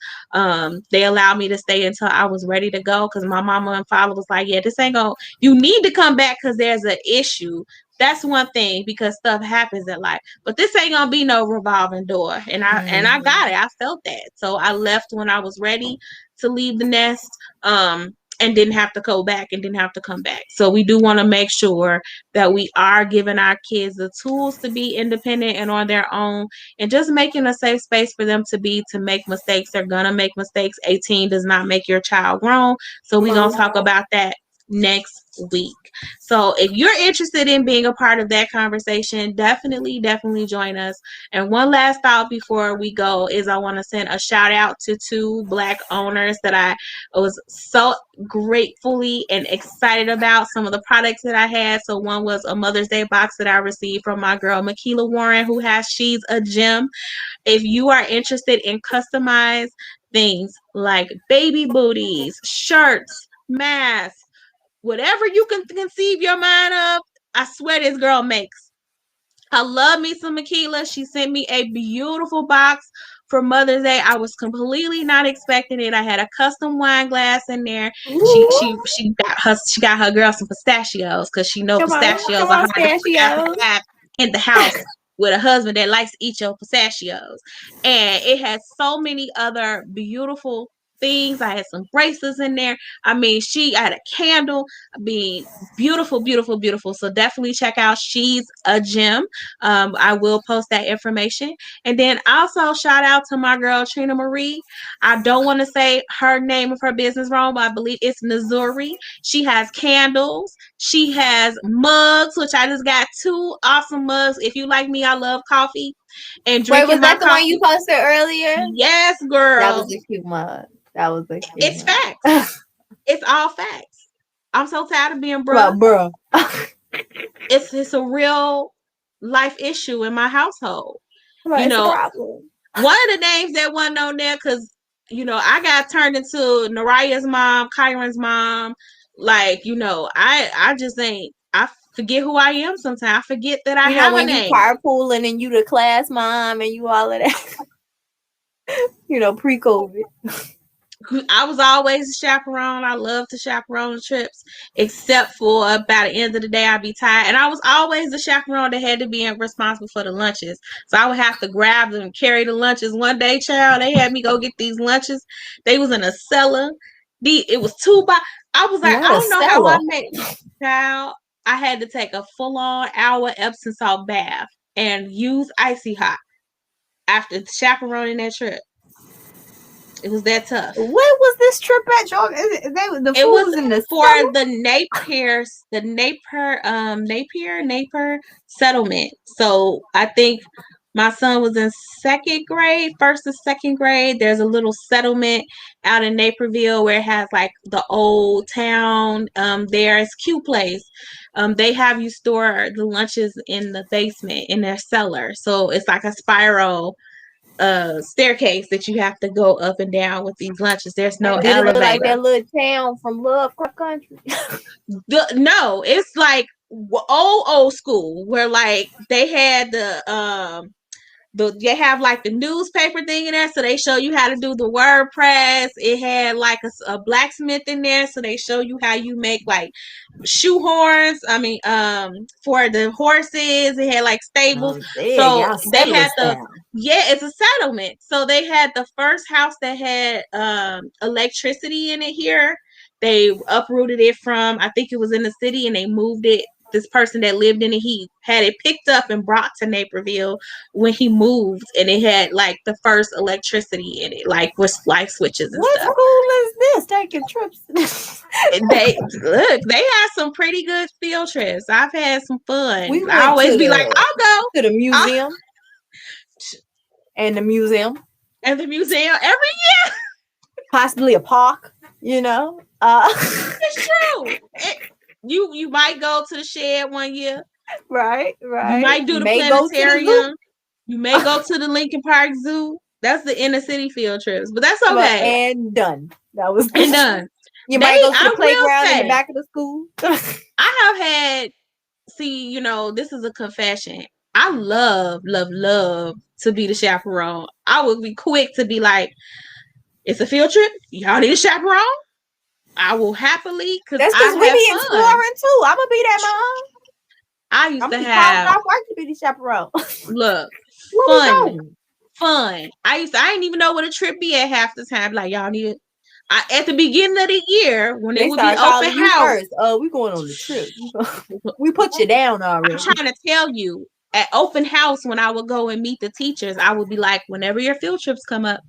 They allowed me to stay until I was ready to go, because my mama and father was like, yeah, this ain't gonna, you need to come back because there's an issue. That's one thing, because stuff happens in life, but this ain't gonna be no revolving door. And I got it. I felt that, so I left when I was ready to leave the nest, and didn't have to go back and didn't have to come back. So we do want to make sure that we are giving our kids the tools to be independent and on their own, and just making a safe space for them to make mistakes. They're gonna make mistakes. 18 does not make your child grown. So we're gonna talk about that next week. So if you're interested in being a part of that conversation, definitely join us. And one last thought before we go is I want to send a shout out to 2 Black owners that I was so gratefully and excited about some of the products that I had. So one was a Mother's Day box that I received from my girl Makila Warren, who has She's a Gem. If you are interested in customized things like baby booties, shirts, masks, whatever you can conceive your mind of, I swear this girl makes. I love me some Makila. She sent me a beautiful box for Mother's Day. I was completely not expecting it. I had a custom wine glass in there. She Ooh, she she got her girl some pistachios, because she know pistachios come are on, hard Stachios. to have in the house with a husband that likes to eat your pistachios. And it has so many other beautiful things. I had some bracelets in there. I mean, I had a candle. I mean, beautiful, beautiful, beautiful. So definitely check out She's a Gem. I will post that information. And then also shout out to my girl Trina Marie. I don't want to say her name of her business wrong, but I believe it's Missouri. She has candles. She has mugs, which I just got 2 awesome mugs. If you like me, I love coffee and Wait, was drinking my that the one you coffee. posted earlier? Yes, That was girl. a cute mug. That was a cute It's mug. facts. It's all facts. I'm so tired of being Well, bruh. bro. It's a real life issue in my household. Well, You it's a know, problem. one of the names that wasn't on there because I got turned into Naraya's mom, Kyron's mom. Like, I just ain't. I forget who I am sometimes. I forget that I You know, have a when you name. carpooling and you the class mom and you all of that. Pre-COVID. I was always a chaperone. I love to chaperone trips, except for by the end of the day, I'd be tired. And I was always the chaperone that had to be responsible for the lunches. So I would have to grab them and carry the lunches. One day, child, they had me go get these lunches. They was in a cellar. It was 2 by. I was like, I Not a don't know how I cellar. made. Child, I had to take a full-on hour Epsom salt bath and use icy hot after chaperoning that trip. It was that tough. Where was this trip at, y'all? The It food was was in the for cellar? the Napier settlement. So I think my son was in second grade, first or second grade. There's a little settlement out in Naperville where it has like the old town. There's Q Place. They have you store the lunches in the basement in their cellar. So it's like a spiral staircase that you have to go up and down with these lunches. There's no Did it look like elevator. that little town from Lovecraft Country? No, it's like old school where like they had they have like the newspaper thing in there, so they show you how to do the WordPress. It had like a blacksmith in there, so they show you how you make like shoehorns. I mean, for the horses, it had like stables. Yeah, So y'all they had settlers the town. yeah, it's a settlement. So they had the first house that had electricity in it here. They uprooted it from, I think it was in the city, and they moved it. This person that lived in it, he had it picked up and brought to Naperville when he moved, and it had like the first electricity in it, like with light switches and What stuff. school is this? Taking trips? They had some pretty good field trips. I've had some fun. We I went always to be like, the I'll go. to the museum and the museum, And the museum every possibly a park. It's true. You might go to the shed one year. Right. You might do the May go to the zoo. planetarium. You may go to the Lincoln Park Zoo. That's the inner city field trips, but that's okay. And done. That was And done. You might go to I the will playground in the say, back of the school. I have had. See, this is a confession. I love, love, love to be the chaperone. I would be quick to be like, it's a field trip. Y'all need a chaperone. I will happily, because That's I because we have be fun. exploring too. I'm gonna be that mom. I used I'm to gonna have off work to be the chaperone. look Where fun. I didn't even know what a trip be at half the time. Like y'all need it. At the beginning of the year when it They would be start open calling you house. first. Oh, we going on the trip. We put you down already. I'm trying to tell you, at open house when I would go and meet the teachers, I would be like, whenever your field trips come up,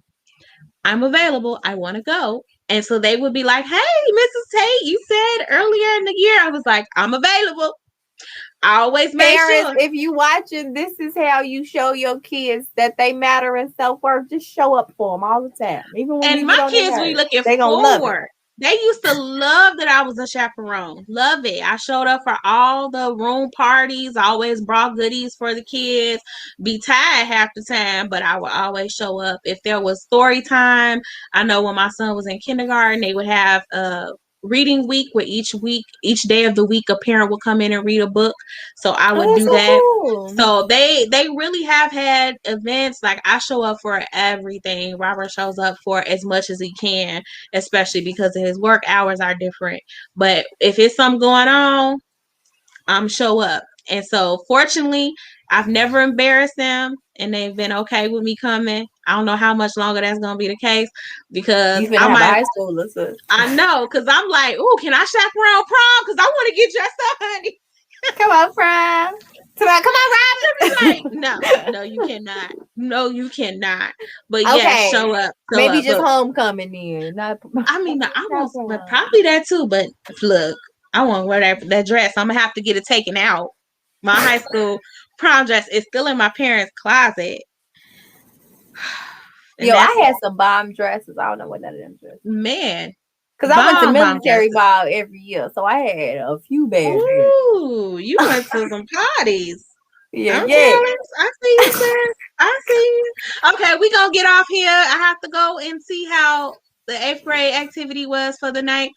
I'm available. I want to go. And so they would be like, hey, Mrs. Tate, you said earlier in the year. I was like, I'm available. I always make Parents, sure. if you watching, this is how you show your kids that they matter and self-worth. Just show up for them all the time. Even when And we my get on their kids be nerves, looking they gonna love it. forward. They used to love that I was a chaperone. Love it. I showed up for all the room parties. I always brought goodies for the kids. Be tired half the time, but I would always show up. If there was story time, I know when my son was in kindergarten, they would have reading week where each day of the week a parent would come in and read a book. So I would do so that. cool. So they really have had events. Like I show up for everything. Robert shows up for as much as he can, especially because his work hours are different. But if it's something going on, I'm show up. And so fortunately, I've never embarrassed them and they've been okay with me coming. I don't know how much longer that's gonna be the case because You finna I have a might. high schooler, so. I know, cause I'm like, ooh, can I chaperone prom? Cause I want to get dressed up, honey. Come on, prom. Come on, Like, Robin. no, you cannot. No, you cannot. But yes, Okay. show up, show Maybe up. just But homecoming then. Not, I mean, I not want, but prom. probably that too. But look, I want to wear that dress. I'm gonna have to get it taken out. My high school prom dress is still in my parents' closet, and Yo, that's I had some bomb dresses. I don't know what that is. man, Because I went to bomb military dresses. ball every year, so I had a few bad dresses. Ooh, you went to some parties. Yeah, I'm yeah. jealous. I see you, sis. I see you. Okay, we gonna get off here. I have to go and see how the 8th grade activity was for the night.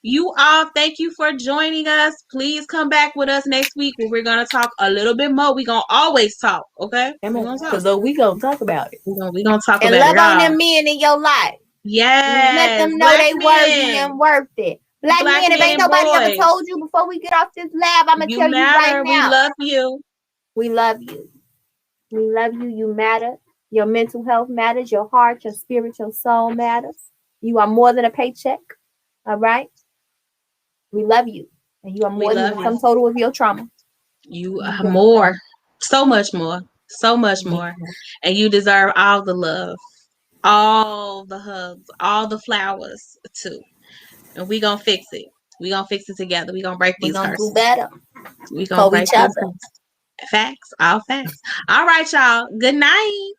You all, thank you for joining us. Please come back with us next week where we're gonna talk a little bit more. We're gonna always talk, okay? We're gonna talk. Because we gonna talk about it. We gonna talk And about love it on all. them men in your life. Let Yes, them know black they worthy men, and worth it. Black men, if men ain't and nobody ever boys. told you before we get off this lab, I'm going to You tell you right matter. We now. love you. We love you. We love you. You matter. Your mental health matters. Your heart, your spirit, your soul matters. You are more than a paycheck. All right? We love you. And you are We more than love the you. sum total of your trauma. You are more. So much more. So much more. And you deserve all the love, all the hugs, all the flowers too. And we gonna fix it. We gonna fix it together. We gonna break We're these going to do curses. better We gonna for break each these other. curses. Facts. All facts. All right, y'all. Good night.